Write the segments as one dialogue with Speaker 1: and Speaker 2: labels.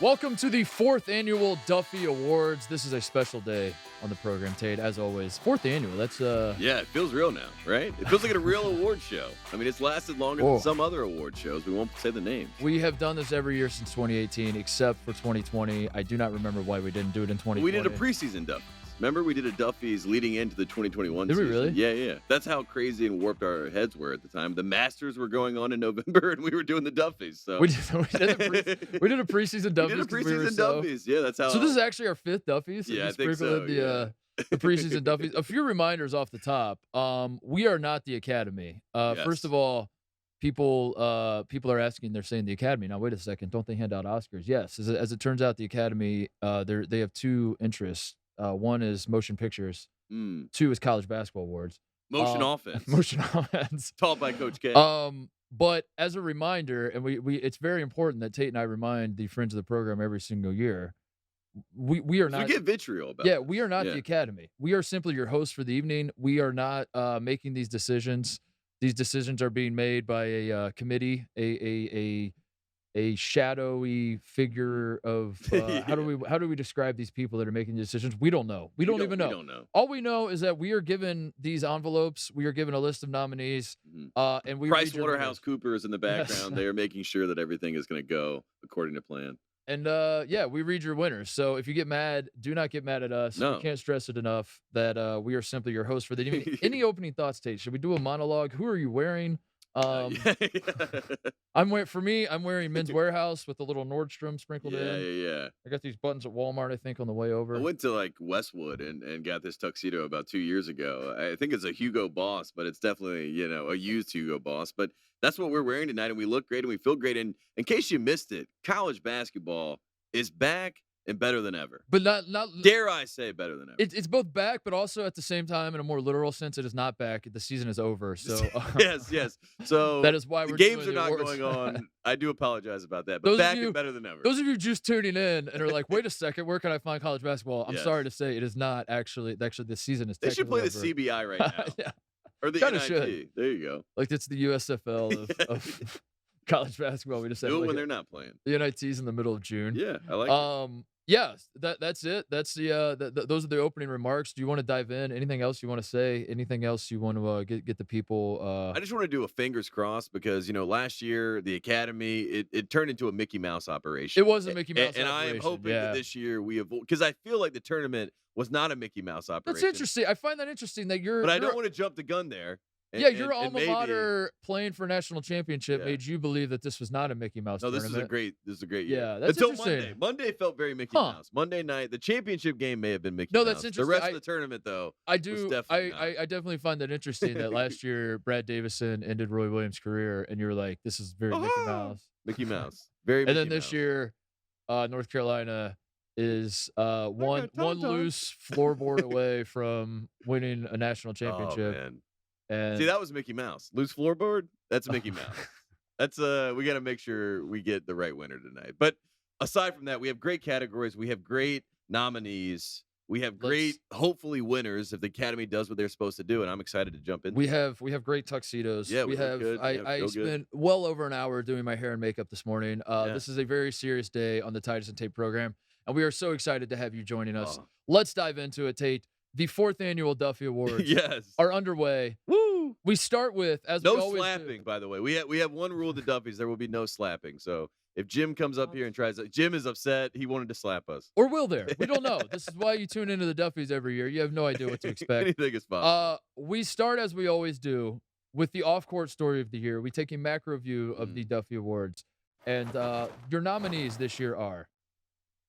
Speaker 1: Welcome to the 4th annual Duffy Awards. This is a special day on the program, Tate, as always. 4th annual, that's
Speaker 2: Yeah, it feels real now, right? It feels like a real award show. I mean, it's lasted longer than some other award shows. We won't say the names.
Speaker 1: We have done this every year since 2018, except for 2020. I do not remember why we didn't do it in 2020.
Speaker 2: We did a preseason Duffy. Remember, we did a Duffy's leading into the 2021
Speaker 1: Did
Speaker 2: season.
Speaker 1: we really?
Speaker 2: Yeah. That's how crazy and warped our heads were at the time. The Masters were going on in November, and we were doing the Duffys. So
Speaker 1: we did a preseason Duffys.
Speaker 2: We did a preseason Duffys. Yeah, that's how.
Speaker 1: So this is actually our 5th Duffys.
Speaker 2: Yeah, I think so.
Speaker 1: The preseason Duffys. A few reminders off the top. We are not the Academy.
Speaker 2: Yes.
Speaker 1: First of all, people are asking. They're saying the Academy. Now wait a second. Don't they hand out Oscars? Yes. As it turns out, the Academy they have two interests. One is motion pictures. 2 is college basketball awards.
Speaker 2: Motion offense.
Speaker 1: Motion offense.
Speaker 2: Taught by Coach K.
Speaker 1: But as a reminder, and we it's very important that Tate and I remind the friends of the program every single year. We are not.
Speaker 2: We get vitriol about.
Speaker 1: Yeah, we are not the Academy. We are simply your hosts for the evening. We are not making these decisions. These decisions are being made by a committee, a shadowy figure of how do we describe these people that are making the decisions? We don't know. We don't even know.
Speaker 2: We don't know.
Speaker 1: All we know is that we are given these envelopes. We are given a list of nominees, and we
Speaker 2: PricewaterhouseCoopers in the background. Yes. They are making sure that everything is going to go according to plan.
Speaker 1: And we read your winners. So if you get mad, do not get mad at us.
Speaker 2: No.
Speaker 1: We can't stress it enough that we are simply your host for the evening. Any opening thoughts, Tate? Should we do a monologue? Who are you wearing? I'm wearing Men's Warehouse with a little Nordstrom sprinkled in.
Speaker 2: Yeah.
Speaker 1: I got these buttons at Walmart, I think, on the way over.
Speaker 2: I went to like Westwood and got this tuxedo about 2 years ago. I think it's a Hugo Boss, but it's definitely, a used Hugo Boss. But that's what we're wearing tonight, and we look great and we feel great. And in case you missed it, college basketball is back and better than ever.
Speaker 1: But not
Speaker 2: dare I say better than ever.
Speaker 1: It's both back, but also at the same time, in a more literal sense, it is not back. The season is over. So
Speaker 2: yes. So
Speaker 1: that is why
Speaker 2: the games are not going on. I do apologize about that. But back and better than ever.
Speaker 1: Those of you just tuning in and are like, wait a second, where can I find college basketball? I'm sorry to say it is not actually the season is.
Speaker 2: They should play
Speaker 1: over.
Speaker 2: the CBI right now.
Speaker 1: Yeah.
Speaker 2: Or the NIT. Should. There you go.
Speaker 1: Like it's the USFL of college basketball. We just have
Speaker 2: do it when they're not playing.
Speaker 1: The NIT's in the middle of June.
Speaker 2: Yeah, I like it.
Speaker 1: Yeah, that's it. That's those are the opening remarks. Do you want to dive in? Anything else you want to say? Anything else you want to get the people?
Speaker 2: I just want to do a fingers crossed because last year the Academy it turned into a Mickey Mouse operation.
Speaker 1: It was a Mickey Mouse
Speaker 2: and
Speaker 1: operation.
Speaker 2: I am hoping that this year we avoid because I feel like the tournament was not a Mickey Mouse operation.
Speaker 1: That's interesting. I find that interesting that you're.
Speaker 2: But I don't want to jump the gun there.
Speaker 1: Your alma mater playing for a national championship made you believe that this was not a Mickey Mouse tournament.
Speaker 2: This is a great year.
Speaker 1: Yeah, that's
Speaker 2: until
Speaker 1: interesting.
Speaker 2: Monday felt very Mickey Mouse. Monday night, the championship game may have been Mickey
Speaker 1: Mouse.
Speaker 2: No,
Speaker 1: that's interesting.
Speaker 2: The rest of the tournament, though,
Speaker 1: I definitely find that interesting that last year Brad Davison ended Roy Williams' career, and you're like, this is very Mickey Mouse.
Speaker 2: Mickey Mouse, very.
Speaker 1: And then
Speaker 2: Mickey
Speaker 1: this
Speaker 2: Mouse.
Speaker 1: year, North Carolina is one loose floorboard away from winning a national championship.
Speaker 2: Oh, man.
Speaker 1: And
Speaker 2: see, that was Mickey Mouse. Loose floorboard? That's Mickey Mouse. That's we got to make sure we get the right winner tonight. But aside from that, we have great categories. We have great nominees. We have great, hopefully, winners if the Academy does what they're supposed to do. And I'm excited to jump in.
Speaker 1: We have great tuxedos.
Speaker 2: Yeah,
Speaker 1: we have.
Speaker 2: Good.
Speaker 1: I spent well over an hour doing my hair and makeup this morning. This is a very serious day on the Titus and Tate program, and we are so excited to have you joining us. Let's dive into it, Tate. The 4th annual Duffy Awards are underway.
Speaker 2: Woo!
Speaker 1: We start with, as
Speaker 2: no
Speaker 1: we always
Speaker 2: slapping,
Speaker 1: do.
Speaker 2: by the way. We have one rule of the Duffys. There will be no slapping. So if Jim comes up here and Jim is upset. He wanted to slap us.
Speaker 1: Or will there? We don't know. This is why you tune into the Duffys every year. You have no idea what to expect.
Speaker 2: Anything is possible.
Speaker 1: We start, as we always do, with the off-court story of the year. We take a macro view of the Duffy Awards. And your nominees this year are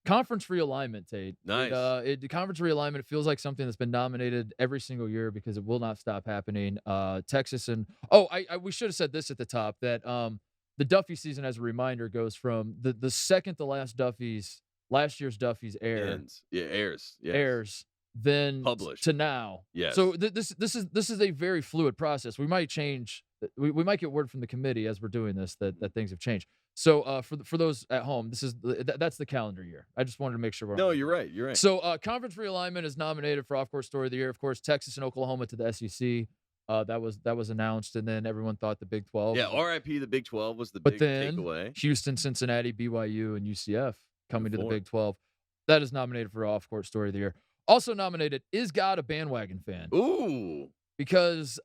Speaker 1: conference realignment, Tate.
Speaker 2: Nice.
Speaker 1: The conference realignment feels like something that's been nominated every single year because it will not stop happening. Texas and we should have said this at the top that the Duffy season, as a reminder, goes from the second to last Duffy's last year's Duffy's airs.
Speaker 2: Airs. Yes.
Speaker 1: Airs. Then
Speaker 2: published
Speaker 1: to now.
Speaker 2: Yes.
Speaker 1: So this is a very fluid process. We might change. We might get word from the committee as we're doing this that things have changed. So for those at home, that's the calendar year. I just wanted to make sure.
Speaker 2: You're right. You're right.
Speaker 1: So conference realignment is nominated for off-court story of the year. Of course, Texas and Oklahoma to the SEC. That was announced, and then everyone thought the Big 12.
Speaker 2: Yeah, RIP the Big 12 was the
Speaker 1: but
Speaker 2: big
Speaker 1: then
Speaker 2: takeaway.
Speaker 1: Houston, Cincinnati, BYU, and UCF coming to the
Speaker 2: form.
Speaker 1: Big 12. That is nominated for Off-Court Story of the Year. Also nominated, is God a bandwagon fan?
Speaker 2: Ooh.
Speaker 1: Because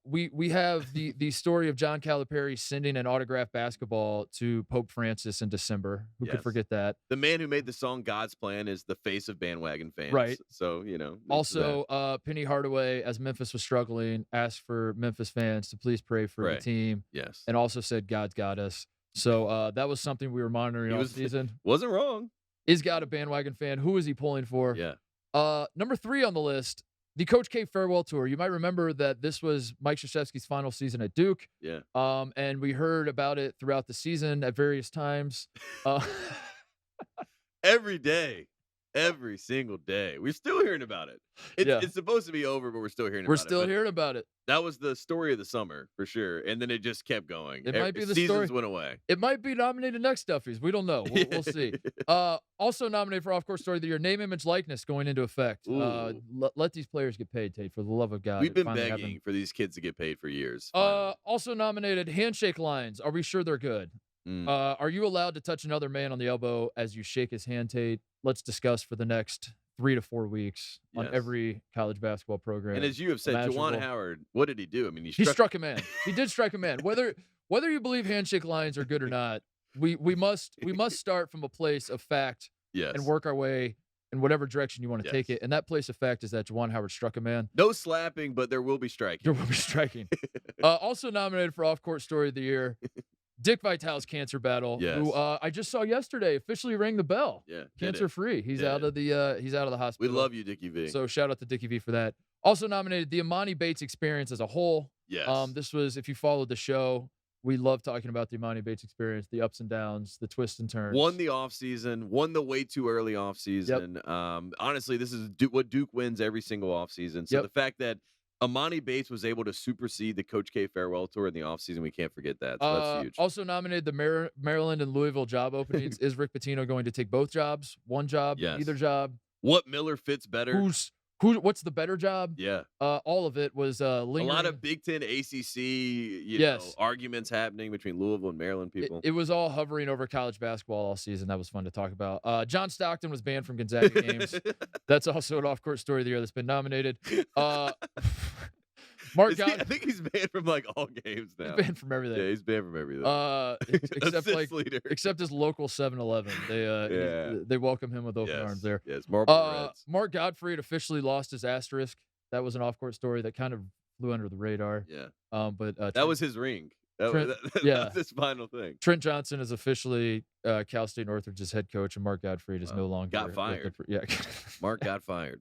Speaker 1: we have the story of John Calipari sending an autographed basketball to Pope Francis in December. Who could
Speaker 2: Yes.
Speaker 1: forget that?
Speaker 2: The man who made the song God's Plan is the face of bandwagon fans.
Speaker 1: Right.
Speaker 2: So, you know.
Speaker 1: Also, Penny Hardaway, as Memphis was struggling, asked for Memphis fans to please pray for the
Speaker 2: Right.
Speaker 1: team.
Speaker 2: Yes.
Speaker 1: And also said, God's got us. So that was something we were monitoring all season.
Speaker 2: Wasn't wrong.
Speaker 1: Is God a bandwagon fan? Who is he pulling for?
Speaker 2: Yeah.
Speaker 1: Number 3 on the list, the Coach K farewell tour. You might remember that this was Mike Krzyzewski's final season at Duke.
Speaker 2: Yeah.
Speaker 1: And we heard about it throughout the season at various times.
Speaker 2: Every day. Every single day. We're still hearing about it. It's supposed to be over, but we're still hearing about it.
Speaker 1: We're still hearing about it.
Speaker 2: That was the story of the summer, for sure. And then it just kept going.
Speaker 1: It might be the
Speaker 2: seasons
Speaker 1: story.
Speaker 2: went away.
Speaker 1: It might be nominated next Duffy's. We don't know. We'll see. Also nominated for Off-Court Story of the Year, name, image, likeness going into effect. Let these players get paid, Tate, for the love of God.
Speaker 2: We've been begging for these kids to get paid for years.
Speaker 1: Also nominated, handshake lines. Are we sure they're good? Are you allowed to touch another man on the elbow as you shake his hand, Tate? Let's discuss for the next 3 to 4 weeks on every college basketball program.
Speaker 2: And as you have said, Juwan Howard, what did he do? I mean,
Speaker 1: he struck a man. He did strike a man. Whether you believe handshake lines are good or not, we must start from a place of fact and work our way in whatever direction you want to take it. And that place of fact is that Juwan Howard struck a man.
Speaker 2: No slapping, but there will be striking.
Speaker 1: There will be striking. Also nominated for Off-Court Story of the Year, Dick Vitale's cancer battle, who I just saw yesterday officially rang the bell.
Speaker 2: Yeah,
Speaker 1: cancer free. He's out of the hospital.
Speaker 2: We love you, Dickie V.
Speaker 1: So shout out to Dickie V for that. Also nominated, the Amani Bates experience as a whole.
Speaker 2: Yes.
Speaker 1: This was, if you followed the show, we love talking about the Amani Bates experience, the ups and downs, the twists and turns.
Speaker 2: Won the offseason, won the way too early offseason. Honestly, this is what Duke wins every single offseason. So the fact that Amani Bates was able to supersede the Coach K farewell tour in the offseason, we can't forget that. So that's huge.
Speaker 1: Also nominated the Maryland and Louisville job openings. Is Rick Pitino going to take both jobs? One job? Either job?
Speaker 2: What Miller fits better?
Speaker 1: What's the better job?
Speaker 2: Yeah.
Speaker 1: All of it was lingering.
Speaker 2: A lot of Big Ten, ACC, you know, arguments happening between Louisville and Maryland people.
Speaker 1: It was all hovering over college basketball all season. That was fun to talk about. John Stockton was banned from Gonzaga games. That's also an Off-Court Story of the Year that's been nominated. Mark
Speaker 2: I think he's banned from like all games now.
Speaker 1: He's banned from everything.
Speaker 2: Yeah, he's banned from everything.
Speaker 1: Except his local 7-Eleven. They welcome him with open arms there.
Speaker 2: Yes, Reds.
Speaker 1: Mark Gottfried officially lost his asterisk. That was an Off-Court Story that kind of flew under the radar.
Speaker 2: Yeah.
Speaker 1: But
Speaker 2: that was his ring. That was his final thing.
Speaker 1: Trent Johnson is officially Cal State Northridge's head coach, and Mark Gottfried is no longer
Speaker 2: got fired. Mark got fired.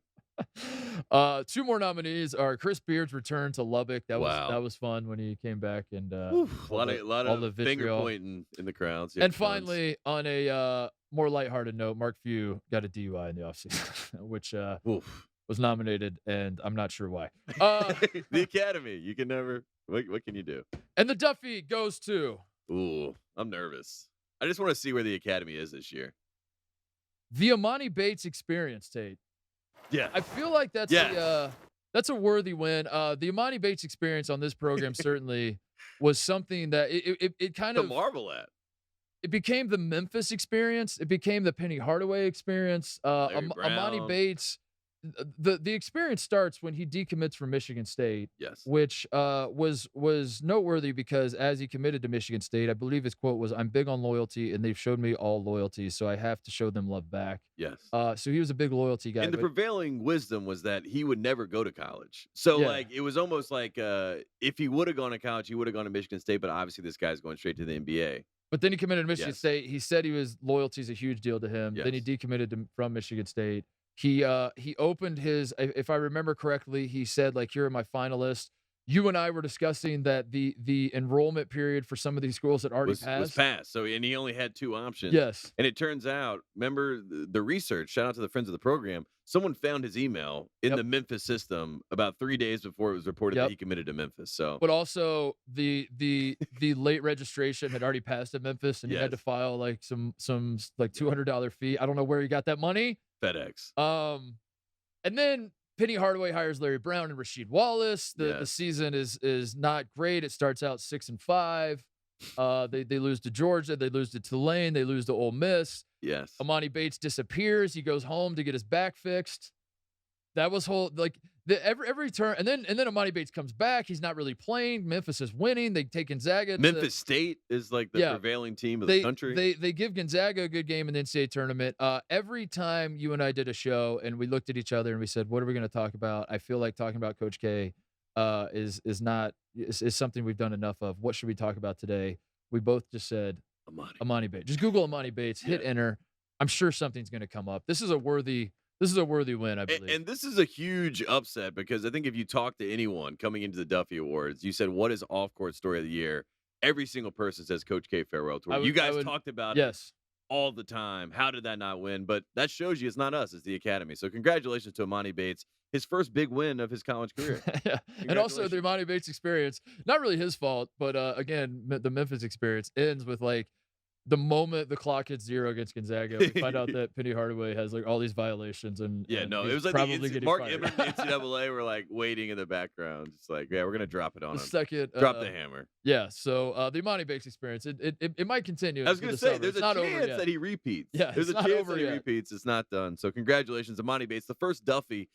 Speaker 1: 2 more nominees are Chris Beard's return to Lubbock. That was fun when he came back, and
Speaker 2: a lot of finger pointing in the crowds.
Speaker 1: And finally, on a more lighthearted note, Mark Few got a DUI in the offseason, which was nominated, and I'm not sure why.
Speaker 2: The Academy, you can never. What can you do?
Speaker 1: And the Duffy goes to.
Speaker 2: Ooh, I'm nervous. I just want to see where the Academy is this year.
Speaker 1: The Amani Bates experience, Tate.
Speaker 2: Yeah,
Speaker 1: I feel like that's a worthy win. The Amani Bates experience on this program certainly was something that it kind of
Speaker 2: marvel at.
Speaker 1: It became the Memphis experience. It became the Penny Hardaway experience. Amani Bates. The experience starts when he decommits from Michigan State.
Speaker 2: Yes,
Speaker 1: which was noteworthy because as he committed to Michigan State, I believe his quote was, "I'm big on loyalty, and they've showed me all loyalty, so I have to show them love back."
Speaker 2: Yes.
Speaker 1: So he was a big loyalty guy.
Speaker 2: And the prevailing wisdom was that he would never go to college. So like it was almost like if he would have gone to college, he would have gone to Michigan State. But obviously, this guy's going straight to the NBA.
Speaker 1: But then he committed to Michigan State. He said loyalty is a huge deal to him.
Speaker 2: Yes.
Speaker 1: Then he decommitted from Michigan State. He opened his, if I remember correctly, he said, like, here are my finalists. You and I were discussing that the enrollment period for some of these schools had already passed.
Speaker 2: Was passed. So, and he only had 2 options.
Speaker 1: Yes.
Speaker 2: And it turns out, remember the research, shout out to the friends of the program, someone found his email in the Memphis system about 3 days before it was reported that he committed to Memphis. So,
Speaker 1: but also the late registration had already passed at Memphis, and he had to file like some like $200 fee. I don't know where he got that money.
Speaker 2: FedEx.
Speaker 1: And then Penny Hardaway hires Larry Brown and Rasheed Wallace. The season is not great. It starts out 6-5. They lose to Georgia. They lose to Tulane. They lose to Ole Miss.
Speaker 2: Yes.
Speaker 1: Amani Bates disappears. He goes home to get his back fixed. That was every turn, and then Amani Bates comes back. He's not really playing. Memphis is winning. They take Gonzaga.
Speaker 2: Memphis State is like the prevailing team of the country.
Speaker 1: They give Gonzaga a good game in the NCAA tournament. Every time you and I did a show and we looked at each other and we said, "What are we going to talk about?" I feel like talking about Coach K is something we've done enough of. What should we talk about today? We both just said Amani Bates. Just Google Amani Bates, hit enter. I'm sure something's going to come up. This is a worthy win, I believe.
Speaker 2: And this is a huge upset because I think if you talk to anyone coming into the Duffy Awards, you said, what is off-court story of the year? Every single person says Coach K farewell tour. You guys talked about it all the time. How did that not win? But that shows you it's not us, it's the Academy. So congratulations to Amani Bates, his first big win of his college career.
Speaker 1: And also the Amani Bates experience, not really his fault, but again, the Memphis experience ends with like, the moment the clock hits 0 against Gonzaga, we find out that Penny Hardaway has like all these violations, and
Speaker 2: it was like
Speaker 1: probably
Speaker 2: Mark Emmert and the NCAA were like waiting in the background, just like we're gonna drop it on him. Drop the hammer.
Speaker 1: Yeah. So the Amani Bates experience, it might continue.
Speaker 2: I was gonna say there's a chance that he repeats.
Speaker 1: Yeah,
Speaker 2: there's a chance that he repeats. It's not done. So congratulations, Amani Bates. The first Duffy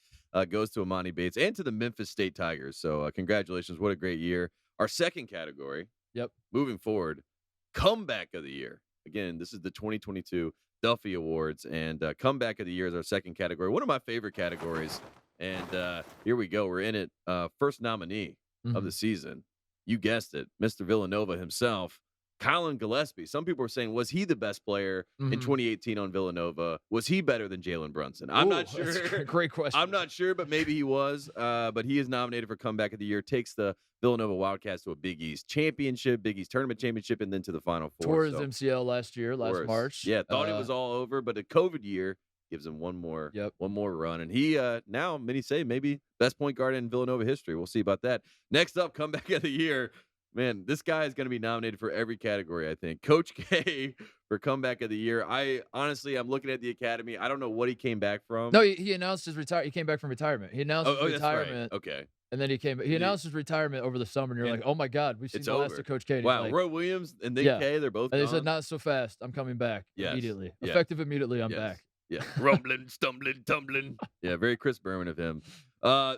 Speaker 2: goes to Amani Bates and to the Memphis State Tigers. So congratulations. What a great year. Our second category.
Speaker 1: Yep.
Speaker 2: Moving forward. Comeback of the year. Again, this is the 2022 Duffy Awards, and comeback of the year is our second category. One of my favorite categories, and here we go. We're in it. First nominee of the season. You guessed it, Mr. Villanova himself, Colin Gillespie. Some people were saying, was he the best player in 2018 on Villanova? Was he better than Jalen Brunson? I'm not sure.
Speaker 1: That's a great question.
Speaker 2: I'm not sure, but maybe he was. But he is nominated for comeback of the year, takes the Villanova Wildcats to a Big East championship, Big East tournament championship, and then to the Final Four.
Speaker 1: Tore his MCL last March.
Speaker 2: Yeah, thought it was all over, but a COVID year gives him one more run. And he now, many say, maybe best point guard in Villanova history. We'll see about that. Next up, comeback of the year. Man, this guy is going to be nominated for every category, I think. Coach K for comeback of the year. I'm looking at the Academy. I don't know what he came back from.
Speaker 1: No, he announced his retirement. He came back from retirement. He announced his retirement.
Speaker 2: That's right. Okay.
Speaker 1: And then he announced his retirement over the summer, and you're like, oh my God, we've seen the last of Coach K. And
Speaker 2: wow, Roy Williams and Nick K, they're both
Speaker 1: gone. They said, not so fast. I'm coming back immediately. Effective immediately, I'm back.
Speaker 2: Yeah, rumbling, stumbling, tumbling. Yeah, very Chris Berman of him.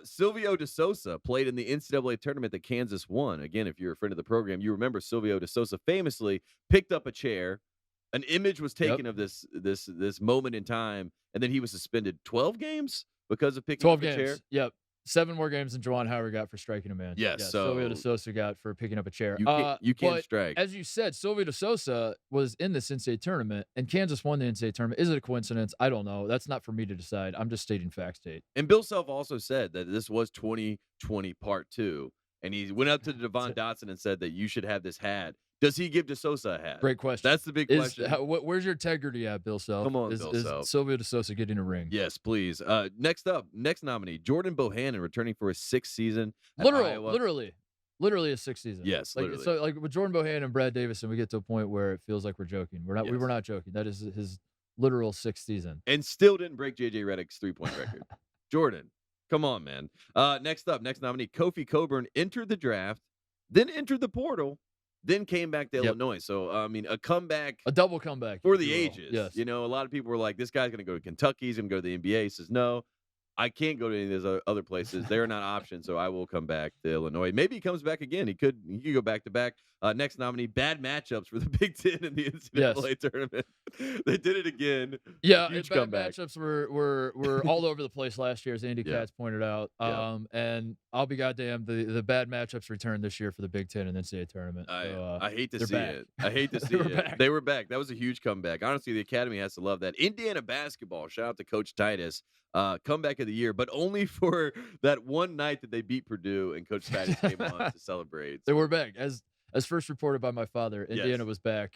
Speaker 2: Silvio De Sousa played in the NCAA tournament that Kansas won. Again, if you're a friend of the program, you remember Silvio De Sousa famously picked up a chair. An image was taken of this moment in time, and then he was suspended 12 games because of picking up a chair.
Speaker 1: Yep. 7 more games than Juwan Howard got for striking a man.
Speaker 2: Yes.
Speaker 1: So Silvio De Sousa got for picking up a chair.
Speaker 2: You can't strike.
Speaker 1: As you said, Silvio De Sousa was in this NCAA tournament, and Kansas won the NCAA tournament. Is it a coincidence? I don't know. That's not for me to decide. I'm just stating facts, Tate.
Speaker 2: And Bill Self also said that this was 2020 Part 2, and he went up to Devon Dotson and said that you should have this hat. Does he give De Sousa a hat?
Speaker 1: Great question.
Speaker 2: That's the big question.
Speaker 1: Where's your integrity at, Bill Self?
Speaker 2: Come on, Bill Self.
Speaker 1: Is Silvio De Sousa getting a ring?
Speaker 2: Yes, please. Next nominee, Jordan Bohannon, returning for his 6th season.
Speaker 1: Literally his 6th season.
Speaker 2: Yes, literally.
Speaker 1: So like with Jordan Bohannon and Brad Davison, we get to a point where it feels like we're joking. We were not joking. That is his literal 6th season.
Speaker 2: And still didn't break JJ Redick's 3-point record. Jordan, come on, man. Next nominee, Kofi Coburn entered the draft, then entered the portal, then came back to Illinois. So, I mean, a
Speaker 1: double comeback
Speaker 2: for the ages.
Speaker 1: Yes.
Speaker 2: You know, a lot of people were like, this guy's going to go to Kentucky. He's going to go to the NBA. He says, no, I can't go to any of those other places. They're not options, so I will come back to Illinois. Maybe he comes back again. He could go back to back. Next nominee, bad matchups for the Big Ten in the NCAA tournament. They did it again.
Speaker 1: Yeah, bad matchups were all over the place last year, as Andy Katz pointed out. And I'll be goddamn, the bad matchups returned this year for the Big Ten and NCAA tournament.
Speaker 2: I hate to see it. I hate to see it. They were back. That was a huge comeback. Honestly, the Academy has to love that. Indiana basketball, shout out to Coach Titus. Comeback of the year, but only for that one night that they beat Purdue and Coach Titus came on to celebrate.
Speaker 1: They were back. As first reported by my father, Indiana was back.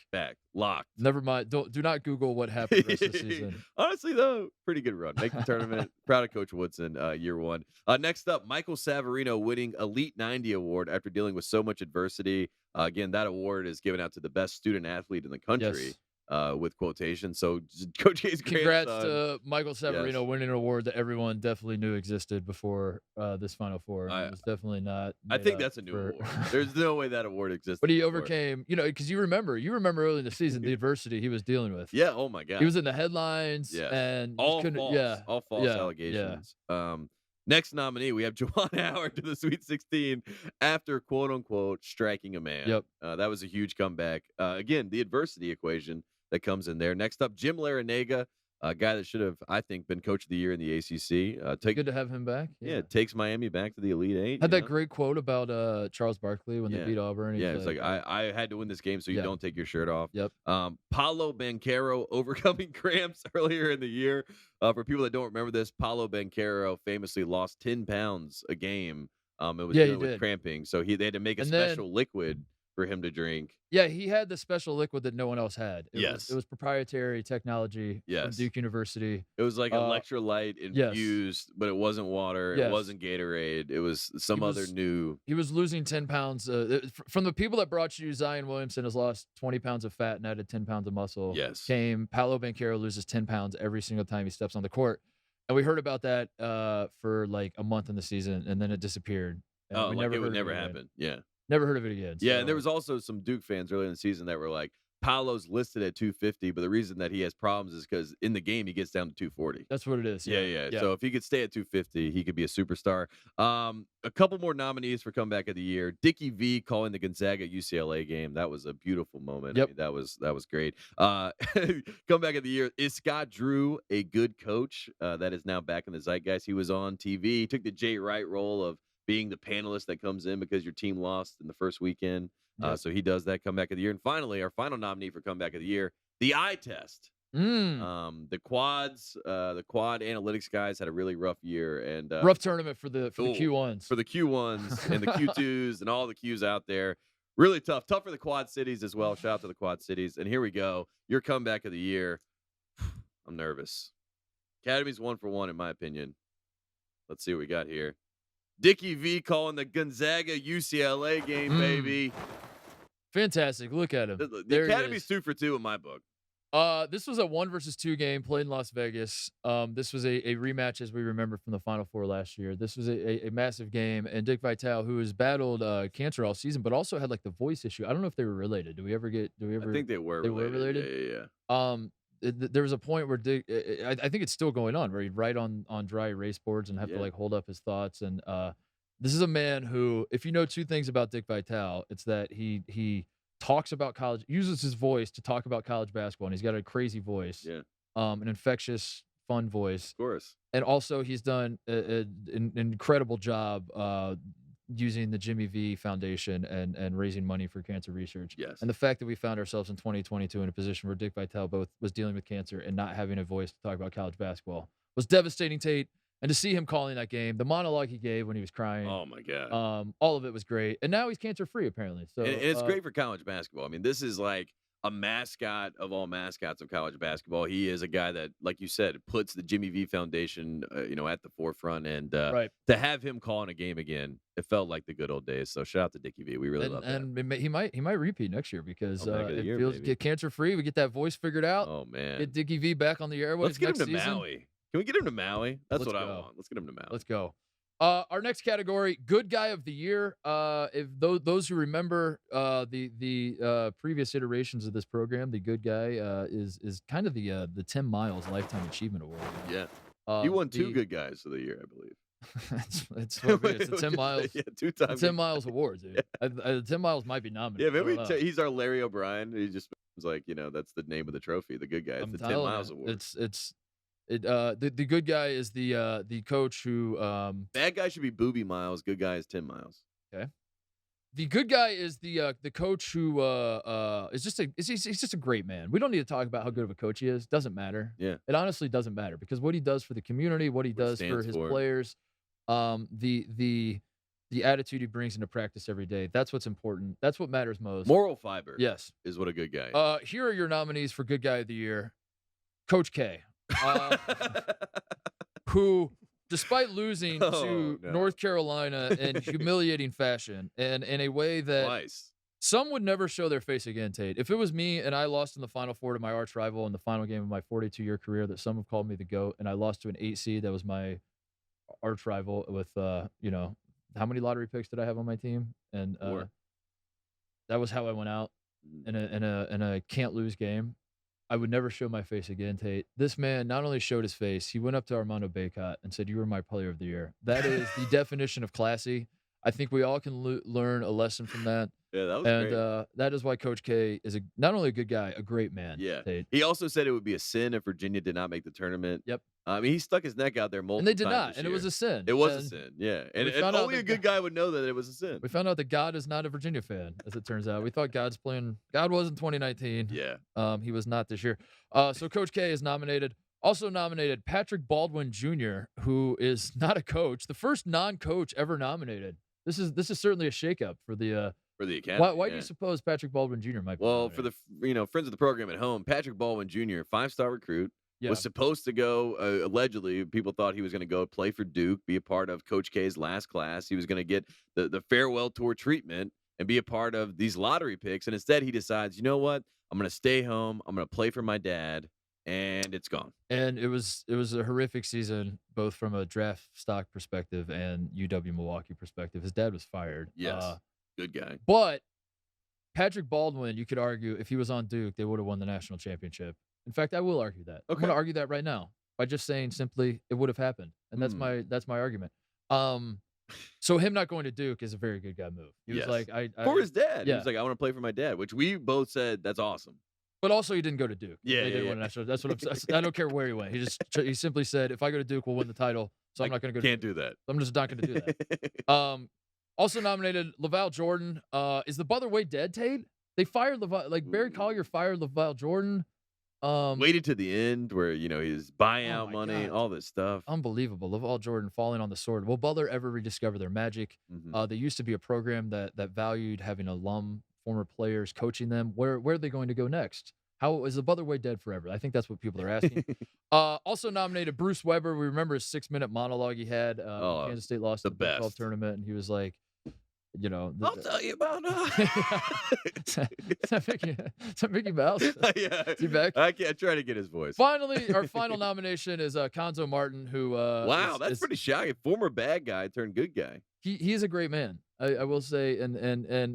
Speaker 2: Locked.
Speaker 1: Never mind. Do not Google what happened the rest of the season.
Speaker 2: Honestly, though, pretty good run. Make the tournament. Proud of Coach Woodson, year 1. Next up, Michael Savarino winning Elite 90 award after dealing with so much adversity. Again, that award is given out to the best student athlete in the country.
Speaker 1: Yes.
Speaker 2: with quotation. So Coach K's
Speaker 1: Congrats
Speaker 2: grandson.
Speaker 1: to Michael Severino
Speaker 2: Yes.
Speaker 1: winning an award that everyone definitely knew existed before this Final Four.
Speaker 2: I-
Speaker 1: It was definitely not.
Speaker 2: I
Speaker 1: made
Speaker 2: think
Speaker 1: up
Speaker 2: that's a new
Speaker 1: for-
Speaker 2: award. There's no way that award existed.
Speaker 1: But he
Speaker 2: before.
Speaker 1: overcame, because you remember early in the season the adversity he was dealing with.
Speaker 2: Yeah. Oh my God.
Speaker 1: He was in the headlines.
Speaker 2: Yeah.
Speaker 1: And you
Speaker 2: all
Speaker 1: couldn't-
Speaker 2: false.
Speaker 1: Yeah,
Speaker 2: All false
Speaker 1: yeah,
Speaker 2: allegations. Next nominee, we have Juwan Howard to the Sweet 16 after quote unquote striking a man.
Speaker 1: Yep.
Speaker 2: That was a huge comeback. Again, the adversity equation that comes in there. Next up, Jim Larinaga, a guy that should have, I think, been Coach of the Year in the ACC.
Speaker 1: Good to have him back.
Speaker 2: Yeah, takes Miami back to the Elite Eight.
Speaker 1: Had that great quote about Charles Barkley when they beat Auburn.
Speaker 2: Yeah, it's like I had to win this game, so you don't take your shirt off.
Speaker 1: Yep.
Speaker 2: Paulo Banchero overcoming cramps earlier in the year. For people that don't remember this, Paulo Banchero famously lost 10 pounds a game. It was dealing with cramping, so they had to make a special liquid for him to drink.
Speaker 1: Yeah, he had the special liquid that no one else had. It was proprietary technology from
Speaker 2: Yes.
Speaker 1: Duke University.
Speaker 2: It was like electrolyte infused, but it wasn't water. It wasn't Gatorade. It was some other new.
Speaker 1: He was losing 10 pounds. From the people that brought you, Zion Williamson has lost 20 pounds of fat and added 10 pounds of muscle.
Speaker 2: Yes.
Speaker 1: Paulo Banchero loses 10 pounds every single time he steps on the court. And we heard about that for like a month in the season, and then it disappeared. And
Speaker 2: Oh, like it would never happen. Yeah.
Speaker 1: Never heard of it again.
Speaker 2: Yeah,
Speaker 1: so.
Speaker 2: and there was also some Duke fans earlier in the season that were like, Paolo's listed at 250, but the reason that he has problems is because in the game he gets down to 240.
Speaker 1: That's what it is.
Speaker 2: Yeah. So if he could stay at 250, he could be a superstar. A couple more nominees for comeback of the year. Dickie V calling the Gonzaga UCLA game. That was a beautiful moment.
Speaker 1: Yep.
Speaker 2: I mean, that was great. Comeback of the year. Is Scott Drew a good coach? That is now back in the zeitgeist. He was on TV. He took the Jay Wright role of being the panelist that comes in because your team lost in the first weekend. So he does that comeback of the year. And finally, our final nominee for comeback of the year, the eye test. The quad analytics guys had a really rough year and
Speaker 1: rough tournament for the Q1s.
Speaker 2: For the Q1s and the Q2s and all the Qs out there. Really tough. Tough for the Quad Cities as well. Shout out to the Quad Cities. And here we go. Your comeback of the year. I'm nervous. Academy's 1 for 1 in my opinion. Let's see what we got here. Dickie V calling the Gonzaga UCLA game, baby.
Speaker 1: Fantastic. Look at him.
Speaker 2: The Academy's 2 for 2 in my book.
Speaker 1: This was a 1 versus 2 game played in Las Vegas. This was a rematch, as we remember from the Final Four last year. This was a massive game, and Dick Vitale, who has battled cancer all season, but also had like the voice issue. I don't know if they were related. I
Speaker 2: think they were.
Speaker 1: They were related.
Speaker 2: Yeah.
Speaker 1: There was a point where Dick, I think it's still going on, where he'd write on dry erase boards and have to like hold up his thoughts. And this is a man who, if you know 2 things about Dick Vitale, it's that he talks about college, uses his voice to talk about college basketball, and he's got a crazy voice, an infectious, fun voice.
Speaker 2: Of course.
Speaker 1: And also he's done an incredible job using the Jimmy V Foundation and raising money for cancer research.
Speaker 2: Yes.
Speaker 1: And the fact that we found ourselves in 2022 in a position where Dick Vitale both was dealing with cancer and not having a voice to talk about college basketball was devastating, Tate. And to see him calling that game, the monologue he gave when he was crying.
Speaker 2: Oh my God.
Speaker 1: All of it was great. And now he's cancer free, apparently. So
Speaker 2: and it's great for college basketball. I mean, this is like a mascot of all mascots of college basketball. He is a guy that, like you said, puts the Jimmy V Foundation, at the forefront. And to have him calling a game again, it felt like the good old days. So shout out to Dickie V. We really love that.
Speaker 1: And he might repeat next year because
Speaker 2: it
Speaker 1: feels get cancer free. We get that voice figured out.
Speaker 2: Oh man,
Speaker 1: get Dickie V back on the airwaves.
Speaker 2: Let's get him to
Speaker 1: season.
Speaker 2: Maui. Can we get him to Maui? That's what I want. Let's get him to Maui.
Speaker 1: Let's go. Our next category, good guy of the year. If those who remember the previous iterations of this program, the good guy is kind of the Tim Miles Lifetime Achievement Award.
Speaker 2: Yeah, he won 2 good guys of the year, I believe.
Speaker 1: it's the Tim Miles.
Speaker 2: Yeah, 2 times.
Speaker 1: Tim Miles Award, dude. Tim Miles might be nominated.
Speaker 2: Yeah, maybe he's our Larry O'Brien. He just was like, that's the name of the trophy. The good guy. It's the Tim Miles Award.
Speaker 1: The good guy is the coach who
Speaker 2: bad guy should be Booby Miles. Good guy is Tim Miles.
Speaker 1: Okay. The good guy is the coach who is he's just a great man. We don't need to talk about how good of a coach he is. Doesn't matter.
Speaker 2: Yeah.
Speaker 1: It honestly doesn't matter because what he does for the community, what he does for his players, the attitude he brings into practice every day. That's what's important. That's what matters most.
Speaker 2: Moral fiber.
Speaker 1: Yes.
Speaker 2: Is what a good guy is.
Speaker 1: Here are your nominees for good guy of the year. Coach K. Who, despite losing to North Carolina in humiliating fashion and in a way that Some would never show their face again, Tate. If it was me and I lost in the Final Four to my arch rival in the final game of my 42-year career that some have called me the GOAT, and I lost to an 8 seed that was my arch rival with, how many lottery picks did I have on my team? And that was how I went out in a can't lose game. I would never show my face again, Tate. This man not only showed his face, he went up to Armando Bacot and said, "You were my player of the year." That is the definition of classy. I think we all can learn a lesson from that.
Speaker 2: Yeah, that was
Speaker 1: And
Speaker 2: great.
Speaker 1: that is why Coach K is not only a good guy, a great man.
Speaker 2: Yeah.
Speaker 1: Tate.
Speaker 2: He also said it would be a sin if Virginia did not make the tournament.
Speaker 1: Yep.
Speaker 2: I mean, he stuck his neck out there multiple
Speaker 1: And they did
Speaker 2: times
Speaker 1: not,
Speaker 2: this
Speaker 1: and it
Speaker 2: year.
Speaker 1: was a sin.
Speaker 2: It was a
Speaker 1: And
Speaker 2: sin, yeah. And
Speaker 1: we found out
Speaker 2: only
Speaker 1: that
Speaker 2: a good guy would know that it was a sin.
Speaker 1: we found out that God is not a Virginia fan, as it turns out. We thought God was in 2019.
Speaker 2: Yeah.
Speaker 1: He was not this year. So Coach K is nominated. Also nominated Patrick Baldwin Jr., who is not a coach, the first non-coach ever nominated. This is certainly a shakeup for the
Speaker 2: Academy.
Speaker 1: why do you suppose Patrick Baldwin Jr. might be
Speaker 2: Well, for
Speaker 1: nominated?
Speaker 2: the friends of the program at home, Patrick Baldwin Jr., 5-star recruit,
Speaker 1: Yeah.
Speaker 2: was supposed to go. Allegedly, people thought he was going to go play for Duke, be a part of Coach K's last class. He was going to get the farewell tour treatment and be a part of these lottery picks. And instead, he decides, you know what? I'm going to stay home. I'm going to play for my dad, and it's gone.
Speaker 1: And it was a horrific season, both from a draft stock perspective and UW Milwaukee perspective. His dad was fired.
Speaker 2: Yes, good guy.
Speaker 1: But Patrick Baldwin, you could argue, if he was on Duke, they would have won the national championship. In fact, I will argue that. I'm going to argue that right now by just saying simply it would have happened, and that's my argument. So him not going to Duke is a very good guy move. He was like,
Speaker 2: for his dad.
Speaker 1: Yeah.
Speaker 2: He was like, I want to play for my dad, which we both said that's awesome.
Speaker 1: But also, he didn't go to Duke.
Speaker 2: Yeah,
Speaker 1: They didn't win a national. That's what I'm saying. I don't care where he went. He simply said, if I go to Duke, we'll win the title. So I'm not going to go.
Speaker 2: Can't do that.
Speaker 1: I'm just not going to do that. Also nominated LaVale Jordan. Is the Butler dead, Tate? They fired LaVale. Like Barry Collier fired LaVale Jordan.
Speaker 2: Waited to the end where his buyout money,
Speaker 1: God.
Speaker 2: all this stuff.
Speaker 1: Unbelievable. LaVale Jordan falling on the sword. Will Butler ever rediscover their magic? They used to be a program that valued having former players coaching them. Where are they going to go next? How is the Butler dead forever? I think that's what people are asking. Also nominated Bruce Weber. We remember his 6-minute monologue he had. Kansas State lost the Big 12 tournament, and he was like,
Speaker 2: I'll tell you about
Speaker 1: Is that Mickey Mouse?
Speaker 2: Yeah.
Speaker 1: Is he back?
Speaker 2: I can't try to get his voice.
Speaker 1: Finally, our final nomination is Konzo Martin, who
Speaker 2: wow, that's pretty shocking. Former bad guy turned good guy.
Speaker 1: He is a great man. I will say, and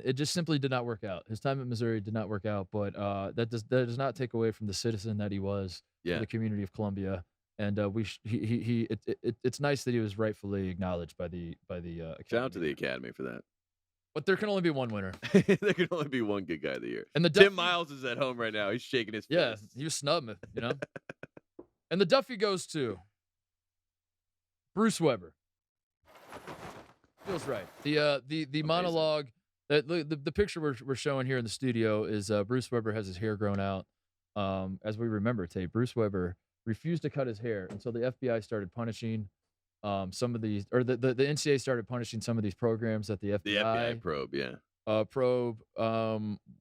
Speaker 1: it just simply did not work out. His time at Missouri did not work out, but that does not take away from the citizen that he was in the community of Columbia. And it's nice that he was rightfully acknowledged by the Academy.
Speaker 2: Shout out to the Academy for that.
Speaker 1: But there can only be one winner.
Speaker 2: There can only be one good guy of the year.
Speaker 1: And
Speaker 2: Tim Miles is at home right now. He's shaking his fist.
Speaker 1: Yeah, he was snubbed, And the Duffy goes to Bruce Weber. Feels right. The monologue, the picture we're showing here in the studio is Bruce Weber has his hair grown out. As we remember, Tate, Bruce Weber refused to cut his hair until the FBI started punishing some of these, or the NCAA started punishing some of these programs that the FBI probe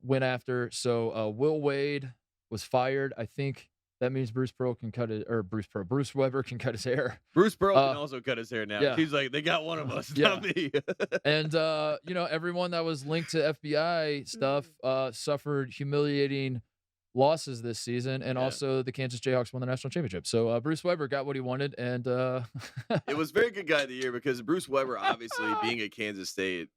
Speaker 1: went after. So Will Wade was fired. I think that means Bruce Weber can cut his hair.
Speaker 2: Bruce Pearl can also cut his hair now.
Speaker 1: Yeah.
Speaker 2: He's like, they got one of us, not me.
Speaker 1: And everyone that was linked to FBI stuff suffered humiliating losses this season, and also the Kansas Jayhawks won the national championship. So Bruce Weber got what he wanted, and
Speaker 2: it was very good guy of the year because Bruce Weber, obviously being at Kansas State,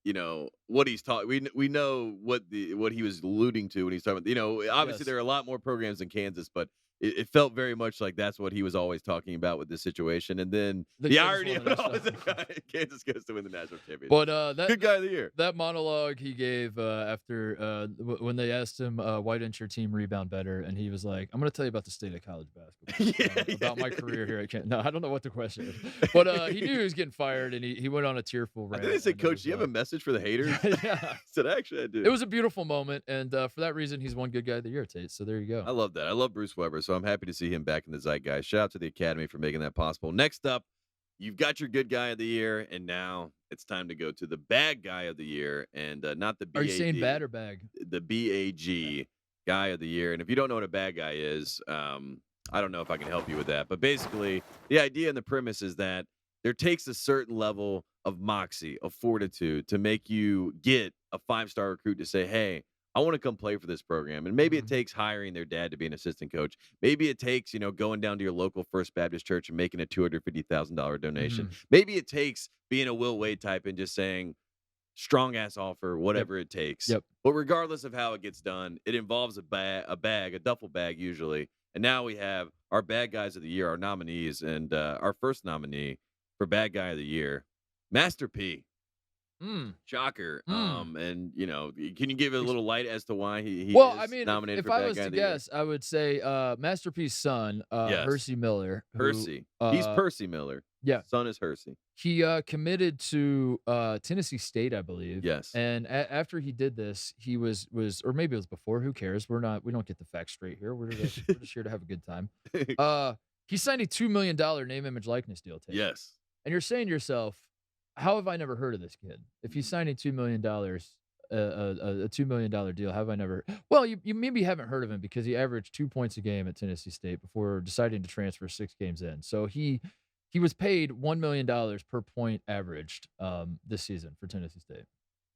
Speaker 2: what he's taught. We know what he was alluding to when he's talking about. Obviously there are a lot more programs in Kansas, but it felt very much like that's what he was always talking about with this situation. And then the irony of it all is that Kansas goes to win the national championship.
Speaker 1: But
Speaker 2: good guy of the year.
Speaker 1: That monologue he gave after when they asked him why didn't your team rebound better, and he was like, "I'm going to tell you about the state of college basketball, about my career here. I don't know what the question is, but he knew he was getting fired, and he went on a tearful rant.
Speaker 2: I think they said, "Coach, do you have a message for the haters?"
Speaker 1: Yeah,
Speaker 2: I said, "Actually, I do."
Speaker 1: It was a beautiful moment, and for that reason, he's one good guy of the year, Tate. So there you go.
Speaker 2: I love that. I love Bruce Weber, so I'm happy to see him back in the zeitgeist. Shout out to the Academy for making that possible. Next up, you've got your good guy of the year, and now it's time to go to the bad guy of the year, and not the BAG.
Speaker 1: Are you saying bad or bag?
Speaker 2: The BAG guy of the year. And if you don't know what a bad guy is, I don't know if I can help you with that. But basically, the idea and the premise is that there takes a certain level of moxie, of fortitude, to make you get a 5-star recruit to say, hey, I want to come play for this program. And maybe it takes hiring their dad to be an assistant coach. Maybe it takes, going down to your local First Baptist church and making a $250,000 donation. Maybe it takes being a Will Wade type and just saying, strong ass offer, whatever it takes.
Speaker 1: Yep.
Speaker 2: But regardless of how it gets done, it involves a duffel bag usually. And now we have our bad guys of the year, our nominees, and our first nominee for bad guy of the year, Master P. Shocker. And can you give it a little light as to why he is nominated for bad guy of the year? If I was to guess,
Speaker 1: I would say Master P's son, Hersey Miller.
Speaker 2: Hersey. He's Percy Miller.
Speaker 1: Yeah.
Speaker 2: Son is Hersey.
Speaker 1: He committed to Tennessee State, I believe.
Speaker 2: Yes.
Speaker 1: And after he did this, he was or maybe it was before, who cares? We don't get the facts straight here. We're just here to have a good time. He signed a $2 million name, image, likeness deal. Tate.
Speaker 2: Yes.
Speaker 1: And you're saying to yourself, how have I never heard of this kid? If he's signing $2 million, a $2 million deal, how have I never? Well, you maybe haven't heard of him because he averaged 2 points a game at Tennessee State before deciding to transfer 6 games in. So he was paid $1 million per point averaged this season for Tennessee State.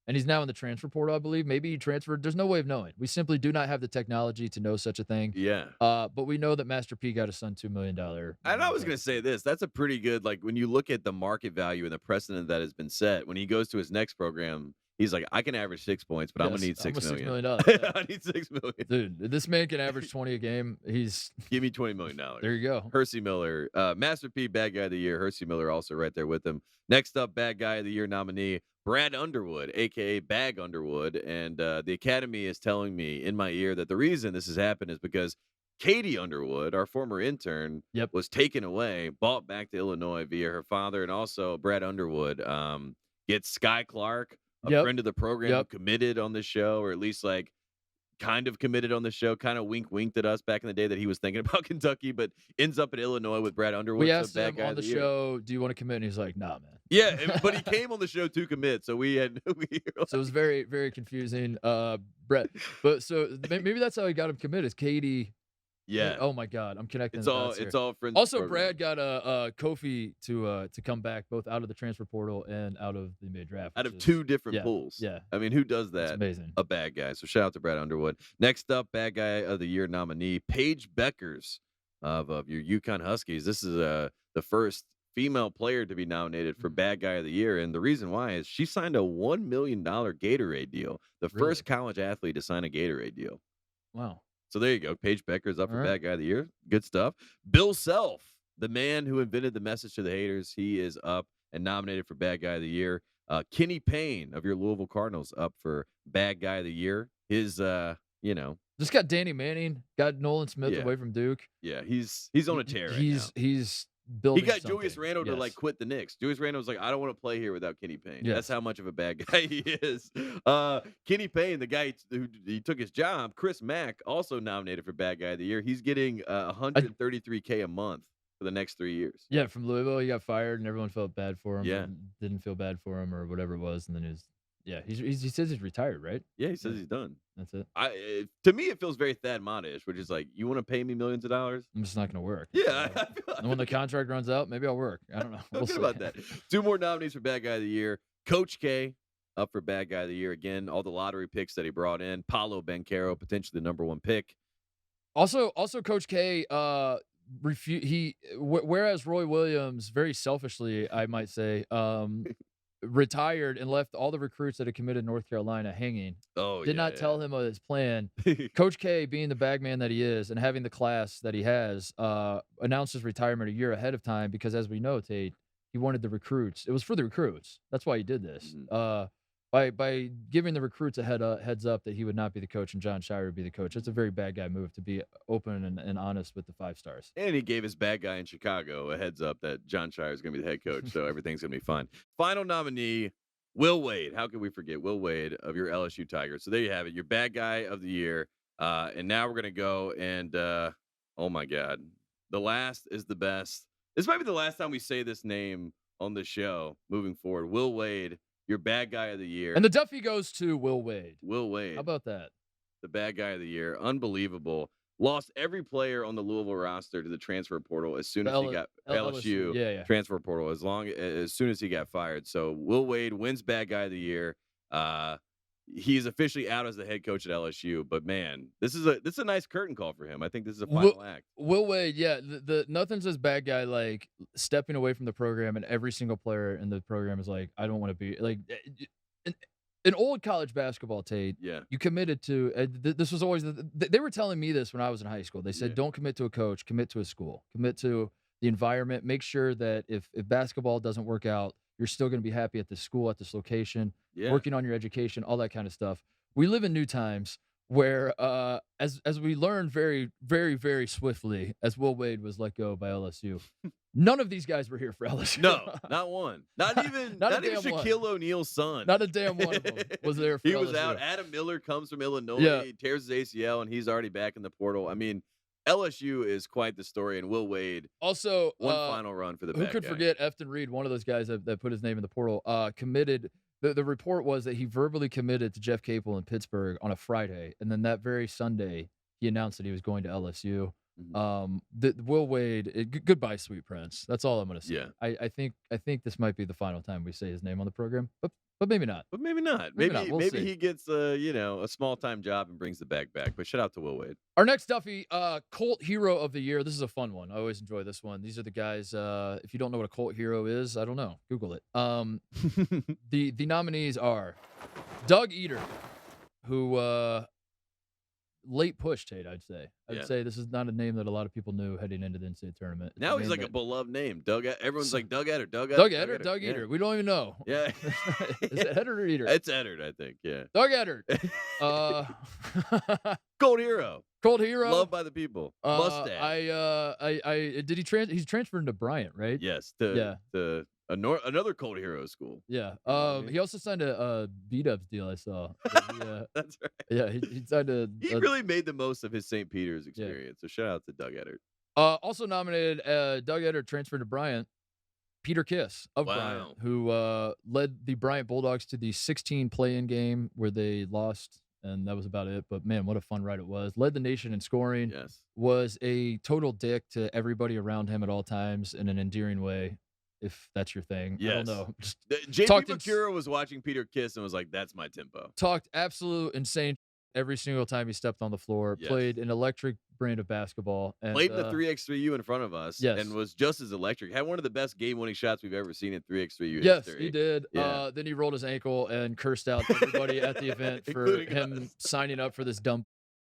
Speaker 1: And he's now in the transfer portal, I believe. Maybe he transferred. There's no way of knowing. We simply do not have the technology to know such a thing.
Speaker 2: Yeah.
Speaker 1: But we know that Master P got his son $2 million.
Speaker 2: And I was going to say this. That's a pretty good, when you look at the market value and the precedent that has been set, when he goes to his next program, he's like, I can average 6 points, but I'm going to need $6 million.
Speaker 1: Yeah.
Speaker 2: I need $6 million.
Speaker 1: Dude, this man can average 20 a game.
Speaker 2: Give me $20 million.
Speaker 1: There you go.
Speaker 2: Hersey Miller. Master P, bad guy of the year. Hersey Miller also right there with him. Next up, bad guy of the year nominee, Brad Underwood, a.k.a. Bag Underwood. And the Academy is telling me in my ear that the reason this has happened is because Katie Underwood, our former intern, was taken away, bought back to Illinois via her father. And also Brad Underwood gets Sky Clark, a friend of the program, who committed on the show, or at least kind of committed on the show, kind of winked at us back in the day that he was thinking about Kentucky, but ends up at Illinois with Brad Underwood.
Speaker 1: We asked him on the show, do you want to commit? And he's like, nah, man.
Speaker 2: Yeah, but he came on the show to commit, so we had.
Speaker 1: So it was very, very confusing, Brett. But so maybe that's how he got him committed. Katie.
Speaker 2: Yeah.
Speaker 1: Oh my God, I'm connecting.
Speaker 2: It's all friends.
Speaker 1: Also, Brad got Kofi to come back both out of the transfer portal and out of the mid draft.
Speaker 2: Out of 2 different pools.
Speaker 1: Yeah.
Speaker 2: I mean, who does that?
Speaker 1: It's amazing.
Speaker 2: A bad guy. So shout out to Brad Underwood. Next up, bad guy of the year nominee, Paige Beckers of your UConn Huskies. This is the first female player to be nominated for bad guy of the year, and the reason why is she signed a $1 million Gatorade deal. The first college athlete to sign a Gatorade deal.
Speaker 1: Wow.
Speaker 2: So there you go. Paige Beckers up for bad guy of the year. Good stuff. Bill Self, the man who invented the message to the haters, he is up and nominated for bad guy of the year. Kenny Payne of your Louisville Cardinals up for bad guy of the year. His,
Speaker 1: just got Danny Manning, got Nolan Smith away from Duke.
Speaker 2: Yeah, he's on a tear.
Speaker 1: He's building.
Speaker 2: He got
Speaker 1: something.
Speaker 2: Julius Randle to quit the Knicks. Julius Randle was like, I don't want to play here without Kenny Payne.
Speaker 1: Yes.
Speaker 2: That's how much of a bad guy he is. Kenny Payne, the guy who he took his job, Chris Mack, also nominated for bad guy of the year. He's getting $133K a month for the next 3 years.
Speaker 1: Yeah, from Louisville, he got fired, and everyone felt bad for him.
Speaker 2: Yeah,
Speaker 1: didn't feel bad for him or whatever it was, and then he says he's retired, right?
Speaker 2: Yeah, he says he's done.
Speaker 1: That's it.
Speaker 2: To me, it feels very Thad Matta-ish, which is like, you want to pay me millions of dollars?
Speaker 1: I'm just not going to work.
Speaker 2: Yeah.
Speaker 1: And when the contract runs out, maybe I'll work. I don't know.
Speaker 2: We'll see about that. 2 more nominees for bad guy of the year. Coach K up for bad guy of the year. Again, all the lottery picks that he brought in. Paulo Banchero, potentially the #1 pick.
Speaker 1: Also, Coach K, whereas Roy Williams, very selfishly, I might say, retired and left all the recruits that had committed North Carolina hanging. Did not tell him of his plan. Coach K, being the bag man that he is and having the class that he has, announced his retirement a year ahead of time because, as we know, Tate, he wanted the recruits. It was for the recruits. That's why he did this. By giving the recruits a heads up that he would not be the coach and John Shire would be the coach. It's a very bad guy move to be open and honest with the 5 stars.
Speaker 2: And he gave his bad guy in Chicago a heads up that John Shire is going to be the head coach, so everything's going to be fine. Final nominee, Will Wade. How could we forget Will Wade of your LSU Tigers? So there you have it, your bad guy of the year. And now we're going to go and, oh my God, the last is the best. This might be the last time we say this name on the show moving forward. Will Wade. Your bad guy of the year.
Speaker 1: And the Duffy goes to Will Wade.
Speaker 2: Will Wade.
Speaker 1: How about that?
Speaker 2: The bad guy of the year. Unbelievable. Lost every player on the Louisville roster to the transfer portal as soon as he got LSU transfer portal, as soon as he got fired. So Will Wade wins bad guy of the year. he's officially out as the head coach at LSU. But man, this is a nice curtain call for him. I think this is a final act.
Speaker 1: Will Wade, yeah, the nothing says bad guy like stepping away from the program, and every single player in the program is like, I don't want to be like. In old college basketball, Tate,
Speaker 2: Yeah.
Speaker 1: you committed to. This was always they were telling me this when I was in high school. They said, don't commit to a coach, commit to a school, commit to the environment. Make sure that if basketball doesn't work out, you're still going to be happy at this school, at this location, working on your education, all that kind of stuff. We live in new times where, as we learned very, very, very swiftly, as Will Wade was let go by LSU, none of these guys were here for LSU.
Speaker 2: No, not one. Not even Shaquille O'Neal's son.
Speaker 1: Not a damn one of them was there for LSU.
Speaker 2: He was out. Adam Miller comes from Illinois. He tears his ACL, and he's already back in the portal. I mean, LSU is quite the story, and Will Wade
Speaker 1: also
Speaker 2: one final run for the bad
Speaker 1: Who could forget Efton Reed, one of those guys that put his name in the portal, committed. The report was that he verbally committed to Jeff Capel in Pittsburgh on a Friday, and then that very Sunday he announced that he was going to LSU. Will Wade, goodbye, sweet prince. That's all I'm going to say.
Speaker 2: Yeah.
Speaker 1: I think this might be the final time we say his name on the program, but maybe not.
Speaker 2: But maybe not.
Speaker 1: Maybe not. We'll see.
Speaker 2: He gets a small time job and brings the bag back. But shout out to Will Wade.
Speaker 1: Our next Duffy, Colt Hero of the Year. This is a fun one. I always enjoy this one. These are the guys. If you don't know what a Colt Hero is, I don't know. Google it. The nominees are Doug Eater, who late push, Tate, I'd say. I'd say this is not a name that a lot of people knew heading into the NCAA tournament.
Speaker 2: Now he's like a beloved name. Everyone's like Doug Etter. Doug
Speaker 1: Etter. We don't even know.
Speaker 2: Yeah.
Speaker 1: Is it Eddard or Eater?
Speaker 2: It's Eddard, I think. Yeah.
Speaker 1: Doug Eddard.
Speaker 2: Colt Hero.
Speaker 1: Colt Hero.
Speaker 2: Loved by the people. Mustache.
Speaker 1: Did he he's transferred to Bryant, right?
Speaker 2: Yes. Another Colt Hero school.
Speaker 1: Yeah. He also signed a B-Dubs deal, I saw.
Speaker 2: That's right.
Speaker 1: Yeah, he signed a.
Speaker 2: He really made the most of his St. Peter's experience. So shout out to Doug Eddard.
Speaker 1: Also nominated, Doug Eddard transferred to Bryant. Peter Kiss of Bryant, who led the Bryant Bulldogs to the 16 play-in game where they lost, and that was about it. But man, what a fun ride it was. Led the nation in scoring.
Speaker 2: Yes.
Speaker 1: Was a total dick to everybody around him at all times in an endearing way. If that's your thing.
Speaker 2: Yes.
Speaker 1: I don't know.
Speaker 2: JP Bakura was watching Peter Kiss and was like, that's my tempo.
Speaker 1: Talked absolute insane every single time he stepped on the floor.
Speaker 2: Yes.
Speaker 1: Played an electric brand of basketball. And,
Speaker 2: played in the 3x3U in front of us and was just as electric. Had one of the best game-winning shots we've ever seen in 3x3U
Speaker 1: Yes,
Speaker 2: history.
Speaker 1: he did.
Speaker 2: Yeah.
Speaker 1: Then he rolled his ankle and cursed out everybody at the event for him signing up for this dump.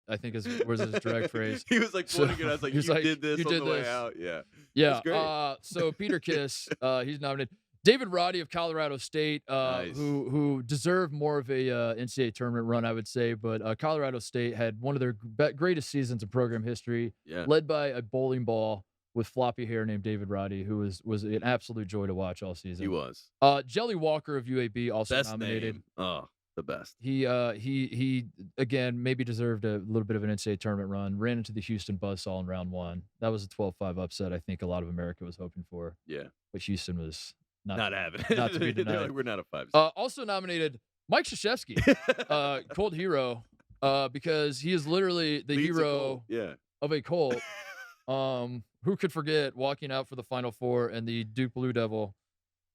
Speaker 1: I think was his direct phrase.
Speaker 2: He was like pointing at us like, you did this on the way out. Yeah.
Speaker 1: Yeah. So Peter Kiss, he's nominated. David Roddy of Colorado State,
Speaker 2: Nice.
Speaker 1: who deserved more of a NCAA tournament run, I would say. But Colorado State had one of their greatest seasons in program history, led by a bowling ball with floppy hair named David Roddy, who was an absolute joy to watch all season.
Speaker 2: He was.
Speaker 1: Jelly Walker of UAB also
Speaker 2: Best
Speaker 1: nominated.
Speaker 2: Name. Oh, the best.
Speaker 1: He again maybe deserved a little bit of an NCAA tournament run. Ran into the Houston Buzzsaw in round one. That was a 12-5 upset. I think a lot of America was hoping for.
Speaker 2: Yeah,
Speaker 1: but Houston was
Speaker 2: not having it.
Speaker 1: Not to be denied.
Speaker 2: Like, we're not a 5.
Speaker 1: Also nominated Mike Krzyzewski, Colt Hero, because he is literally the hero of a Colt. Who could forget walking out for the Final Four and the Duke Blue Devil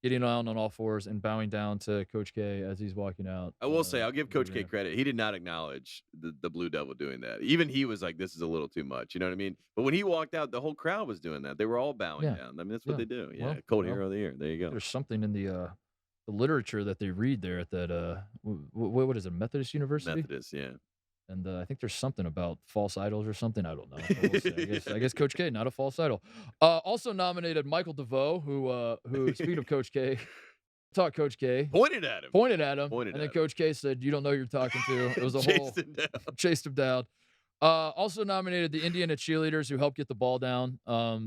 Speaker 1: getting on all fours and bowing down to Coach K as he's walking out.
Speaker 2: I will say, I'll give Coach K credit. He did not acknowledge the Blue Devil doing that. Even he was like, this is a little too much. You know what I mean? But when he walked out, the whole crowd was doing that. They were all bowing down. I mean, that's what they do. Yeah, Colt Hero of the Year. There you go.
Speaker 1: There's something in the literature that they read there at that, what is it, Methodist University?
Speaker 2: Methodist, yeah.
Speaker 1: And I think there's something about false idols or something. I don't know. We'll see. I guess Coach K, not a false idol. Also nominated Michael DeVoe, who speaking of Coach K, taught Coach K.
Speaker 2: Pointed at him.
Speaker 1: And then Coach K said, you don't know who you're talking to. It was a whole chased him down. Also nominated the Indiana cheerleaders who helped get the ball down.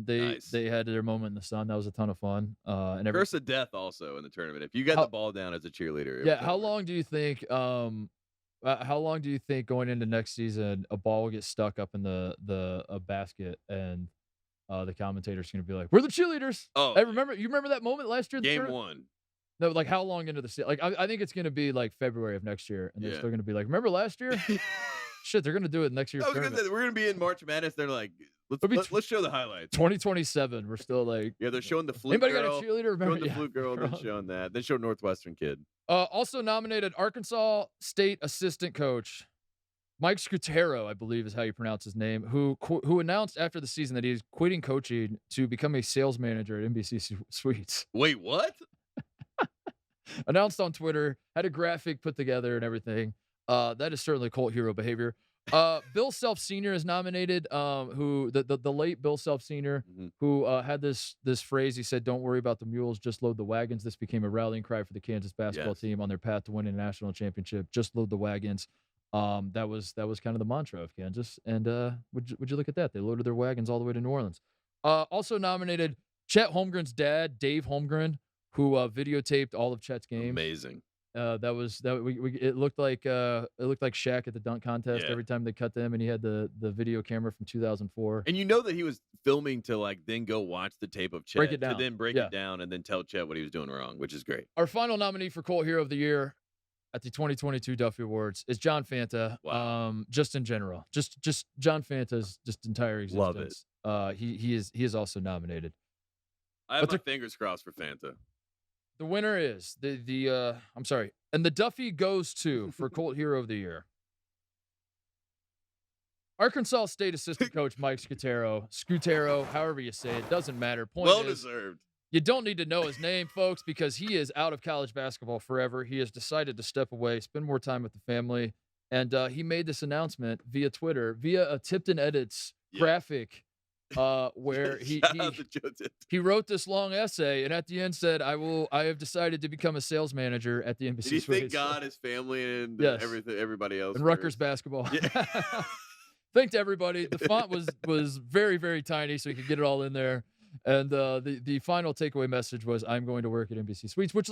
Speaker 1: They had their moment in the sun. That was a ton of fun. And
Speaker 2: curse of death also in the tournament. If you got the ball down as a cheerleader.
Speaker 1: Yeah. How long do you think going into next season a ball will get stuck up in the basket and the commentator's going to be like, "We're the cheerleaders."
Speaker 2: Oh,
Speaker 1: hey, you remember that moment last year?
Speaker 2: Game 1.
Speaker 1: No, like how long into the season? Like I think it's going to be like February of next year, and they're still going to be like, "Remember last year?" Shit, they're going to do it next year.
Speaker 2: We're going to be in March Madness. They're like, Let's show the highlights.
Speaker 1: 2027. We're still like,
Speaker 2: Yeah, they're showing the flute
Speaker 1: anybody
Speaker 2: girl.
Speaker 1: got a cheerleader? Remember?
Speaker 2: Showing the flute girl, then showing that. Then show Northwestern kid.
Speaker 1: Also nominated Arkansas State assistant coach Mike Scutero, I believe is how you pronounce his name, who announced after the season that he's quitting coaching to become a sales manager at NBC Suites.
Speaker 2: Wait, what?
Speaker 1: Announced on Twitter, had a graphic put together and everything. That is certainly cult hero behavior. Bill Self Sr. is nominated, who the late Bill Self Sr., who had this phrase. He said, "Don't worry about the mules, just load the wagons." This became a rallying cry for the Kansas basketball team on their path to winning a national championship. Just load the wagons. That was kind of the mantra of Kansas. And would you look at that? They loaded their wagons all the way to New Orleans. Also nominated Chet Holmgren's dad, Dave Holmgren, who videotaped all of Chet's games.
Speaker 2: Amazing.
Speaker 1: It looked like Shaq at the dunk contest every time they cut them, and he had the video camera from 2004.
Speaker 2: And you know that he was filming to like then go watch the tape of Chet,
Speaker 1: break it down.
Speaker 2: to then break it down and then tell Chet what he was doing wrong, which is great.
Speaker 1: Our final nominee for Cult Hero of the Year at the 2022 Duffy Awards is John Fanta.
Speaker 2: Wow.
Speaker 1: Just in general, just John Fanta's just entire existence.
Speaker 2: Love it.
Speaker 1: He is also nominated.
Speaker 2: I have my fingers crossed for Fanta.
Speaker 1: The winner is I'm sorry. And the Duffy goes to, for Cult Hero of the Year, Arkansas State assistant coach Mike Scutero, however you say it, doesn't matter. Point
Speaker 2: well
Speaker 1: is,
Speaker 2: deserved.
Speaker 1: You don't need to know his name, folks, because he is out of college basketball forever. He has decided to step away, spend more time with the family. And he made this announcement via Twitter, via a Tipton Edits graphic, where he wrote this long essay, and at the end said, I have decided to become a sales manager at the NBC
Speaker 2: Did he
Speaker 1: Suites.
Speaker 2: thank God, his family, and everybody else?
Speaker 1: And Rutgers basketball. Yeah. Thanked everybody. The font was very, very tiny, so he could get it all in there. And the final takeaway message was, I'm going to work at NBC Suites, which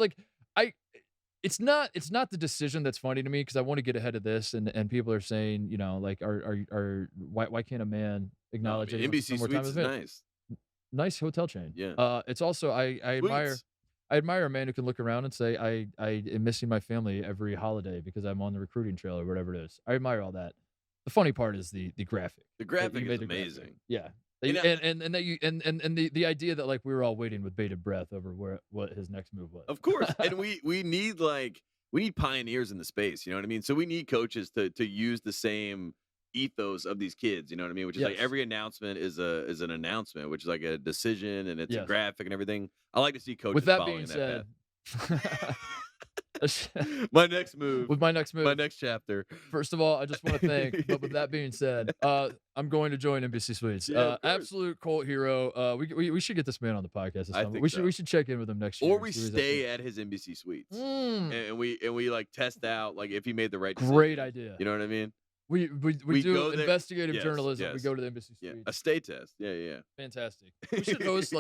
Speaker 1: it's not the decision that's funny to me, because I want to get ahead of this, and people are saying, like, why can't a man acknowledge it?
Speaker 2: NBC Suites is
Speaker 1: nice hotel chain.
Speaker 2: Yeah.
Speaker 1: It's also I admire a man who can look around and say, I am missing my family every holiday because I'm on the recruiting trail or whatever it is. I admire all that. The funny part is the graphic.
Speaker 2: The graphic is amazing.
Speaker 1: Graphic. Yeah. And the idea that, like, we were all waiting with bated breath over what his next move was.
Speaker 2: Of course. And we need pioneers in the space, you know what I mean? So we need coaches to use the same ethos of these kids, you know what I mean? Which is like every announcement is an announcement, which is like a decision, and it's a graphic and everything. I like to see coaches
Speaker 1: with that
Speaker 2: following
Speaker 1: being said,
Speaker 2: my next move.
Speaker 1: With my next
Speaker 2: chapter.
Speaker 1: First of all, I just want to thank. But with that being said, I'm going to join NBC Suites. Absolute cult hero. We should get this man on the podcast.
Speaker 2: I think
Speaker 1: we should check in with him next year.
Speaker 2: Or we stay at his NBC Suites, and we like test out like if he made the right decision.
Speaker 1: Great idea.
Speaker 2: You know what I mean?
Speaker 1: We do investigative journalism.
Speaker 2: Yes.
Speaker 1: We go to the NBC Suites.
Speaker 2: Yeah, a stay test. Yeah.
Speaker 1: Fantastic. We should host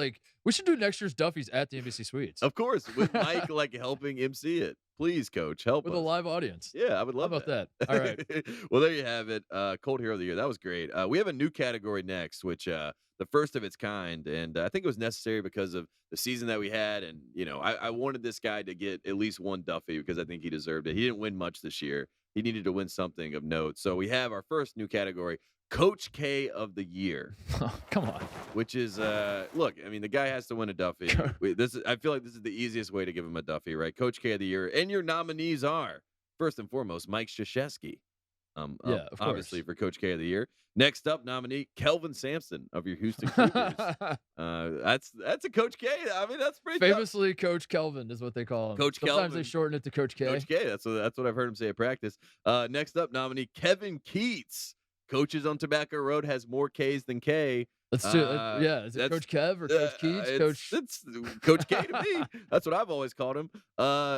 Speaker 1: we should do next year's Duffy's at the NBC Suites.
Speaker 2: Of course, with Mike like helping MC it. Please, Coach, help
Speaker 1: with
Speaker 2: us.
Speaker 1: a live audience.
Speaker 2: Yeah, I would love
Speaker 1: How about that. All right.
Speaker 2: Well, there you have it. Cold Hero of the Year. That was great. We have a new category next, which the first of its kind, and I think it was necessary because of the season that we had, and I wanted this guy to get at least one Duffy because I think he deserved it. He didn't win much this year. He needed to win something of note. So we have our first new category, Coach K of the Year.
Speaker 1: Oh, come on.
Speaker 2: Which is, look, I mean, the guy has to win a Duffy. I feel like this is the easiest way to give him a Duffy, right? Coach K of the Year. And your nominees are, first and foremost, Mike Krzyzewski.
Speaker 1: Of
Speaker 2: obviously, for Coach K of the Year. Next up, nominee Kelvin Sampson of your Houston Cougars. That's a Coach K. I mean, that's pretty
Speaker 1: famously tough. Coach Kelvin is what they call him.
Speaker 2: Coach
Speaker 1: Sometimes
Speaker 2: Kelvin.
Speaker 1: They shorten it to Coach K.
Speaker 2: Coach K. That's what I've heard him say at practice. Next up, nominee Kevin Keats. Coaches on Tobacco Road has more K's than K.
Speaker 1: Let's do it. Yeah, is it Coach Kev or Coach Keats?
Speaker 2: It's Coach K to me. That's what I've always called him.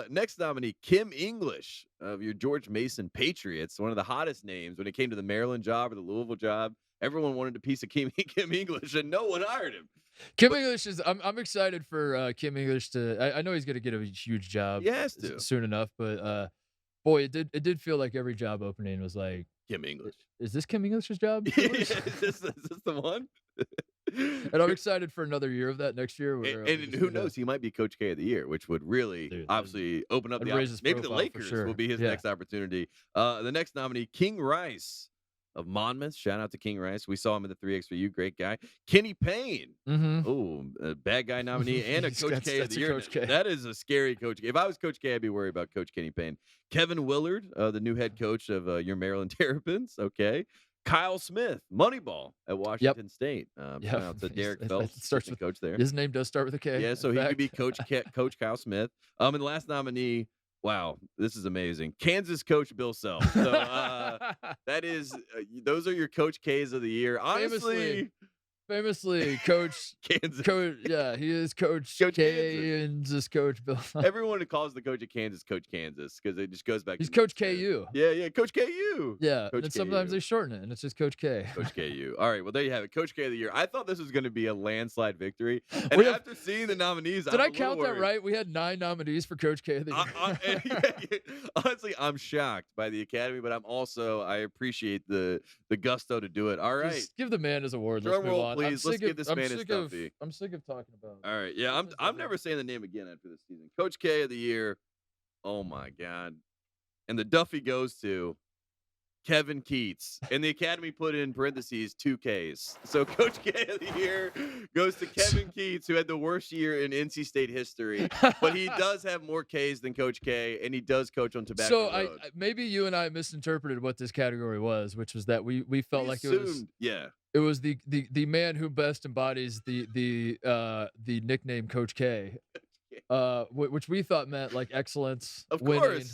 Speaker 2: Next nominee, Kim English of your George Mason Patriots. One of the hottest names when it came to the Maryland job or the Louisville job. Everyone wanted a piece of Kim English, and no one hired him.
Speaker 1: English is. I'm excited for Kim English to. I know he's going to get a huge job.
Speaker 2: He has to
Speaker 1: soon enough, but boy, it did feel like every job opening was like
Speaker 2: Kim English.
Speaker 1: Is this Kim English's job?
Speaker 2: Is this the one?
Speaker 1: And I'm excited for another year of that next year.
Speaker 2: And who knows? He might be Coach K of the Year, which would really obviously open up the opportunity. Maybe the Lakers will be his next opportunity. The next nominee, King Rice of Monmouth. Shout out to King Rice. We saw him at the 3x3U. Great guy. Kenny Payne. Oh, a bad guy nominee and a Coach K of the year.
Speaker 1: Coach K.
Speaker 2: That is a scary Coach K. If I was Coach K, I'd be worried about Coach Kenny Payne. Kevin Willard, the new head coach of your Maryland Terrapins. Okay. Kyle Smith, Moneyball at Washington State. Shout out to Derek Phelps, assistant coach there.
Speaker 1: His name does start with a K.
Speaker 2: Yeah, so he could be Coach Kyle Smith. And the last nominee, wow, this is amazing. Kansas coach Bill Self. So that is, those are your Coach K's of the year. Honestly,
Speaker 1: famously, Coach
Speaker 2: Kansas.
Speaker 1: He is Coach K and just Coach Bill.
Speaker 2: Everyone calls the coach of Kansas Coach Kansas because it just goes back.
Speaker 1: He's Coach KU.
Speaker 2: Yeah, Coach KU.
Speaker 1: Yeah,
Speaker 2: Coach
Speaker 1: and sometimes they shorten it, and it's just Coach K.
Speaker 2: Coach KU. All right, well, there you have it. Coach K of the year. I thought this was going to be a landslide victory. And after seeing the nominees,
Speaker 1: did I count that right? We had 9 nominees for Coach K of the
Speaker 2: year. Honestly, I'm shocked by the Academy, but I appreciate the gusto to do it. All right.
Speaker 1: Just give the man his award. Let's move on.
Speaker 2: Please, let's give this man his Duffy.
Speaker 1: I'm sick of talking about it.
Speaker 2: All right, yeah, I'm never saying the name again after this season. Coach K of the year. Oh my God. And the Duffy goes to Kevin Keats. And the Academy put in parentheses 2 Ks. So Coach K of the year goes to Kevin Keats, who had the worst year in NC State history. But he does have more Ks than Coach K, and he does coach on Tobacco Road.
Speaker 1: So maybe you and I misinterpreted what this category was, which was that we felt like it was it was the man who best embodies the nickname Coach K, which we thought meant like excellence, winning,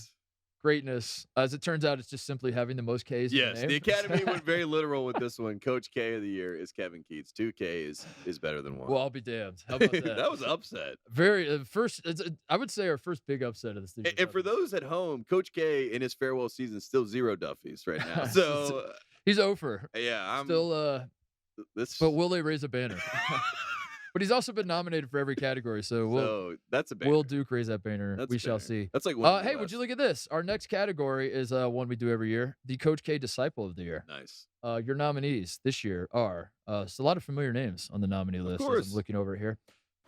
Speaker 1: greatness. As it turns out, it's just simply having the most Ks.
Speaker 2: Yes, the Academy went very literal with this one. Coach K of the year is Kevin Keats. 2 Ks is better than 1.
Speaker 1: Well, I'll be damned. How about that?
Speaker 2: That was an upset.
Speaker 1: Very I would say our first big upset of the season.
Speaker 2: And for those at home, Coach K in his farewell season still 0 Duffys right now. So
Speaker 1: he's over.
Speaker 2: Yeah, I'm
Speaker 1: still. But will they raise a banner? But he's also been nominated for every category, so
Speaker 2: that's a banner.
Speaker 1: Will Duke raise that banner? We shall see.
Speaker 2: That's like
Speaker 1: hey, would you look at this? Our next category is one we do every year: the Coach K Disciple of the Year.
Speaker 2: Nice.
Speaker 1: Your nominees this year are it's a lot of familiar names on the nominee list. As I'm looking over it here.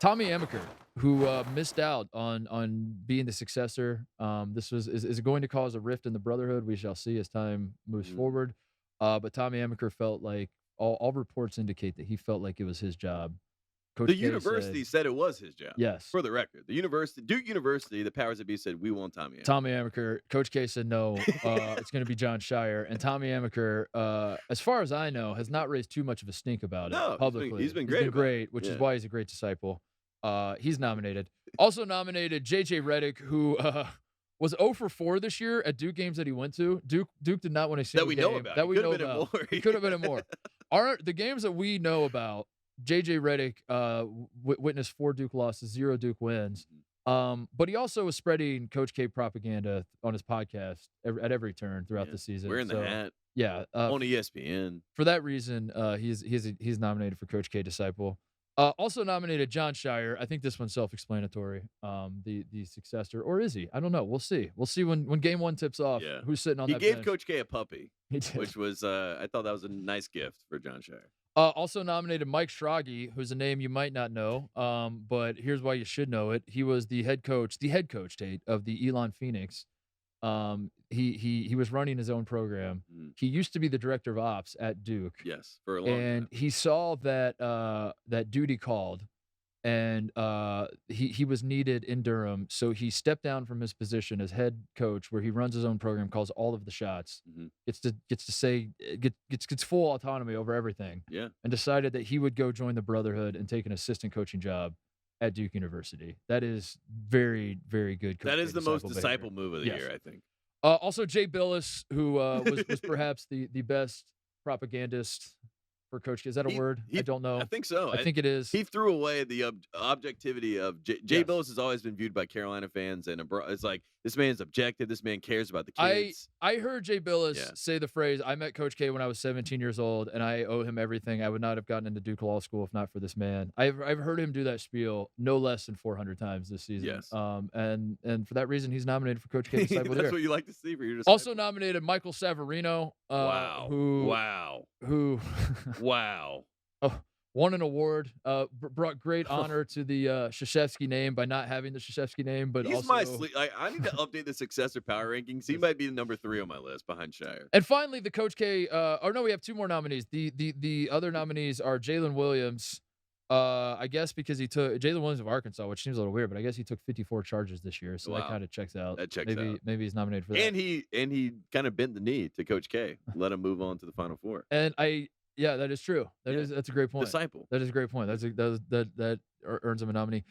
Speaker 1: Tommy Amaker, who missed out on being the successor. This is it going to cause a rift in the brotherhood? We shall see as time moves forward. But Tommy Amaker felt like all reports indicate that he felt like it was his job. Coach
Speaker 2: the university said it was his job.
Speaker 1: Yes.
Speaker 2: For the record, Duke University, the powers that be said, we want Tommy Amaker.
Speaker 1: Tommy Amaker. Coach K said no. It's going to be John Shire. And Tommy Amaker, as far as I know, has not raised too much of a stink about it publicly.
Speaker 2: He's been great.
Speaker 1: Which is why he's a great disciple. He's nominated. Also nominated J.J. Redick, who was 0 for 4 this year at Duke games that he went to. Duke did not win a single game. That we know about. He could have been in more. The games that we know about, J.J. Redick witnessed 4 Duke losses, 0 Duke wins. But he also was spreading Coach K propaganda on his podcast at every turn throughout the season.
Speaker 2: Wearing the hat.
Speaker 1: Yeah.
Speaker 2: On ESPN.
Speaker 1: For that reason, he's nominated for Coach K Disciple. Also nominated John Shire. I think this one's self-explanatory. The successor, or is he? I don't know. We'll see. We'll see when game 1 tips off. Who's sitting on that bench.
Speaker 2: He gave Coach K a puppy, which was I thought that was a nice gift for John Shire.
Speaker 1: Also nominated Mike Schrage, who's a name you might not know, but here's why you should know it. He was the head coach, Tate, of the Elon Phoenix. He was running his own program. He used to be the director of ops at Duke.
Speaker 2: Yes, for a long time.
Speaker 1: And he saw that duty called, and he was needed in Durham, so he stepped down from his position as head coach, where he runs his own program, calls all of the shots, gets full autonomy over everything.
Speaker 2: Yeah,
Speaker 1: and decided that he would go join the brotherhood and take an assistant coaching job at Duke University. That is very, very good.
Speaker 2: That is the most disciple move of the year, I think.
Speaker 1: Also, Jay Billis, who was perhaps the best propagandist for Coach K. Is that a word? I don't know.
Speaker 2: I think so.
Speaker 1: I think it is.
Speaker 2: He threw away the objectivity of Jay Billis has always been viewed by Carolina fans, and it's like, this man's objective. This man cares about the kids.
Speaker 1: I heard Jay Billis say the phrase, I met Coach K when I was 17 years old, and I owe him everything. I would not have gotten into Duke Law School if not for this man. I've heard him do that spiel no less than 400 times this season.
Speaker 2: Yes.
Speaker 1: And for that reason, he's nominated for Coach K Disciple of the Year.
Speaker 2: That's what you like to see for your disciple.
Speaker 1: Also nominated Michael Savarino.
Speaker 2: Wow.
Speaker 1: Who
Speaker 2: Wow.
Speaker 1: Oh, won an award, brought great honor to the Krzyzewski name by not having the Krzyzewski name, but
Speaker 2: He's
Speaker 1: also
Speaker 2: my sleep. Like, I need to update the successor power rankings. He might be the number 3 on my list behind Shire.
Speaker 1: And finally, the Coach K. Or no, we have 2 more nominees. The other nominees are Jalen Williams. I guess because he took Jalen Williams of Arkansas, which seems a little weird, but I guess he took 54 charges this year, so that kind of checks out.
Speaker 2: That checks out.
Speaker 1: Maybe he's nominated for that.
Speaker 2: And he kind of bent the knee to Coach K, let him move on to the Final Four.
Speaker 1: And yeah, that is true. That's a great point.
Speaker 2: Disciple.
Speaker 1: That is a great point. That earns him a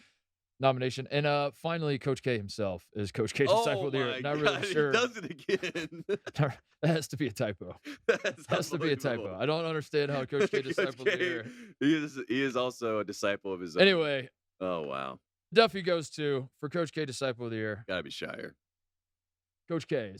Speaker 1: nomination. And finally, Coach K himself is Coach K Disciple of the Year. Not really sure.
Speaker 2: He does it again.
Speaker 1: That has to be a typo. That has to be a typo. I don't understand how Coach K Disciple of the Year.
Speaker 2: He is also a disciple of his own.
Speaker 1: Anyway.
Speaker 2: Oh wow.
Speaker 1: Duffy goes to for Coach K Disciple of the Year.
Speaker 2: Gotta be Shire.
Speaker 1: Coach K.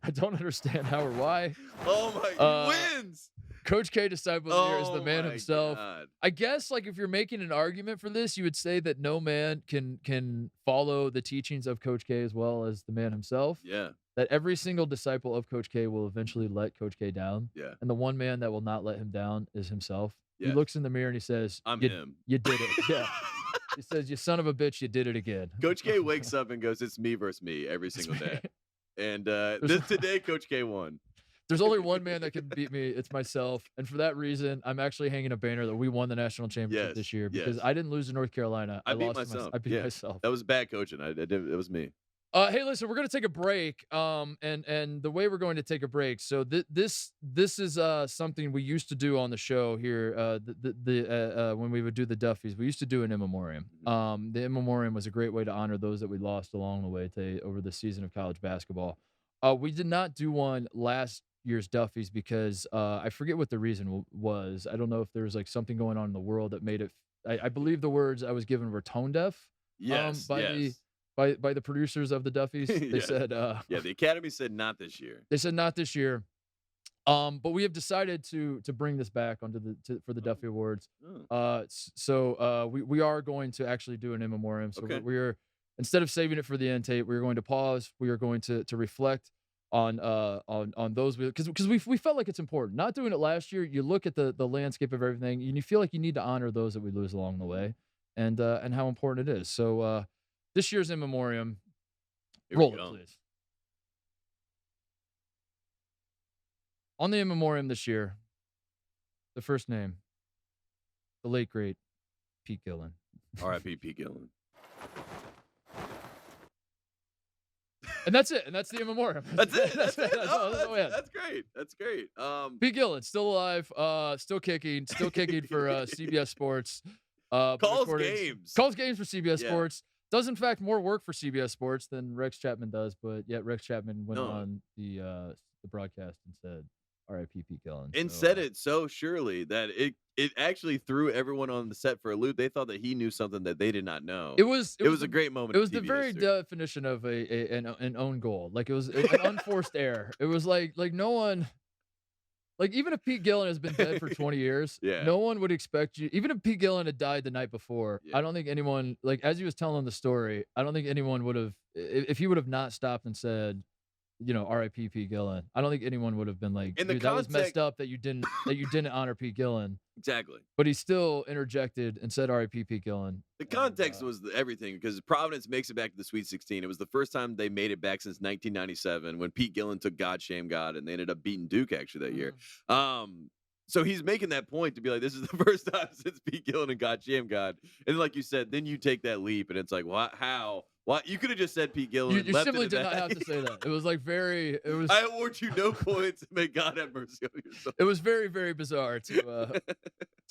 Speaker 1: I don't understand how or why.
Speaker 2: Oh my! He wins.
Speaker 1: Coach K Disciple of the Year is the man
Speaker 2: my
Speaker 1: himself.
Speaker 2: God.
Speaker 1: I guess, like, if you're making an argument for this, you would say that no man can follow the teachings of Coach K as well as the man himself.
Speaker 2: Yeah.
Speaker 1: That every single disciple of Coach K will eventually let Coach K down.
Speaker 2: Yeah.
Speaker 1: And the one man that will not let him down is himself.
Speaker 2: Yeah.
Speaker 1: He looks in the mirror and he says,
Speaker 2: "I'm him.
Speaker 1: You did it." Yeah. He says, "You son of a bitch, you did it again."
Speaker 2: Coach K wakes up and goes, "It's me versus me every single day." And today, Coach K won.
Speaker 1: There's only one man that can beat me. It's myself. And for that reason, I'm actually hanging a banner that we won the national championship this year because I didn't lose to North Carolina.
Speaker 2: I beat myself.
Speaker 1: I beat myself.
Speaker 2: That was bad coaching. It was me.
Speaker 1: Hey, listen, we're going to take a break. And the way we're going to take a break. So this is something we used to do on the show here. When we would do the Duffys, we used to do an in memoriam. The in memoriam was a great way to honor those that we lost along the way over the season of college basketball. We did not do one last year's Duffys because I forget what the reason was. I don't know if there was like something going on in the world that made it. I believe the words I was given were tone deaf.
Speaker 2: Yes.
Speaker 1: By the producers of the Duffys. They said
Speaker 2: the Academy said not this year.
Speaker 1: They said not this year. But we have decided to bring this back for the Duffy Awards. So we are going to actually do an in memoriam. So we're instead of saving it for the end, Tate, we're going to pause. We are going to reflect on those because we felt like it's important. Not doing it last year, you look at the landscape of everything and you feel like you need to honor those that we lose along the way and how important it is. So this year's in memoriam, roll it, please. On the in memoriam this year, the first name, the late great Pete Gillen.
Speaker 2: R.I.P. Pete Gillen.
Speaker 1: And that's it. And that's the in memoriam.
Speaker 2: That's it. That's great. That's great.
Speaker 1: Pete Gillen, still alive, still kicking for CBS Sports.
Speaker 2: Calls games
Speaker 1: for CBS Sports. Does in fact more work for CBS Sports than Rex Chapman does, but yet Rex Chapman went on the broadcast and said, R.I.P. Pete Gillen.
Speaker 2: And said it so surely that it actually threw everyone on the set for a loop. They thought that he knew something that they did not know. It was a great moment.
Speaker 1: It was the very definition of an own goal. Like it was an unforced error. It was like no one. Like, even if Pete Gillen has been dead for 20 years, no one would expect you. Even if Pete Gillen had died the night before, I don't think anyone, like, as he was telling the story, I don't think anyone would have, if he would have not stopped and said, R.I.P. Pete Gillen, I don't think anyone would have been like, dude, that was messed up that you didn't honor Pete Gillen.
Speaker 2: Exactly.
Speaker 1: But he still interjected and said R.I.P. Pete Gillen.
Speaker 2: The context was everything because Providence makes it back to the Sweet 16. It was the first time they made it back since 1997 when Pete Gillen took God Shame God, and they ended up beating Duke actually that year. So he's making that point to be like, this is the first time since Pete Gillen and God Shame God. And like you said, then you take that leap, and it's like, what? How? What? You could have just said Pete Gillen.
Speaker 1: You simply did not have to say that. It was like I
Speaker 2: award you no points. May God have mercy on your soul.
Speaker 1: It was very, very bizarre to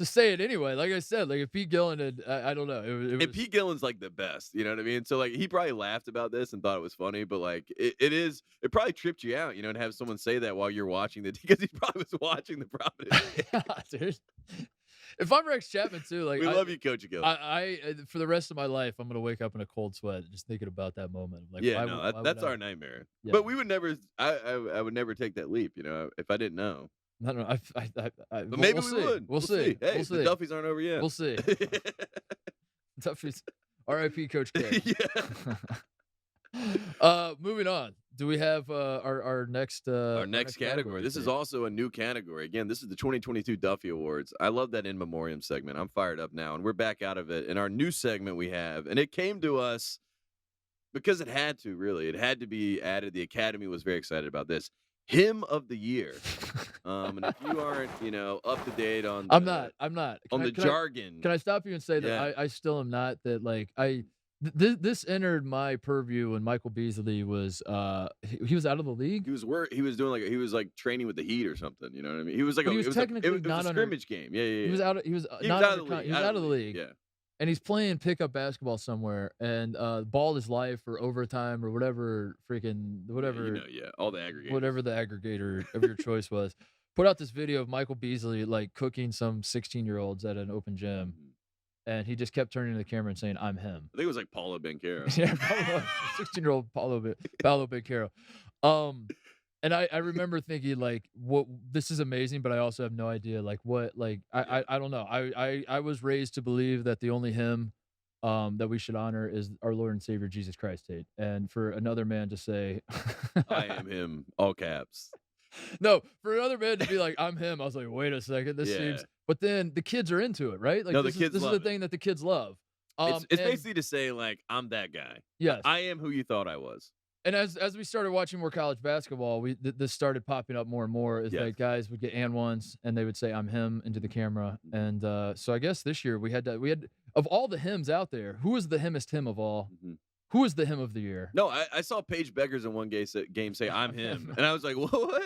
Speaker 1: say it anyway. Like I said, like if Pete Gillen had, I don't know.
Speaker 2: And Pete Gillen's like the best. You know what I mean? So like he probably laughed about this and thought it was funny, but like it probably tripped you out, to have someone say that while you're watching because he probably was watching the Providence.
Speaker 1: Yeah, dude. If I'm Rex Chapman too, like
Speaker 2: we love you, Coach Gillen.
Speaker 1: I for the rest of my life, I'm gonna wake up in a cold sweat just thinking about that moment. Like,
Speaker 2: that's our nightmare. Yeah. But we would never. I would never take that leap, if I didn't know.
Speaker 1: I don't know.
Speaker 2: But maybe we would.
Speaker 1: We'll see.
Speaker 2: Hey, the Duffys aren't over yet.
Speaker 1: We'll see. Duffys. R.I.P. Coach K.
Speaker 2: Yeah.
Speaker 1: Moving on. Do we have our next
Speaker 2: Our next category. This is also a new category. Again, this is the 2022 Duffy Awards. I love that in memoriam segment. I'm fired up now, and we're back out of it. And our new segment we have, and it came to us because it had to, really. It had to be added. The Academy was very excited about this. Hymn of the Year. And if you aren't, up to date on
Speaker 1: I'm not.
Speaker 2: jargon.
Speaker 1: Can I stop you and say that I still am not, that like this entered my purview when Michael Beasley was he was out of the league.
Speaker 2: He was doing training with the Heat or something, you know what I mean? He was like
Speaker 1: it was a
Speaker 2: scrimmage game. Yeah.
Speaker 1: He was out of the league.
Speaker 2: Yeah.
Speaker 1: And he's playing pickup basketball somewhere, and ball is life or overtime or whatever
Speaker 2: all the aggregators.
Speaker 1: Whatever the aggregator of your choice was. Put out this video of Michael Beasley like cooking some 16-year-olds at an open gym, and he just kept turning to the camera and saying, "I'm him."
Speaker 2: I think it was like Paulo Banchero.
Speaker 1: Yeah, 16-year-old Paulo Banchero. And I remember thinking, like, what, this is amazing, but I also have no idea, like, what, like, I don't know. I was raised to believe that the only hymn that we should honor is our Lord and Savior, Jesus Christ, Tate. And for another man to say,
Speaker 2: I am him, all caps.
Speaker 1: No, for another man to be like, I'm him, I was like, wait a second, this seems, but then the kids are into it, right? Like,
Speaker 2: no,
Speaker 1: this is the thing that the kids love.
Speaker 2: It's basically to say, like, I'm that guy.
Speaker 1: Yes.
Speaker 2: I am who you thought I was.
Speaker 1: And as we started watching more college basketball, this started popping up more and more. Is that guys would get and ones and they would say "I'm him" into the camera. And so I guess this year we had of all the hymns out there, who is the hymnest hymn of all? Who is the hymn of the year?
Speaker 2: No, I saw Paige Beggars in one game say "I'm him," and I was like, "What?"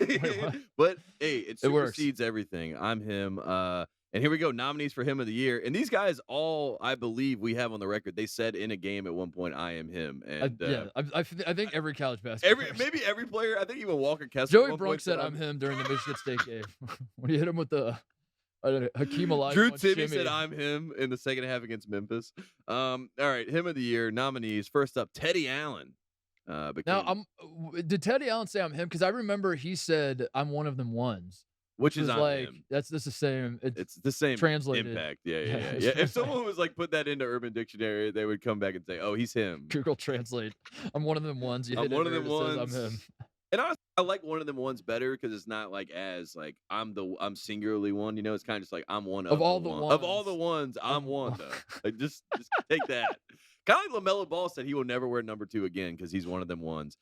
Speaker 1: Wait, what?
Speaker 2: But hey, it supersedes everything. I'm him. And here we go, nominees for Hymn of the Year. And these guys all, I believe we have on the record, they said in a game at one point, I am him. And
Speaker 1: I think every college basketball
Speaker 2: maybe every player, I think even Walker Kessler.
Speaker 1: Joey Brooks said I'm him during the Michigan State game. When he hit him with the Hakeem Olajuwon
Speaker 2: Drew Timme
Speaker 1: shimmy.
Speaker 2: said I'm him in the second half against Memphis. All right, Hymn of the Year nominees. First up, Teddy Allen.
Speaker 1: Did Teddy Allen say I'm him? Because I remember he said I'm one of them ones.
Speaker 2: Which is like
Speaker 1: him. That's the same.
Speaker 2: It's the same
Speaker 1: translated
Speaker 2: impact. Yeah. If someone was like put that into Urban Dictionary, they would come back and say, "Oh, he's him."
Speaker 1: Google Translate. I'm one of them ones.
Speaker 2: I'm one of them ones.
Speaker 1: I'm him.
Speaker 2: And honestly, I like one of them ones better because it's not like as like I'm singularly one. You know, it's kind of just like I'm one of
Speaker 1: all the ones.
Speaker 2: Of all the ones, I'm one though. Like just take that. Kind of like LaMelo Ball said he will never wear number 2 again because he's one of them ones.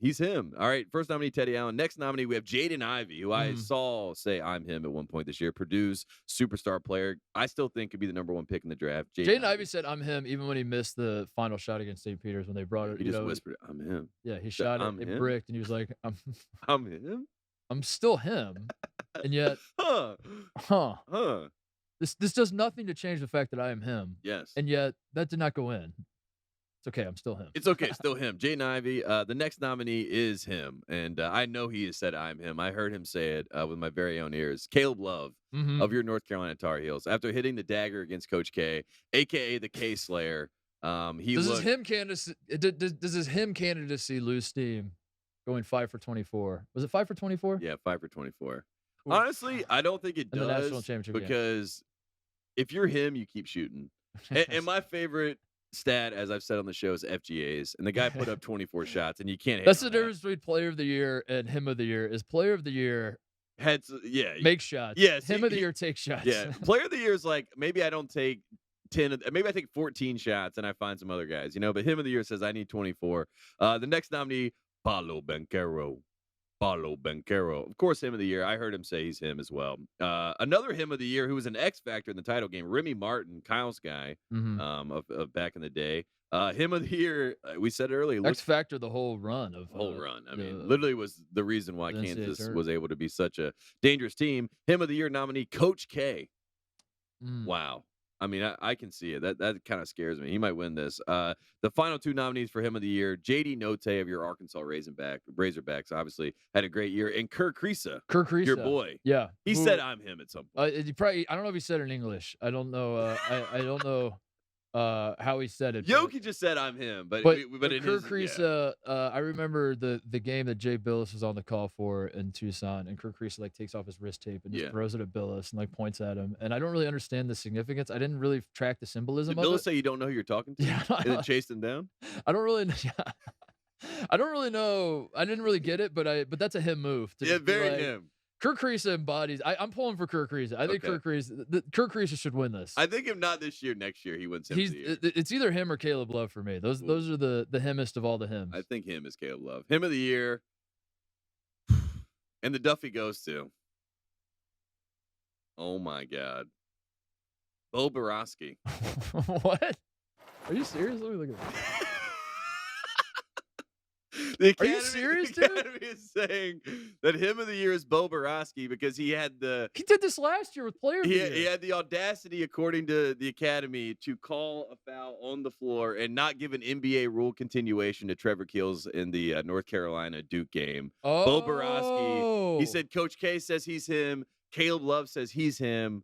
Speaker 2: He's him. All right, first nominee, Teddy Allen. Next nominee, we have Jaden Ivey, who I saw say I'm him at one point this year. Purdue's superstar player. I still think could be the number 1 pick in the draft.
Speaker 1: Jaden Ivey said I'm him even when he missed the final shot against St. Peter's when they brought it.
Speaker 2: He just whispered, I'm him.
Speaker 1: Yeah, he shot it, it bricked, and he was like,
Speaker 2: I'm him?
Speaker 1: I'm still him. And yet, This does nothing to change the fact that I am him.
Speaker 2: Yes.
Speaker 1: And yet, that did not go in. It's okay. I'm still him.
Speaker 2: It's okay. Still him. Jaden Ivey. The next nominee is him. And I know he has said I'm him. I heard him say it with my very own ears. Caleb Love of your North Carolina Tar Heels. After hitting the dagger against Coach K, a.k.a. the K-Slayer, does
Speaker 1: his him candidacy lose steam going 5 for 24? Was it 5 for 24?
Speaker 2: Yeah, 5 for 24. Ooh. Honestly, I don't think it does
Speaker 1: the national championship
Speaker 2: because if you're him, you keep shooting. And my favorite stat, as I've said on the show, is FGAs, and the guy put up 24 shots, and you can't hate.
Speaker 1: That's the difference between Player of the Year and Hymn of the Year. Is Player of the Year makes shots.
Speaker 2: Yes,
Speaker 1: Hymn of the Year takes shots.
Speaker 2: Yeah, Player of the Year is like maybe I don't take 10, maybe I take 14 shots, and I find some other guys, But Hymn of the Year says I need 24. The next nominee, Paulo Banchero. Of course, Hymn of the Year. I heard him say he's him as well. Another Hymn of the Year who was an X factor in the title game, Remy Martin, Kyle's guy of back in the day. Hymn of the Year, we said earlier.
Speaker 1: X factor the whole run.
Speaker 2: I mean, literally was the reason why Kansas was able to be such a dangerous team. Hymn of the Year nominee, Coach K. Wow. I mean, I can see it. That kind of scares me. He might win this. The final 2 nominees for Hymn of the Year, J.D. Note of your Arkansas Razorbacks, obviously had a great year, and Kerr Kriisa, your boy.
Speaker 1: Yeah,
Speaker 2: he said I'm him at some point.
Speaker 1: I don't know if he said it in English. I don't know. I don't know how he said it.
Speaker 2: Yoki just said I'm him, but in
Speaker 1: Kerr Kriisa, I remember the game that Jay Billis was on the call for in Tucson, and Kerr Kriisa like takes off his wrist tape and just throws it at Billis and like points at him. And I don't really understand the significance. I didn't really track the symbolism.
Speaker 2: Did Billis say you don't know who you're talking to?
Speaker 1: Yeah,
Speaker 2: and then chased him down.
Speaker 1: I don't really. I don't really know. I didn't really get it, but that's a him move. To
Speaker 2: Yeah,
Speaker 1: just be
Speaker 2: very
Speaker 1: like,
Speaker 2: him.
Speaker 1: Kirk Kriisa embodies. I'm pulling for Kirk Kriisa. I think
Speaker 2: Okay.
Speaker 1: Kirk Kriisa should win this.
Speaker 2: I think if not this year, next year he wins him of the year.
Speaker 1: It's either him or Caleb Love for me. Those are the himest of all the hymns.
Speaker 2: I think him is Caleb Love. Him of the year. And the Duffy goes to. Oh my God. Bo Borowski.
Speaker 1: What? Are you serious? Let me look at that.
Speaker 2: Are
Speaker 1: you serious,
Speaker 2: the
Speaker 1: dude?
Speaker 2: Academy is saying that him of the year is Bo Borowski because he had the
Speaker 1: He did this last year with player of the year.
Speaker 2: he had the audacity, according to the Academy, to call a foul on the floor and not give an NBA rule continuation to Trevor Keels in the North Carolina Duke game. Bo Borowski. He said Coach K says he's him. Caleb Love says he's him.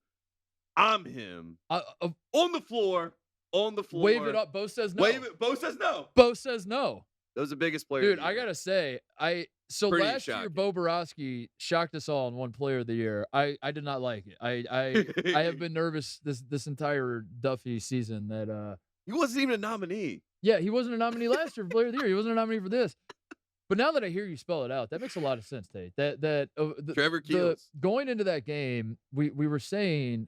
Speaker 2: I'm him. On the floor. On the floor.
Speaker 1: Wave it up. Bo says no.
Speaker 2: Wave it. Bo says no.
Speaker 1: Bo says no.
Speaker 2: That was the biggest player.
Speaker 1: Dude, I gotta say,
Speaker 2: Pretty
Speaker 1: last year
Speaker 2: shocking.
Speaker 1: Bo Borowski shocked us all and won player of the year. I did not like it. I have been nervous this entire Duffy season that
Speaker 2: he wasn't even a nominee.
Speaker 1: Yeah, he wasn't a nominee last year for player of the year. He wasn't a nominee for this. But now that I hear you spell it out, that makes a lot of sense, Tate.
Speaker 2: Trevor Keels.
Speaker 1: Going into that game, we were saying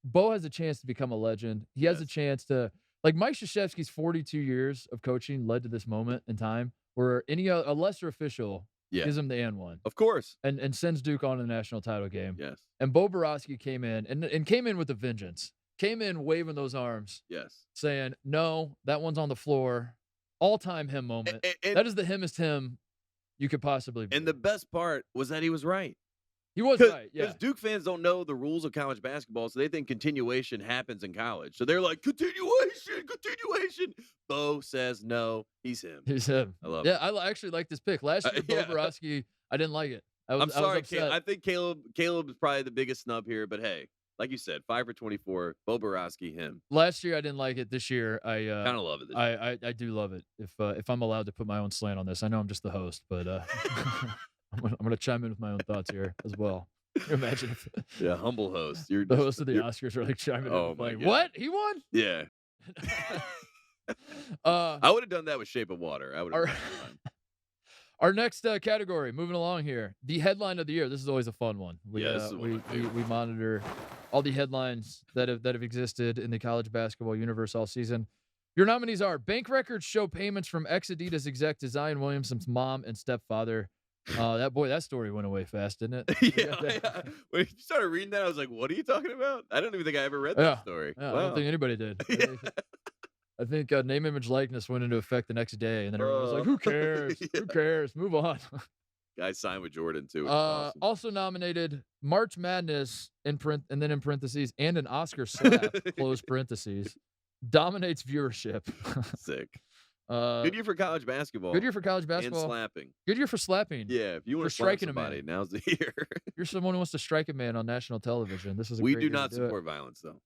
Speaker 1: Bo has a chance to become a legend. He has a chance to, like, Mike Krzyzewski's 42 years of coaching led to this moment in time where a lesser official gives him the and one.
Speaker 2: Of course.
Speaker 1: And sends Duke on to the national title game.
Speaker 2: Yes.
Speaker 1: And Bo Borowski came in and came in with a vengeance. Came in waving those arms.
Speaker 2: Yes.
Speaker 1: Saying, no, that one's on the floor. All-time him moment.
Speaker 2: And
Speaker 1: that is the himest him you could possibly be.
Speaker 2: And the best part was that he was right.
Speaker 1: He was right, yeah.
Speaker 2: Because Duke fans don't know the rules of college basketball, so they think continuation happens in college. So they're like, continuation. Bo says no, he's him.
Speaker 1: He's him.
Speaker 2: I love it.
Speaker 1: Yeah, I actually like this pick. Last year, Bo Borowski, I didn't like it.
Speaker 2: I'm sorry,
Speaker 1: upset.
Speaker 2: I think Caleb is probably the biggest snub here, but hey, like you said, 5 for 24, Bo Borowski, him.
Speaker 1: Last year I didn't like it. This year I
Speaker 2: kind of love it.
Speaker 1: I do love it. If I'm allowed to put my own slant on this, I know I'm just the host, but I'm gonna chime in with my own thoughts here as well. Imagine if
Speaker 2: humble host.
Speaker 1: You're the host of the Oscars are like chiming in. Like, what? He won?
Speaker 2: Yeah. I would have done that with Shape of Water. I would have.
Speaker 1: Our next category, moving along here, the headline of the year. This is always a fun one. We monitor all the headlines that have existed in the college basketball universe all season. Your nominees are: bank records show payments from ex-Adidas exec to Zion Williamson's mom and stepfather. That story went away fast, didn't it?
Speaker 2: Yeah. When you started reading that, I was like, "What are you talking about?" I don't even think I ever read that story.
Speaker 1: Yeah, wow. I don't think anybody did. I think name, image, likeness went into effect the next day, and then everyone was like, "Who cares? Who cares? Move on."
Speaker 2: Guy signed with Jordan too.
Speaker 1: Awesome. Also nominated March Madness and then in parentheses and an Oscar slap close parentheses dominates viewership.
Speaker 2: Sick. Good year for college basketball.
Speaker 1: Good year for college basketball.
Speaker 2: And slapping.
Speaker 1: Good year for slapping.
Speaker 2: Yeah, if you want to strike somebody, now's the year.
Speaker 1: You're someone who wants to strike a man on national television. This is a
Speaker 2: we
Speaker 1: great
Speaker 2: do
Speaker 1: year
Speaker 2: not
Speaker 1: to do
Speaker 2: support violence though.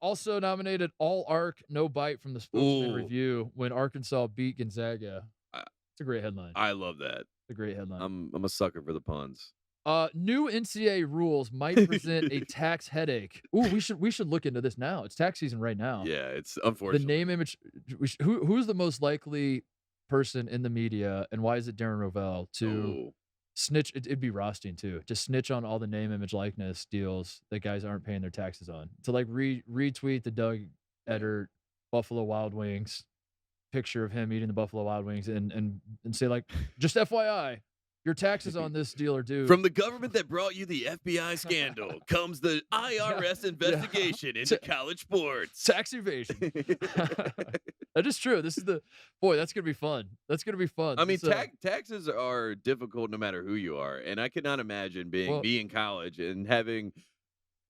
Speaker 1: Also nominated All Arc, No Bite from the Spokesman Review when Arkansas beat Gonzaga. It's a great headline.
Speaker 2: I love that.
Speaker 1: It's a great headline.
Speaker 2: I'm a sucker for the puns.
Speaker 1: New NCAA rules might present a tax headache. Ooh, we should look into this now. It's tax season right now.
Speaker 2: Yeah, it's unfortunate.
Speaker 1: The name, image. Who's the most likely person in the media, and why is it Darren Rovell to snitch? It'd be Rothstein too. To snitch on all the name, image, likeness deals that guys aren't paying their taxes on. To like retweet the Doug Edert Buffalo Wild Wings picture of him eating the Buffalo Wild Wings and say like, just FYI. Your taxes on this deal are due.
Speaker 2: From the government that brought you the FBI scandal comes the IRS investigation into college sports.
Speaker 1: Tax evasion. That is true. This is that's going to be fun. That's going to be fun.
Speaker 2: I mean, taxes are difficult no matter who you are. And I could not imagine being in college and having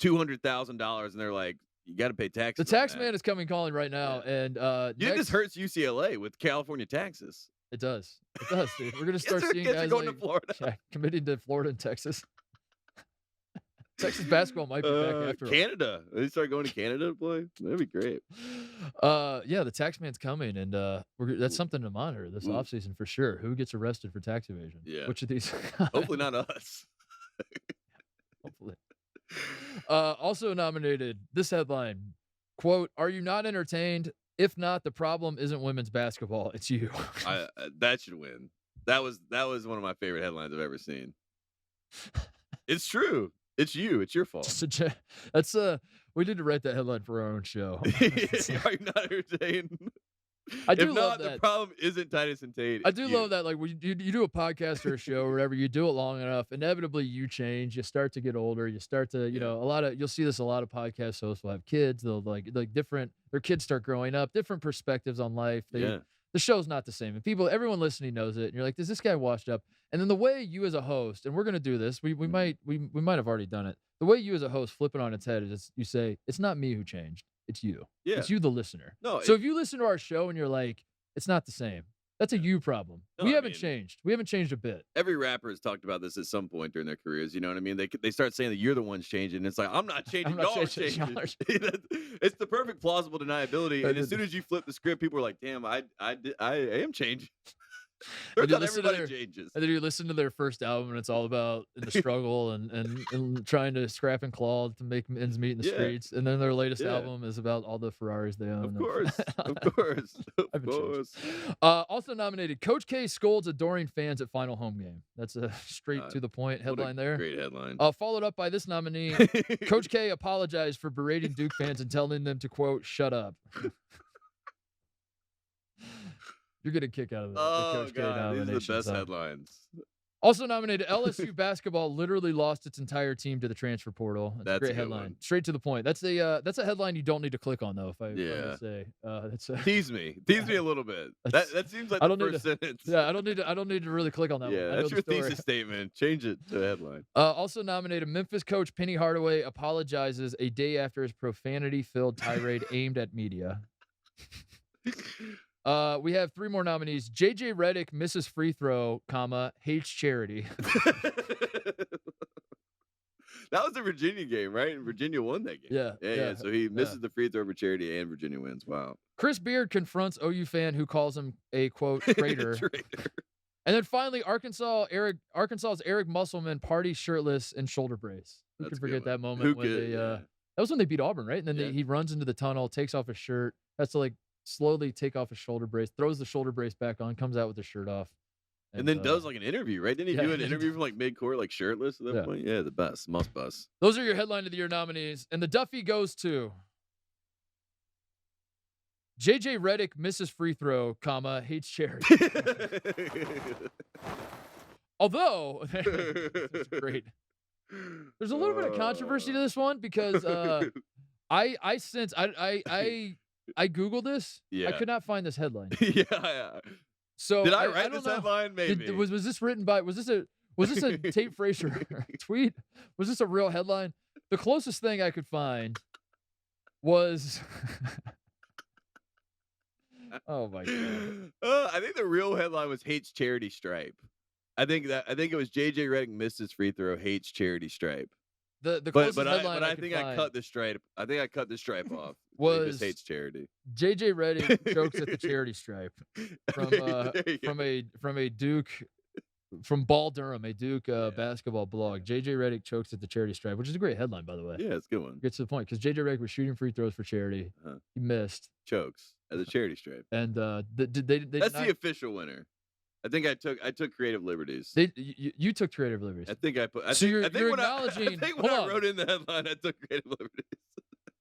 Speaker 2: $200,000 and they're like, you got to pay taxes.
Speaker 1: The tax man is coming calling right now. Yeah. And
Speaker 2: this hurts UCLA with California taxes.
Speaker 1: It does. It does, dude. We're gonna start seeing guys
Speaker 2: going to Florida.
Speaker 1: Committing to Florida and Texas. Texas basketball might be back after
Speaker 2: Canada. They start going to Canada to play. That'd be great.
Speaker 1: Yeah, the tax man's coming, and that's something to monitor this offseason for sure. Who gets arrested for tax evasion?
Speaker 2: Yeah.
Speaker 1: Which of these?
Speaker 2: Hopefully not us.
Speaker 1: Hopefully. Also nominated. This headline: "Quote: Are you not entertained? If not, the problem isn't women's basketball, it's you.
Speaker 2: That should win. That was one of my favorite headlines I've ever seen. It's true. It's you. It's your fault.
Speaker 1: That's we need to write that headline for our own show.
Speaker 2: Are you not entertained?
Speaker 1: I do
Speaker 2: if
Speaker 1: love
Speaker 2: not,
Speaker 1: that.
Speaker 2: the problem isn't Titus and Tate.
Speaker 1: I do love that. Like when you do a podcast or a show or whatever, you do it long enough, inevitably you change. You start to get older. You start to, you know, you'll see this. A lot of podcast hosts will have kids. They'll like different. Their kids start growing up, different perspectives on life. The show's not the same, and everyone listening knows it. And you're like, is this guy washed up? And then the way you as a host, and we're gonna do this. We might have already done it. The way you as a host flip it on its head is you say, it's not me who changed. It's you.
Speaker 2: Yeah.
Speaker 1: It's you, the listener.
Speaker 2: No.
Speaker 1: So if you listen to our show and you're like, it's not the same. That's a you problem.
Speaker 2: No,
Speaker 1: we haven't changed. We haven't changed a bit.
Speaker 2: Every rapper has talked about this at some point during their careers. You know what I mean? They start saying that you're the ones changing. It's like, I'm not changing. Y'all are changing. It's the perfect plausible deniability. And as soon as you flip the script, people are like, damn, I am changing. Everybody changes.
Speaker 1: And then you listen to their first album, and it's all about the struggle and trying to scrap and claw to make ends meet in the streets. And then their latest album is about all the Ferraris they own.
Speaker 2: Of course. Of course.
Speaker 1: Also nominated, Coach K scolds adoring fans at final home game. That's a straight to the point headline there.
Speaker 2: Great headline.
Speaker 1: Followed up by this nominee, Coach K apologized for berating Duke fans and telling them to, quote, shut up. You're getting a kick out of that.
Speaker 2: Oh, God, these are the best headlines.
Speaker 1: Also nominated, LSU basketball literally lost its entire team to the transfer portal. That's a great headline.
Speaker 2: One.
Speaker 1: Straight to the point. That's a headline you don't need to click on, though, if I say.
Speaker 2: Tease me a little bit. That seems like the first sentence.
Speaker 1: Yeah, I don't need to really click on that one.
Speaker 2: Yeah, that's your thesis statement. Change it to a headline.
Speaker 1: Also nominated, Memphis coach Penny Hardaway apologizes a day after his profanity-filled tirade aimed at media. We have 3 more nominees. JJ Redick misses free throw, hates charity.
Speaker 2: That was a Virginia game, right? And Virginia won that game. Yeah. So he misses the free throw for charity, and Virginia wins. Wow.
Speaker 1: Chris Beard confronts OU fan who calls him a, quote, traitor. And then finally, Arkansas's Eric Musselman parties shirtless and shoulder brace. Who can forget that moment when they that was when they beat Auburn, right? And then he runs into the tunnel, takes off his shirt, has to slowly take off his shoulder brace, throws the shoulder brace back on, comes out with his shirt off.
Speaker 2: And then does an interview, right? Didn't he do an interview from mid-court, shirtless at that point? Yeah, the best. Must bust.
Speaker 1: Those are your headline of the year nominees. And the Duffy goes to JJ Redick misses free throw, hates charity. Although, that's great. There's a little bit of controversy to this one because I Googled this.
Speaker 2: Yeah.
Speaker 1: I could not find this headline.
Speaker 2: Yeah. So did I write this headline? Maybe.
Speaker 1: Was this written by? Was this a Tate Frazier tweet? Was this a real headline? The closest thing I could find was. Oh my God.
Speaker 2: I think the real headline was hates charity stripe. I think it was JJ Redick misses free throw, hates charity stripe.
Speaker 1: The closest headline
Speaker 2: I think I cut the stripe. I think I cut the stripe off.
Speaker 1: Was
Speaker 2: just hates charity.
Speaker 1: JJ Redick jokes at the charity stripe from a Duke from Ball Durham, a Duke basketball blog. JJ Redick chokes at the charity stripe, which is a great headline, by the way.
Speaker 2: Yeah, it's a good one.
Speaker 1: Gets to the point because JJ Redick was shooting free throws for charity. He missed.
Speaker 2: Chokes at the charity stripe.
Speaker 1: And that's
Speaker 2: the official winner. I think I took creative liberties.
Speaker 1: You took creative liberties.
Speaker 2: I think I put.
Speaker 1: You're acknowledging.
Speaker 2: I think when I wrote in the headline, I took creative liberties.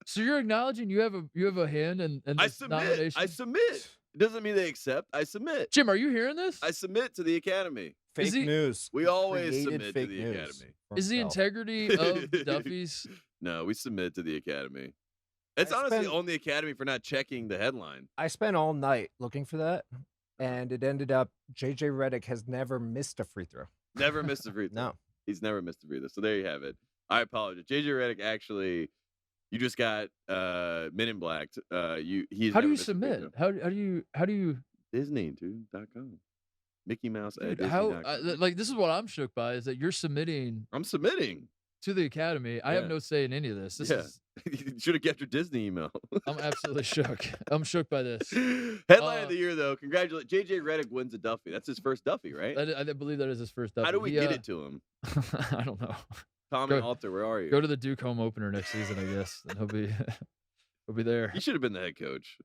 Speaker 2: So
Speaker 1: you're acknowledging you have a hand in this nomination.
Speaker 2: I submit. It doesn't mean they accept. I submit.
Speaker 1: Jim, are you hearing this?
Speaker 2: I submit to the Academy.
Speaker 3: Fake news.
Speaker 2: We always submit to the Academy.
Speaker 1: Is the integrity of the Duffys?
Speaker 2: No, we submit to the Academy. It's honestly on the Academy for not checking the headline.
Speaker 3: I spent all night looking for that. And it ended up JJ Redick has never missed a free throw.
Speaker 2: Never missed a free throw.
Speaker 3: No.
Speaker 2: He's never missed a free throw. So there you have it. I apologize. JJ Redick actually, you just got Men in Black. How do
Speaker 1: you submit? How do you
Speaker 2: Disney.com. Mickey Mouse at
Speaker 1: Disney.com. This is what I'm shook by is that you're submitting.
Speaker 2: I'm submitting
Speaker 1: to the Academy. I have no say in any of this. This is
Speaker 2: you should have kept your Disney email.
Speaker 1: I'm absolutely shook. I'm shook by this.
Speaker 2: Headline of the year, though. Congratulations. JJ Redick wins a Duffy. That's his first Duffy, right?
Speaker 1: I believe that is his first Duffy.
Speaker 2: How do we get it to him?
Speaker 1: I don't know.
Speaker 2: Tommy Alter, where are you?
Speaker 1: Go to the Duke home opener next season, I guess. And he'll be there.
Speaker 2: He should have been the head coach.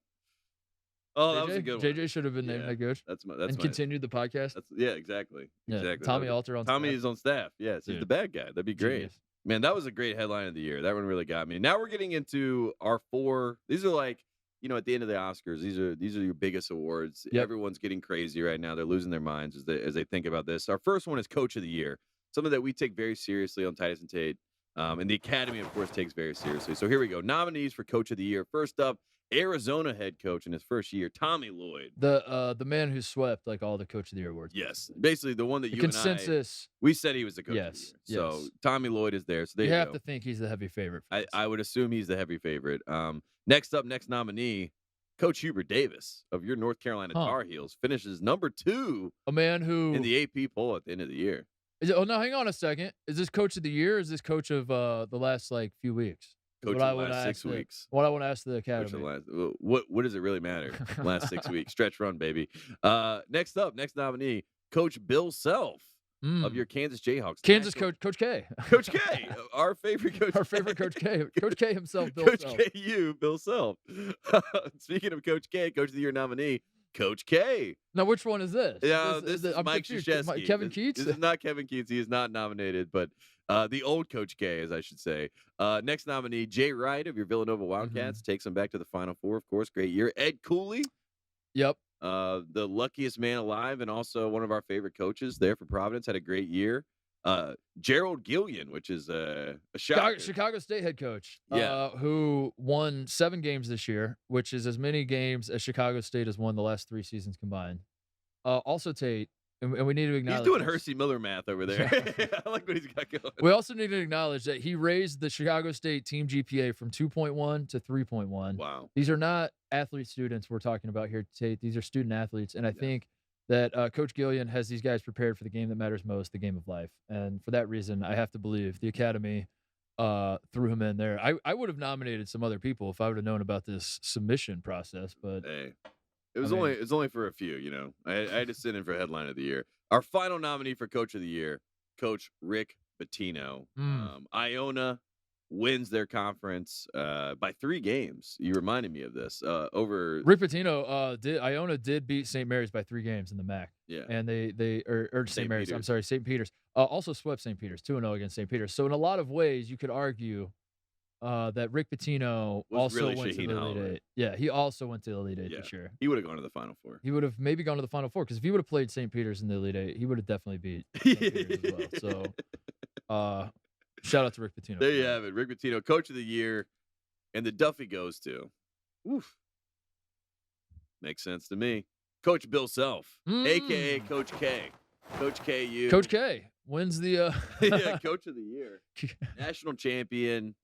Speaker 2: Oh, that was a good one.
Speaker 1: JJ should have been named
Speaker 2: Yeah,
Speaker 1: head coach
Speaker 2: That's
Speaker 1: continued the podcast.
Speaker 2: exactly.
Speaker 1: Yeah,
Speaker 2: Exactly.
Speaker 1: Tommy Alter on
Speaker 2: Tommy
Speaker 1: staff.
Speaker 2: is on staff. Yes, he's
Speaker 1: Dude.
Speaker 2: the bad guy. That'd be great.
Speaker 1: Genius.
Speaker 2: Man, that was a great headline of the year. That one really got me. Now we're getting into our 4. These are like, at the end of the Oscars, these are your biggest awards.
Speaker 1: Yep.
Speaker 2: Everyone's getting crazy right now. They're losing their minds as they think about this. Our first one is Coach of the Year, something that we take very seriously on Titus and Tate. And the Academy, of course, takes very seriously. So here we go. Nominees for Coach of the Year. First up, Arizona head coach in his first year, Tommy Lloyd.
Speaker 1: The man who swept like all the Coach of the Year awards.
Speaker 2: Yes, basically the one that
Speaker 1: The
Speaker 2: you
Speaker 1: consensus.
Speaker 2: and I, we said he was the coach
Speaker 1: Yes,
Speaker 2: of the year. So
Speaker 1: yes.
Speaker 2: Tommy Lloyd is there. So there
Speaker 1: You
Speaker 2: you
Speaker 1: have
Speaker 2: go.
Speaker 1: to think he's the heavy favorite. For this.
Speaker 2: I would assume he's the heavy favorite. Next nominee, Coach Hubert Davis of your North Carolina Tar Heels finishes number 2
Speaker 1: A man who
Speaker 2: in the AP poll at the end of the year.
Speaker 1: oh no, hang on a second. Is this Coach of the Year? Or is this Coach of the last like few weeks?
Speaker 2: Coach
Speaker 1: What
Speaker 2: of
Speaker 1: I
Speaker 2: the
Speaker 1: wanna
Speaker 2: last
Speaker 1: ask
Speaker 2: 6
Speaker 1: the-
Speaker 2: weeks.
Speaker 1: What I want to ask the
Speaker 2: Coach of
Speaker 1: Academy.
Speaker 2: the last, what does it really matter? Last 6 weeks. Stretch run, baby. Next nominee, Coach Bill Self of your Kansas Jayhawks.
Speaker 1: Kansas
Speaker 2: National-
Speaker 1: Coach K.
Speaker 2: Coach K, our favorite coach.
Speaker 1: Our favorite Coach K. Coach K himself, Bill
Speaker 2: Coach
Speaker 1: Self.
Speaker 2: KU, Bill Self. Speaking of Coach K, Coach of the Year nominee, Coach K.
Speaker 1: Now, which one is this?
Speaker 2: Yeah, this is
Speaker 1: I'm
Speaker 2: Mike
Speaker 1: confused.
Speaker 2: Krzyzewski.
Speaker 1: Kevin
Speaker 2: This-
Speaker 1: Keats?
Speaker 2: This is not Kevin Keats. He is not nominated, but the old Coach K, as I should say. Next nominee, Jay Wright of your Villanova Wildcats. Takes them back to the Final Four, of course. Great year. Ed Cooley.
Speaker 1: Yep.
Speaker 2: The luckiest man alive and also one of our favorite coaches there for Providence. Had a great year. Gerald Gillian, which is a shocker.
Speaker 1: Chicago State head coach,
Speaker 2: Yeah.
Speaker 1: who won 7 games this year, which is as many games as Chicago State has won the last 3 seasons combined. Also, Tate, and we need to acknowledge
Speaker 2: He's doing
Speaker 1: this.
Speaker 2: Hersey Miller math over there. I like what he's got going.
Speaker 1: We also need to acknowledge that he raised the Chicago State team GPA from 2.1 to 3.1.
Speaker 2: Wow.
Speaker 1: These are not athlete students we're talking about here, Tate. These are student athletes, and I think that Coach Gillian has these guys prepared for the game that matters most, the game of life. And for that reason, I have to believe the Academy threw him in there. I would have nominated some other people if I would have known about this submission process, but
Speaker 2: Hey, it was only for a few. I had to sit in for headline of the year. Our final nominee for Coach of the Year, Coach Rick Pitino. Iona wins their conference by 3 games. You reminded me of this. Over
Speaker 1: Rick Pitino Iona did beat St. Mary's by 3 games in the MAC.
Speaker 2: Yeah.
Speaker 1: And they St. Mary's.
Speaker 2: Peter's.
Speaker 1: I'm sorry, St. Peter's. Also swept St. Peter's 2-0 against St. Peter's. So in a lot of ways, you could argue that Rick Pitino
Speaker 2: Was
Speaker 1: also
Speaker 2: really
Speaker 1: went to
Speaker 2: Shaheen
Speaker 1: the Elite
Speaker 2: Holloway.
Speaker 1: Eight. Yeah, he also went to the Elite Eight
Speaker 2: Yeah.
Speaker 1: this year.
Speaker 2: he would have gone to the Final Four.
Speaker 1: He would have maybe gone to the Final Four because if he would have played St. Peter's in the Elite Eight, he would have definitely beat St. Peter's as well. So, shout out to Rick Pitino.
Speaker 2: There you have it. Rick Pitino, Coach of the Year, and the Duffy goes to. Oof. Makes sense to me. Coach Bill Self, aka Coach K. Coach KU.
Speaker 1: Coach K wins the
Speaker 2: Yeah, Coach of the Year. National champion.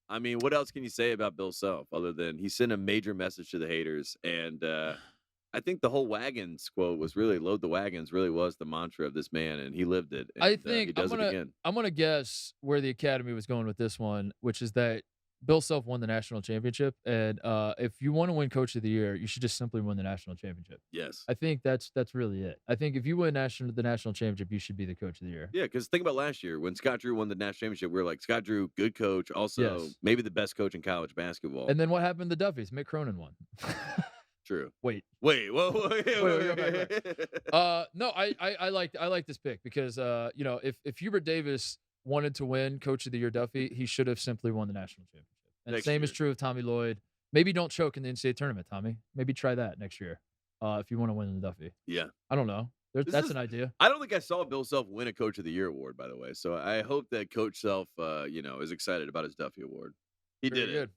Speaker 2: I mean, what else can you say about Bill Self other than he sent a major message to the haters? And I think the whole wagons quote was really load the wagons really was the mantra of this man, and he lived it. And,
Speaker 1: I
Speaker 2: he
Speaker 1: think
Speaker 2: does it again.
Speaker 1: I'm gonna guess where the Academy was going with this one, which is that Bill Self won the national championship, and if you want to win Coach of the Year, you should just simply win the national championship.
Speaker 2: Yes.
Speaker 1: I think that's really it. I think if you win the national championship, you should be the Coach of the Year.
Speaker 2: Yeah, because think about last year when Scott Drew won the national championship. We were like, Scott Drew, good coach, also
Speaker 1: Yes.
Speaker 2: maybe the best coach in college basketball.
Speaker 1: And then what happened to the Duffys? Mick Cronin won.
Speaker 2: True.
Speaker 1: Wait.
Speaker 2: Wait. Whoa.
Speaker 1: No, I like this pick because if Hubert Davis wanted to win Coach of the Year Duffy, he should have simply won the national championship. And the
Speaker 2: Next
Speaker 1: same is
Speaker 2: year.
Speaker 1: true of Tommy Lloyd. Maybe don't choke in the NCAA tournament, Tommy. Maybe try that next year if you want to win the Duffy.
Speaker 2: Yeah.
Speaker 1: I don't know. That's an idea.
Speaker 2: I don't think I saw Bill Self win a Coach of the Year award, by the way. So I hope that Coach Self, is excited about his Duffy award. He
Speaker 1: Very
Speaker 2: did
Speaker 1: good.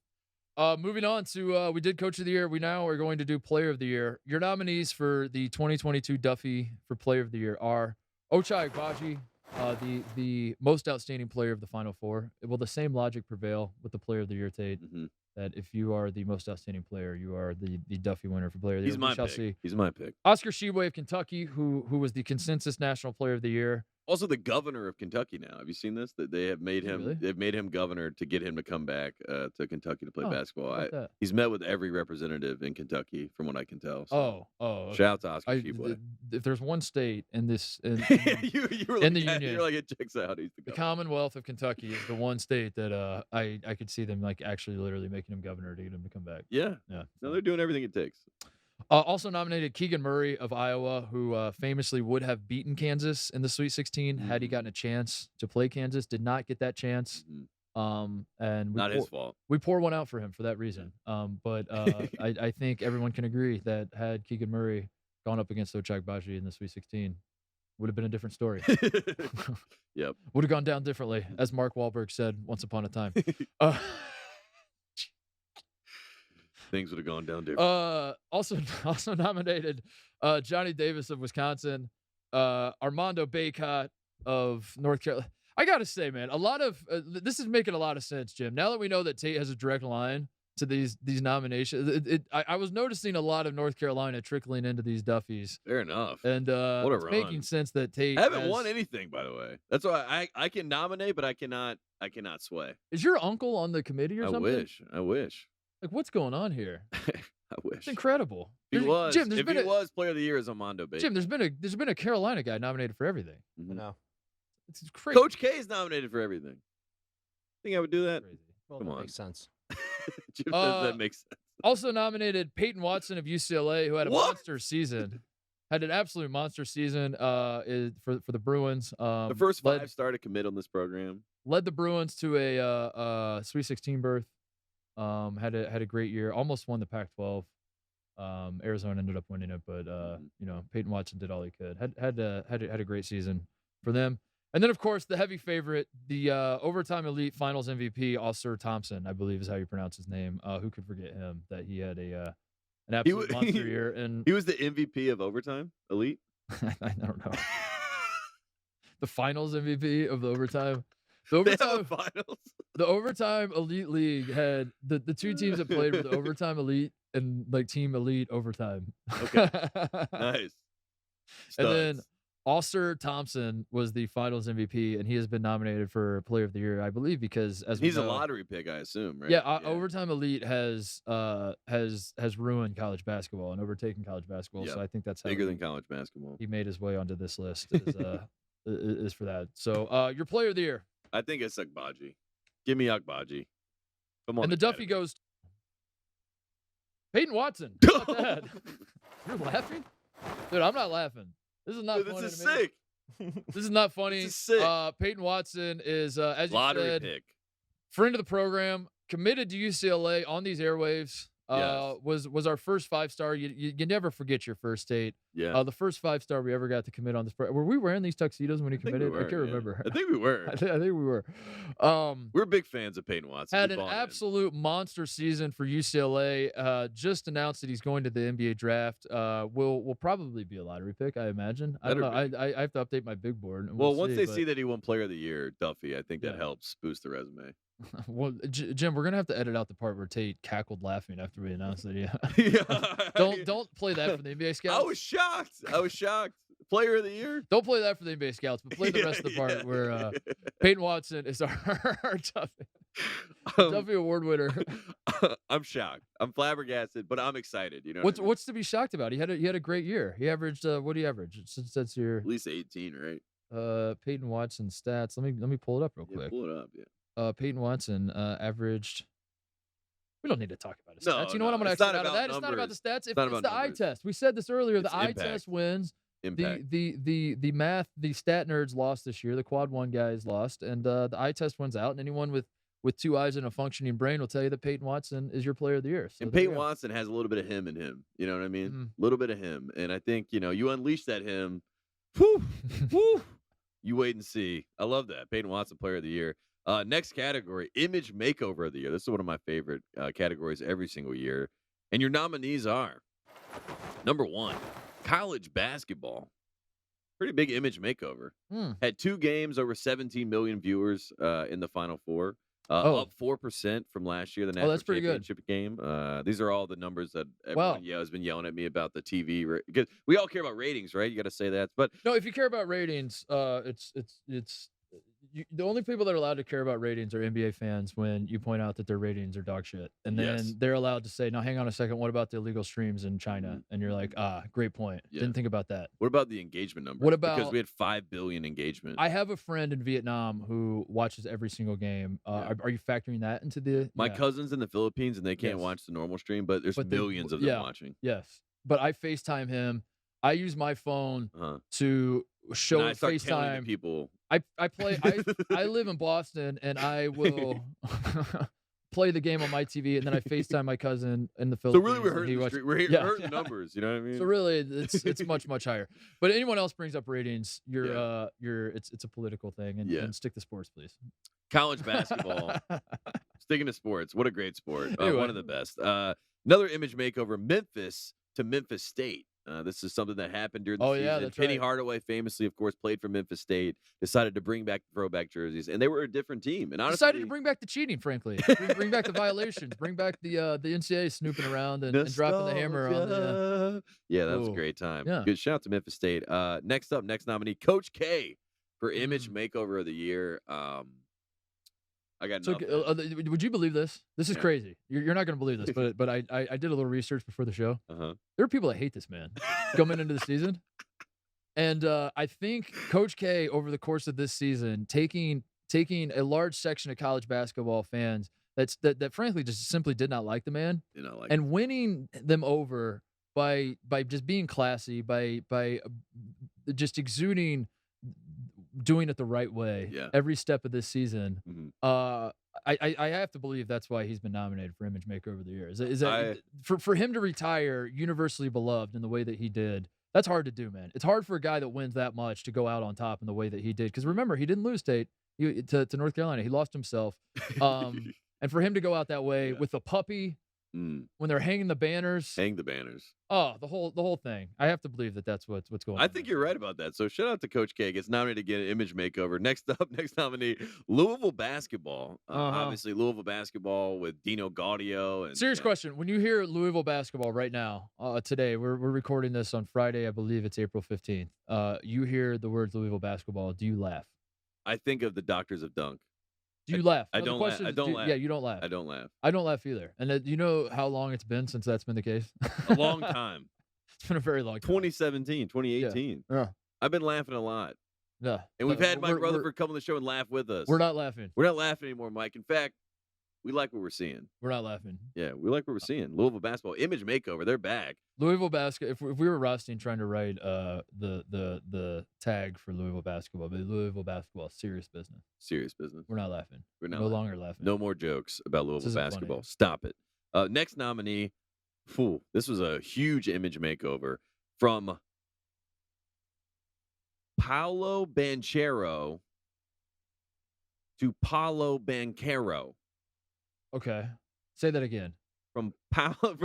Speaker 2: it.
Speaker 1: Moving on to we did Coach of the Year. We now are going to do Player of the Year. Your nominees for the 2022 Duffy for Player of the Year are Ochai Agbaji, the most outstanding player of the Final Four. Will the same logic prevail with the Player of the Year, Tate?
Speaker 2: Mhm.
Speaker 1: That if you are the most outstanding player, you are the Duffy winner for Player of the
Speaker 2: He's
Speaker 1: Year.
Speaker 2: my
Speaker 1: We shall
Speaker 2: pick.
Speaker 1: see.
Speaker 2: He's my pick.
Speaker 1: Oscar Tshiebwe of Kentucky, who was the consensus National Player of the Year.
Speaker 2: Also, the governor of Kentucky now. Have you seen this? That they have made him.
Speaker 1: Really?
Speaker 2: They've made him governor to get him to come back to Kentucky to play basketball.
Speaker 1: How about that?
Speaker 2: He's met with every representative in Kentucky, from what I can tell. So.
Speaker 1: Okay.
Speaker 2: Shout out to Oscar Tshiebwe.
Speaker 1: If there's one state in this
Speaker 2: you were
Speaker 1: in the
Speaker 2: like,
Speaker 1: union.
Speaker 2: You're like, it checks out. He's the
Speaker 1: the
Speaker 2: governor.
Speaker 1: Commonwealth of Kentucky is the one state that I could see them like actually literally making him governor to get him to come back.
Speaker 2: Yeah.
Speaker 1: Yeah.
Speaker 2: No, they're doing everything it takes.
Speaker 1: Also nominated Keegan Murray of Iowa, who famously would have beaten Kansas in the Sweet 16 had he gotten a chance to play Kansas. Did not get that chance. And
Speaker 2: Not his fault.
Speaker 1: we pour one out for him for that reason. But I think everyone can agree that had Keegan Murray gone up against Ochai Agbaji in the Sweet 16, would have been a different story.
Speaker 2: Yep.
Speaker 1: Would have gone down differently, as Mark Wahlberg said once upon a time.
Speaker 2: Things would have gone down different.
Speaker 1: Also nominated Johnny Davis of Wisconsin, Armando Bacot of North Carolina. I gotta say, man, a lot of this is making a lot of sense, Jim. Now that we know that Tate has a direct line to these nominations, I was noticing a lot of North Carolina trickling into these Duffies.
Speaker 2: Fair enough.
Speaker 1: And
Speaker 2: what a
Speaker 1: it's
Speaker 2: run.
Speaker 1: making sense that Tate
Speaker 2: haven't won anything, by the way. That's why I can nominate, but I cannot sway.
Speaker 1: Is your uncle on the committee or something?
Speaker 2: I wish.
Speaker 1: Like, what's going on here?
Speaker 2: I wish.
Speaker 1: It's incredible.
Speaker 2: He was.
Speaker 1: Jim,
Speaker 2: if he was player of the year, is Armando Bates.
Speaker 1: Jim, there's been a Carolina guy nominated for everything.
Speaker 3: No.
Speaker 1: It's crazy.
Speaker 2: Coach K is nominated for everything. Think I would do that?
Speaker 1: Crazy.
Speaker 3: Well,
Speaker 2: Come
Speaker 3: that
Speaker 2: on.
Speaker 3: makes sense.
Speaker 2: Jim says that makes sense.
Speaker 1: Also nominated Peyton Watson of UCLA, who had a
Speaker 2: What?
Speaker 1: monster season. Had an absolute monster season for the Bruins.
Speaker 2: The first five-star to commit on this program.
Speaker 1: Led the Bruins to a Sweet 16 berth. Had a great year. Almost won the Pac-12. Arizona ended up winning it, but Peyton Watson did all he could. Had a great season for them. And then, of course, the heavy favorite, the overtime elite finals MVP, Ausar Thompson, I believe is how you pronounce his name. Who could forget him? That he had an absolute monster year. And
Speaker 2: he was the MVP of overtime elite.
Speaker 1: I don't know. The finals MVP of the overtime.
Speaker 2: Finals.
Speaker 1: The overtime elite league had the two teams that played were the overtime elite and like team elite overtime.
Speaker 2: Okay. Nice.
Speaker 1: And then Ausar Thompson was the finals MVP, and he has been nominated for Player of the Year, I believe, because
Speaker 2: he's a lottery pick, I assume, right?
Speaker 1: Yeah, overtime elite has ruined college basketball and overtaken college basketball. Yep. So I think that's how
Speaker 2: bigger than college basketball.
Speaker 1: He made his way onto this list is for that. So your Player of the Year.
Speaker 2: I think it's Agbaji. Give me Agbaji. Come on.
Speaker 1: And the Duffy goes Peyton Watson. How about that? You're laughing? Dude, I'm not laughing. This is not funny.
Speaker 2: This is sick.
Speaker 1: This is not funny.
Speaker 2: This is sick.
Speaker 1: Peyton Watson is, as you
Speaker 2: lottery
Speaker 1: said,
Speaker 2: pick.
Speaker 1: Friend of the program, committed to UCLA on these airwaves.
Speaker 2: Yes.
Speaker 1: Was our first 5-star. You never forget your first Tate.
Speaker 2: Yeah.
Speaker 1: The first 5-star we ever got to commit on this program. Were we wearing these tuxedos when he committed? I can't remember.
Speaker 2: I think we were.
Speaker 1: I think we were.
Speaker 2: We're big fans of Peyton Watson.
Speaker 1: Had an absolute monster season for UCLA. Just announced that he's going to the NBA draft. Will probably be a lottery pick, I imagine. I don't know. I have to update my big board.
Speaker 2: Well, once they see that he won Player of the Year, Duffy, I think that helps boost the resume.
Speaker 1: Well, Jim, we're gonna have to edit out the part where Tate cackled laughing after we announced that. Don't play that for the NBA scouts.
Speaker 2: I was shocked. Player of the Year.
Speaker 1: Don't play that for the NBA scouts, but play the rest of the part where Peyton Watson is our Duffy Award winner.
Speaker 2: I'm shocked. I'm flabbergasted, but I'm excited. You know
Speaker 1: what's to be shocked about? He had a great year. He averaged what do you average? Since that's your
Speaker 2: at least 18, right?
Speaker 1: Peyton Watson stats. Let me pull it up real quick.
Speaker 2: Pull it up, yeah.
Speaker 1: Peyton Watson averaged. We don't need to talk about his stats.
Speaker 2: No,
Speaker 1: you know what? I'm going to exit out of that.
Speaker 2: Numbers.
Speaker 1: It's not about the stats.
Speaker 2: It's
Speaker 1: the eye test. We said this earlier.
Speaker 2: It's
Speaker 1: the eye test wins.
Speaker 2: Impact.
Speaker 1: The math, the stat nerds lost this year. The quad one guys lost, and the eye test wins out. And anyone with two eyes and a functioning brain will tell you that Peyton Watson is your Player of the Year. So
Speaker 2: and Peyton Watson has a little bit of him in him. You know what I mean? A little bit of him. And I think, you unleash that him. Whew, whew. You wait and see. I love that. Peyton Watson, Player of the Year. Next category, Image Makeover of the Year. This is one of my favorite categories every single year. And your nominees are, number 1, college basketball. Pretty big image makeover. Had 2 games over 17 million viewers in the Final Four. Up 4% from last year, the national championship game. These are all the numbers that everyone has been yelling at me about the TV. Because we all care about ratings, right? You got to say that. But
Speaker 1: no, if you care about ratings, it's the only people that are allowed to care about ratings are NBA fans when you point out that their ratings are dog shit. And then they're allowed to say, now hang on a second, what about the illegal streams in China? And you're like, great point. Yeah. Didn't think about that.
Speaker 2: What about the engagement number? Because we had 5 billion engagement.
Speaker 1: I have a friend in Vietnam who watches every single game. Are you factoring that into the...
Speaker 2: My cousin's in the Philippines and they can't watch the normal stream, but there's millions of them watching.
Speaker 1: Yes. but I FaceTime him. I use my phone to
Speaker 2: And
Speaker 1: show
Speaker 2: I start telling the
Speaker 1: FaceTime.
Speaker 2: people.
Speaker 1: I live in Boston, and I will play the game on my TV, and then I FaCetime my cousin in the
Speaker 2: So
Speaker 1: Philippines.
Speaker 2: really, we're
Speaker 1: and
Speaker 2: hurting
Speaker 1: he
Speaker 2: the
Speaker 1: watch-
Speaker 2: street. We're
Speaker 1: Yeah,
Speaker 2: hurting
Speaker 1: yeah.
Speaker 2: the numbers. You know what I mean?
Speaker 1: So really, it's much, much higher. But anyone else brings up ratings,
Speaker 2: Yeah.
Speaker 1: it's a political thing, and,
Speaker 2: Yeah.
Speaker 1: and stick to sports, please.
Speaker 2: College basketball. Sticking to sports. What a great sport.
Speaker 1: Anyway.
Speaker 2: One of the best. Another image makeover, Memphis to Memphis State. This is something that happened during the
Speaker 1: Oh,
Speaker 2: season.
Speaker 1: yeah, that's
Speaker 2: Penny
Speaker 1: right.
Speaker 2: Hardaway famously, of course, played for Memphis State, decided to bring back the throwback jerseys, and they were a different team. And honestly,
Speaker 1: Decided to bring back the cheating, frankly. Bring back the violations. Bring back the NCAA snooping around and dropping the hammer on the.
Speaker 2: Nostalgia. Yeah, that was a
Speaker 1: Ooh.
Speaker 2: great time.
Speaker 1: Yeah.
Speaker 2: Good shout out to Memphis State. Next nominee, Coach K for Image Makeover of the Year. I got
Speaker 1: So,
Speaker 2: nothing.
Speaker 1: would you believe this? This is
Speaker 2: Yeah.
Speaker 1: crazy. You're not going to believe this, but I did a little research before the show.
Speaker 2: Uh-huh.
Speaker 1: There are people that hate this man coming into the season, and I think Coach K over the course of this season taking a large section of college basketball fans that frankly just simply did not like the man,
Speaker 2: You know, like
Speaker 1: and winning them over by just being classy, by just exuding doing it the right way
Speaker 2: Yeah.
Speaker 1: every step of this season.
Speaker 2: Mhm.
Speaker 1: I have to believe that's why he's been nominated for Image Makeover of the Year. Is that
Speaker 2: I-
Speaker 1: for him to retire universally beloved in the way that he did? That's hard to do, man. It's hard for a guy that wins that much to go out on top in the way that he did. Because remember, he didn't lose Tate to North Carolina. He lost himself. And for him to go out that way
Speaker 2: Yeah.
Speaker 1: with the puppy
Speaker 2: Mm,
Speaker 1: when they're hanging the banners,
Speaker 2: hang the banners.
Speaker 1: oh, the whole thing. I have to believe that's what's going on.
Speaker 2: I think you're right about that. So shout out to Coach K. Gets nominated again, Image Makeover. Next nominee, Louisville basketball. Obviously, Louisville basketball with Dino Gaudio. And
Speaker 1: Serious question. When you hear Louisville basketball right now, today, we're recording this on Friday. I believe it's April 15th. You hear the words Louisville basketball. Do you laugh?
Speaker 2: I think of the Doctors of Dunk.
Speaker 1: Do you laugh?
Speaker 2: I
Speaker 1: No, the
Speaker 2: don't laugh.
Speaker 1: question
Speaker 2: I
Speaker 1: is,
Speaker 2: don't laugh.
Speaker 1: Yeah, you don't laugh.
Speaker 2: I don't laugh.
Speaker 1: I don't laugh either. And you know how long it's been since that's been the case?
Speaker 2: A long time.
Speaker 1: It's been a very long time.
Speaker 2: 2017, 2018.
Speaker 1: Yeah.
Speaker 2: I've been laughing a lot.
Speaker 1: Yeah.
Speaker 2: And we've had Mike
Speaker 1: We're-
Speaker 2: Rutherford come on the show and laugh with us.
Speaker 1: We're not laughing.
Speaker 2: We're not laughing anymore, Mike. In fact, we like what we're seeing.
Speaker 1: We're not laughing.
Speaker 2: Yeah, we like what we're seeing. Louisville basketball, Image Makeover. They're back.
Speaker 1: Louisville basketball. If we were Rothstein trying to write the tag for Louisville basketball, but Louisville basketball, serious business.
Speaker 2: Serious business.
Speaker 1: We're not laughing.
Speaker 2: We're
Speaker 1: No
Speaker 2: not laughing.
Speaker 1: longer laughing.
Speaker 2: No more jokes about Louisville
Speaker 1: isn't funny.
Speaker 2: basketball. Stop it. Next nominee, this was a huge Image Makeover from Paolo Banchero to Paolo Banchero.
Speaker 1: Okay. Say that again.
Speaker 2: From Paolo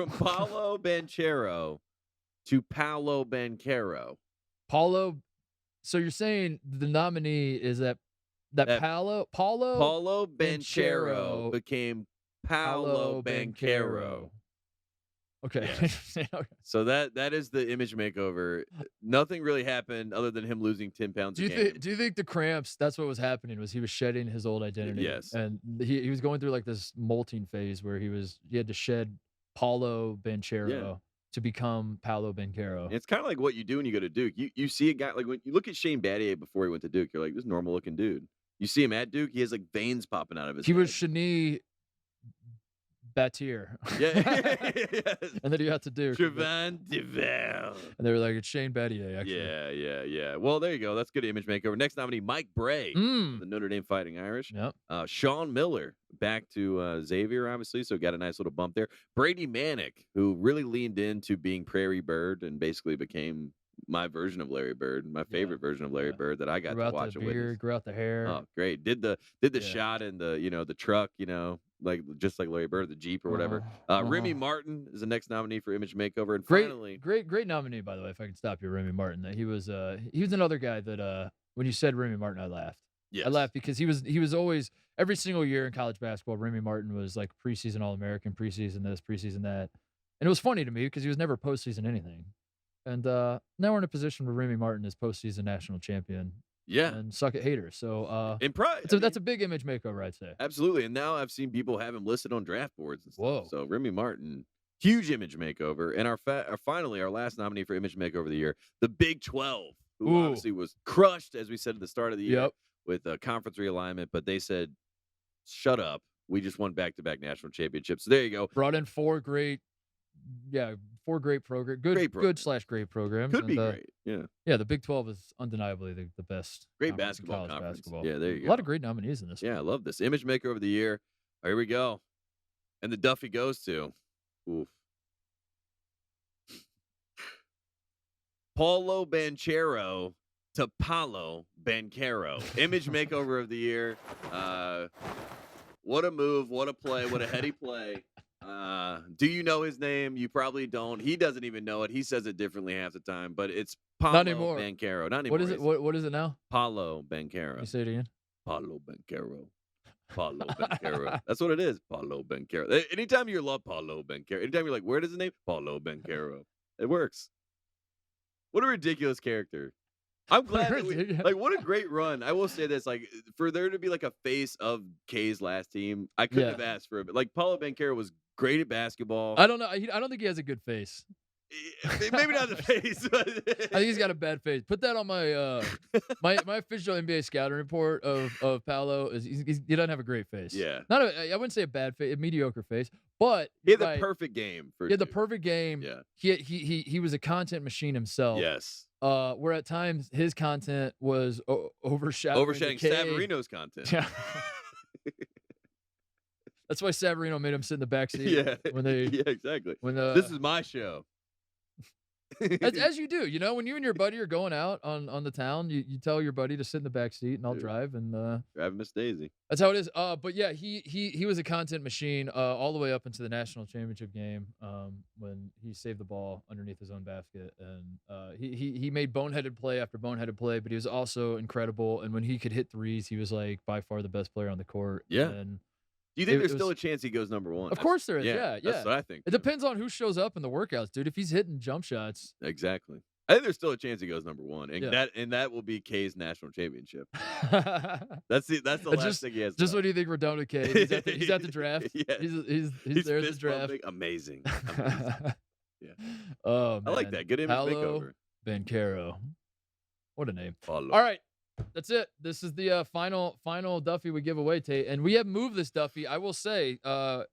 Speaker 2: Banchero to Paolo Banchero.
Speaker 1: Paulo. So you're saying the nominee is that Paulo
Speaker 2: Paulo
Speaker 1: Banchero
Speaker 2: Banchero became Paolo Banchero.
Speaker 1: Okay. Okay.
Speaker 2: So that is the Image Makeover. Nothing really happened other than him losing 10 pounds
Speaker 1: Do
Speaker 2: a
Speaker 1: you
Speaker 2: game.
Speaker 1: think the Cramps? That's what was happening. Was he was shedding his old identity?
Speaker 2: Yes.
Speaker 1: And he was going through like this molting phase where he had to shed Paulo Banchero to become Paolo Banchero.
Speaker 2: It's kind of like what you do when you go to Duke. You see a guy, like when you look at Shane Battier before he went to Duke, you're like, this normal looking dude. You see him at Duke, he has like veins popping out of his
Speaker 1: He
Speaker 2: head.
Speaker 1: was Shani Battier.
Speaker 2: Yeah. Yes.
Speaker 1: And then he had to do.
Speaker 2: Trevon Duval.
Speaker 1: And they were like, it's Shane Battier, actually.
Speaker 2: Yeah. Well, there you go. That's good Image Makeover. Next nominee, Mike Bray,
Speaker 1: Mm.
Speaker 2: the Notre Dame Fighting Irish.
Speaker 1: Yep.
Speaker 2: Sean Miller back to Xavier, obviously, so got a nice little bump there. Brady Manick, who really leaned into being Prairie Bird and basically became my version of Larry Bird, my favorite version of Larry Bird that I got
Speaker 1: Grew
Speaker 2: to
Speaker 1: out
Speaker 2: watch
Speaker 1: the
Speaker 2: and witness.
Speaker 1: beard, grew out the hair.
Speaker 2: Oh, great! Did the
Speaker 1: Yeah.
Speaker 2: shot in the truck, like just like Larry Bird, the Jeep or whatever. Remy Martin is the next nominee for Image Makeover, and finally,
Speaker 1: Great nominee, by the way. If I can stop you, Remy Martin. That he was another guy that when you said Remy Martin, I laughed.
Speaker 2: yes.
Speaker 1: I laughed because he was always every single year in college basketball. Remy Martin was like preseason All-American, preseason this, preseason that, and it was funny to me because he was never postseason anything. And now we're in a position where Remy Martin is postseason national champion.
Speaker 2: Yeah,
Speaker 1: And suck at haters. So
Speaker 2: in pride.
Speaker 1: that's a big image makeover, I'd say.
Speaker 2: Absolutely. And now I've seen people have him listed on draft boards and stuff.
Speaker 1: Whoa.
Speaker 2: So Remy Martin, huge Image Makeover. And finally, our last nominee for Image Makeover of the year, the Big 12, who
Speaker 1: Ooh.
Speaker 2: obviously was crushed, as we said at the start of the year,
Speaker 1: Yep.
Speaker 2: with conference realignment. But they said, shut up. We just won back-to-back national championships. So there you go.
Speaker 1: Brought in 4 great 4 great program,
Speaker 2: Great program.
Speaker 1: good/great programs.
Speaker 2: Could be
Speaker 1: and,
Speaker 2: great. Yeah.
Speaker 1: Yeah, the Big 12 is undeniably the best.
Speaker 2: Great
Speaker 1: conference in
Speaker 2: basketball
Speaker 1: college
Speaker 2: conference.
Speaker 1: basketball.
Speaker 2: Yeah, there you
Speaker 1: A
Speaker 2: go.
Speaker 1: lot of great nominees in this.
Speaker 2: Yeah, I love this. Image maker of the year. Here we go. And the Duffy goes to. Oof. Paulo Banchero to Paolo Banchero. Image makeover of the year. What a move. What a play. What a heady play. Do you know his name? You probably don't. He doesn't even know it. He says it differently half the time, but it's Paulo
Speaker 1: anymore.
Speaker 2: Banchero. Not anymore.
Speaker 1: What is it? What is it now?
Speaker 2: Paulo Banchero.
Speaker 1: You say it again.
Speaker 2: Paulo Banchero. Paulo Banchero. That's what it is. Paulo Banchero. Anytime you love Paulo Banchero, anytime you're like, where does his name? Paulo Banchero. It works. What a ridiculous character. I'm glad that what a great run. I will say this, like, for there to be like a face of K's last team, I couldn't have asked for it. But like, Paulo Banchero was great at basketball.
Speaker 1: I don't know. I don't think he has a good face.
Speaker 2: Maybe not the face. But
Speaker 1: I think he's got a bad face. Put that on my my official NBA scouting report of Paolo. He doesn't have a great face.
Speaker 2: Yeah.
Speaker 1: I wouldn't say a bad face, a mediocre face, but
Speaker 2: he had the perfect game.
Speaker 1: He had the perfect game.
Speaker 2: Yeah.
Speaker 1: He was a content machine himself.
Speaker 2: Yes.
Speaker 1: Where at times his content was overshadowing
Speaker 2: Savarino's content.
Speaker 1: Yeah. That's why Savarino made him sit in the back seat.
Speaker 2: Yeah.
Speaker 1: Yeah,
Speaker 2: exactly.
Speaker 1: When
Speaker 2: this is my show.
Speaker 1: as you do, when you and your buddy are going out on the town, you tell your buddy to sit in the back seat and I'll drive and
Speaker 2: drive Miss Daisy.
Speaker 1: That's how it is. But yeah, he was a content machine all the way up into the national championship game when he saved the ball underneath his own basket, and he made boneheaded play after boneheaded play, but he was also incredible. And when he could hit threes, he was like by far the best player on the court.
Speaker 2: Yeah.
Speaker 1: And
Speaker 2: do you think there's still a chance he goes number 1?
Speaker 1: Of course there is. Yeah.
Speaker 2: That's what I think.
Speaker 1: It depends on who shows up in the workouts, dude. If he's hitting jump shots,
Speaker 2: exactly. I think there's still a chance he goes number 1, and that will be K's national championship. That's the last thing he has.
Speaker 1: Just when you think we're done with K, he's at the draft.
Speaker 2: Yeah,
Speaker 1: he's there at the draft.
Speaker 2: Amazing. Yeah.
Speaker 1: Oh, man.
Speaker 2: I like that. Good image makeover.
Speaker 1: Banchero. What a name.
Speaker 2: Paulo.
Speaker 1: All right. That's it. This is the final Duffy we give away, Tate. And we have moved this Duffy. I will say,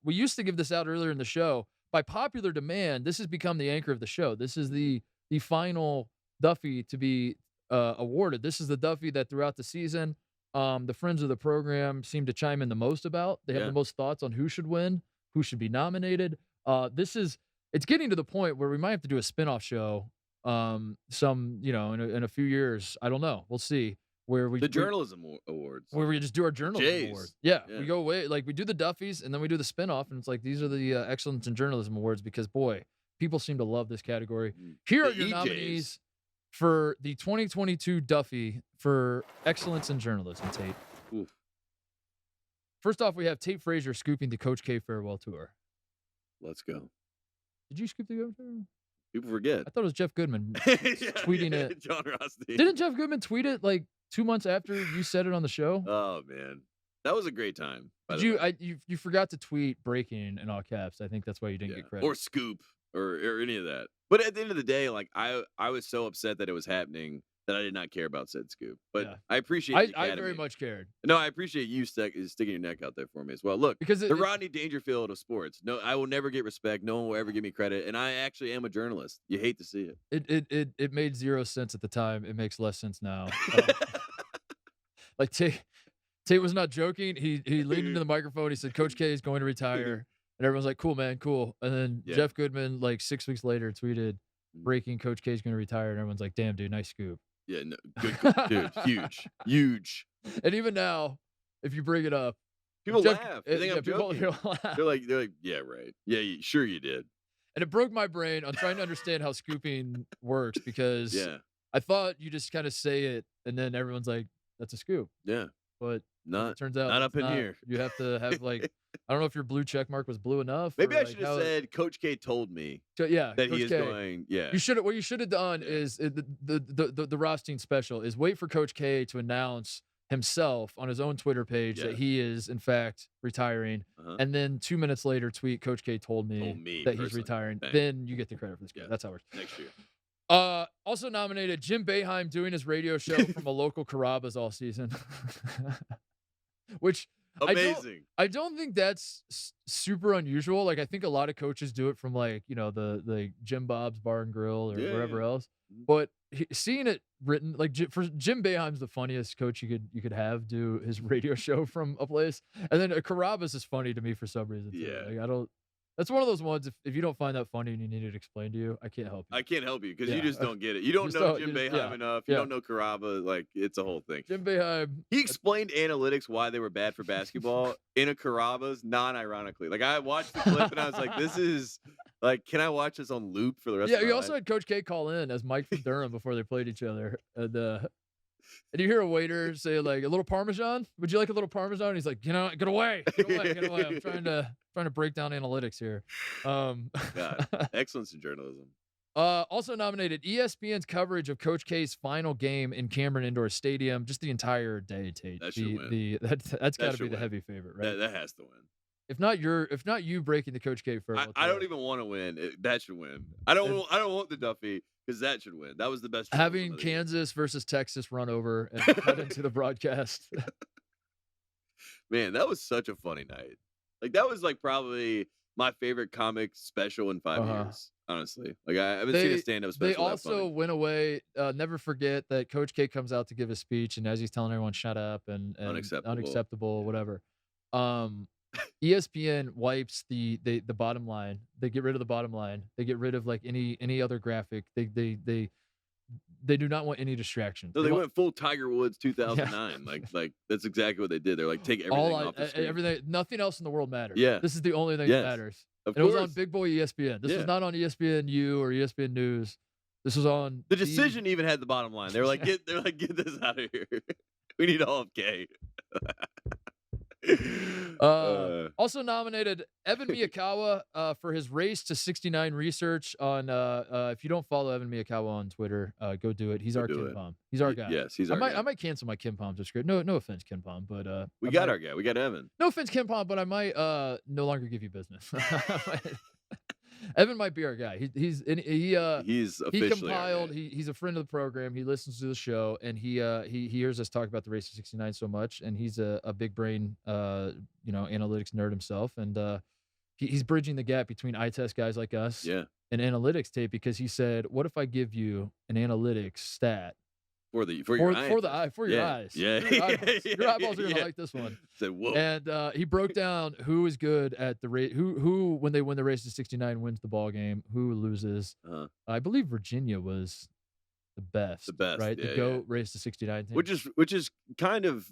Speaker 1: we used to give this out earlier in the show. By popular demand, this has become the anchor of the show. This is the final Duffy to be awarded. This is the Duffy that throughout the season, the friends of the program seem to chime in the most about. They have the most thoughts on who should win, who should be nominated. It's getting to the point where we might have to do a spinoff show in a few years. I don't know. We'll see. Where we
Speaker 2: Journalism Awards,
Speaker 1: where we just do our journalism awards. Yeah, we go away, like we do the Duffys and then we do the spinoff, and it's like these are the excellence in journalism awards because boy, people seem to love this category. Here are your nominees for the 2022 Duffy for excellence in journalism. Tate.
Speaker 2: Oof.
Speaker 1: First off, we have Tate Frazier scooping the Coach K farewell tour.
Speaker 2: Let's go.
Speaker 1: Did you scoop the Coach tour?
Speaker 2: People forget.
Speaker 1: I thought it was Jeff Goodman tweeting it.
Speaker 2: John Rothstein.
Speaker 1: Didn't Jeff Goodman tweet it like 2 months after you said it on the show?
Speaker 2: Oh man, that was a great time.
Speaker 1: You forgot to tweet breaking in all caps. I think that's why you didn't get credit.
Speaker 2: Or scoop or any of that. But at the end of the day, like I was so upset that it was happening that I did not care about said scoop. But I appreciate the
Speaker 1: I very much cared.
Speaker 2: No, I appreciate you sticking your neck out there for me as well. Look, because the Rodney Dangerfield of sports. No, I will never get respect. No one will ever give me credit. And I actually am a journalist. You hate to see it.
Speaker 1: It made 0 sense at the time. It makes less sense now. Like Tate was not joking. He leaned into the microphone. He said, "Coach K is going to retire," and everyone's like, "Cool, man, cool." And then Jeff Goodman, like 6 weeks later, tweeted, "Breaking: Coach K is going to retire," and everyone's like, "Damn, dude, nice scoop."
Speaker 2: Yeah, no, good, dude, huge.
Speaker 1: And even now, if you bring it up,
Speaker 2: people laugh. They think I'm joking.
Speaker 1: People laugh.
Speaker 2: They're like, yeah, right. Yeah, sure you did.
Speaker 1: And it broke my brain on trying to understand how scooping works because I thought you just kind of say it and then everyone's like, "That's a scoop."
Speaker 2: Yeah,
Speaker 1: but it turns out
Speaker 2: not up in here.
Speaker 1: You have to have like I don't know if your blue check mark was blue enough.
Speaker 2: Maybe I should have said Coach K told me.
Speaker 1: That
Speaker 2: Coach he is K. going. Yeah,
Speaker 1: you should. What you should have done is the Rothstein special is wait for Coach K to announce himself on his own Twitter page that he is in fact retiring, and then 2 minutes later tweet Coach K told me that he's retiring. Bang. Then you get the credit for this game. That's how it works.
Speaker 2: Next year.
Speaker 1: Also nominated Jim Boeheim doing his radio show from a local Carrabba's all season, which
Speaker 2: Amazing.
Speaker 1: I don't think that's super unusual. Like, I think a lot of coaches do it from like, the Jim Bob's Bar and Grill or wherever else. But seeing it written, like for Jim Boeheim's the funniest coach you could have do his radio show from a place, and then Carrabba's is funny to me for some reason too.
Speaker 2: Yeah.
Speaker 1: Like, I don't. That's one of those ones. If you don't find that funny and you need it explained to you, I can't help you.
Speaker 2: I can't help you because you just don't get it. You don't know Jim Boeheim enough. You don't know Carrabba. Like, it's a whole thing.
Speaker 1: Jim Boeheim.
Speaker 2: He explained analytics why they were bad for basketball in a Carrabba's, non-ironically. Like, I watched the clip and I was like, this is like, can I watch this on loop for the rest of my life?
Speaker 1: Yeah, you also had Coach K call in as Mike from Durham before they played each other. And you hear a waiter say, like, a little Parmesan? Would you like a little Parmesan? And he's like, get away. Get away. I'm trying to break down analytics here.
Speaker 2: God, excellence in journalism.
Speaker 1: Also nominated ESPN's coverage of Coach K's final game in Cameron Indoor Stadium, just the entire day, Tate.
Speaker 2: That should win.
Speaker 1: That's got to be the heavy favorite, right?
Speaker 2: That has to win.
Speaker 1: If not you breaking the Coach K farewell.
Speaker 2: I don't even want to win. That should win. I don't want the Duffy because that should win. That was the best.
Speaker 1: Having Kansas versus Texas run over and cut into the broadcast.
Speaker 2: Man, that was such a funny night. Like, that was like probably my favorite comic special in 5 years. Honestly, like, I haven't seen a stand-up special.
Speaker 1: They also went away. Never forget that Coach K comes out to give a speech, and as he's telling everyone, "Shut up," and unacceptable, whatever. ESPN wipes the bottom line. They get rid of the bottom line. They get rid of like any other graphic. They do not want any distractions.
Speaker 2: No, they went full Tiger Woods 2009. Yeah. Like that's exactly what they did. They're like, take everything off the screen.
Speaker 1: Everything, nothing else in the world matters.
Speaker 2: Yeah,
Speaker 1: this is the only thing that matters.
Speaker 2: Of
Speaker 1: course.
Speaker 2: It
Speaker 1: was on Big Boy ESPN. This was not on ESPNU or ESPN News. This was on
Speaker 2: the decision. Even had the bottom line. They're like, get this out of here. We need all of K.
Speaker 1: Also nominated Evan Miyakawa for his race to 69 research on if you don't follow Evan Miyakawa on Twitter, go do it. He's our Kim Pom. He's our guy.
Speaker 2: Yes, he's our guy.
Speaker 1: I might cancel my Kim Pom subscription. No offense, Kim Pom, but
Speaker 2: we got our guy. We got Evan.
Speaker 1: No offense, Kim Pom, but I might no longer give you business. Evan might be our guy. He's compiled. He's a friend of the program. He listens to the show, and he hears us talk about the race to 69 so much, and he's a big brain analytics nerd himself, and he's bridging the gap between eye test guys like us and analytics tape, because he said, what if I give you an analytics stat for your eyes.
Speaker 2: Yeah.
Speaker 1: Your eyeballs are gonna like this one.
Speaker 2: Said, whoa.
Speaker 1: And he broke down who is good at the race, who when they win the race to 69 wins the ball game, who loses. I believe Virginia was the best, right?
Speaker 2: Yeah,
Speaker 1: the GOAT race to 69 team.
Speaker 2: Which is kind of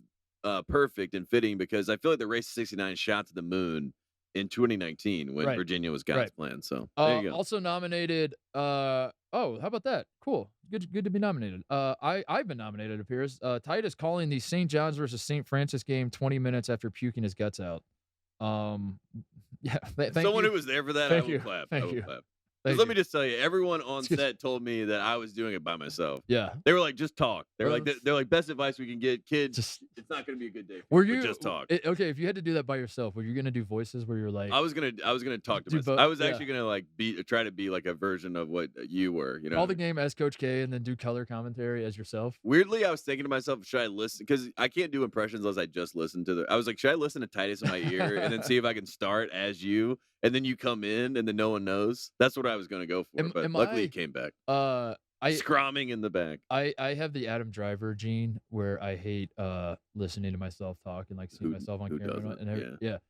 Speaker 2: perfect and fitting, because I feel like the race to 69 shot to the moon in 2019 when Virginia was God's plan. So there you go.
Speaker 1: Also nominated. How about that? Cool. Good to be nominated. I've been nominated, it appears. Titus calling the St. John's versus St. Francis game 20 minutes after puking his guts out.
Speaker 2: Someone who was there for that, I will clap.
Speaker 1: Thank you.
Speaker 2: Clap. Let me just tell you, everyone on set told me that I was doing it by myself.
Speaker 1: Yeah.
Speaker 2: They were like, just talk. They're like, best advice we can get, kids. It's not going to be a good day. Just talk.
Speaker 1: Okay, if you had to do that by yourself, were you going to do voices where you're like?
Speaker 2: I was gonna talk to myself. I was actually gonna try to be like a version of what you were. You know,
Speaker 1: all the game as Coach K and then do color commentary as yourself.
Speaker 2: Weirdly, I was thinking to myself, should I listen? Because I can't do impressions unless I just listen to I was like, should I listen to Titus in my ear and then see if I can start as you? And then you come in, and then no one knows. That's what I was going to go for. But luckily, he came back. Scromming in the back.
Speaker 1: I have the Adam Driver gene where I hate listening to myself talk and like seeing myself on camera.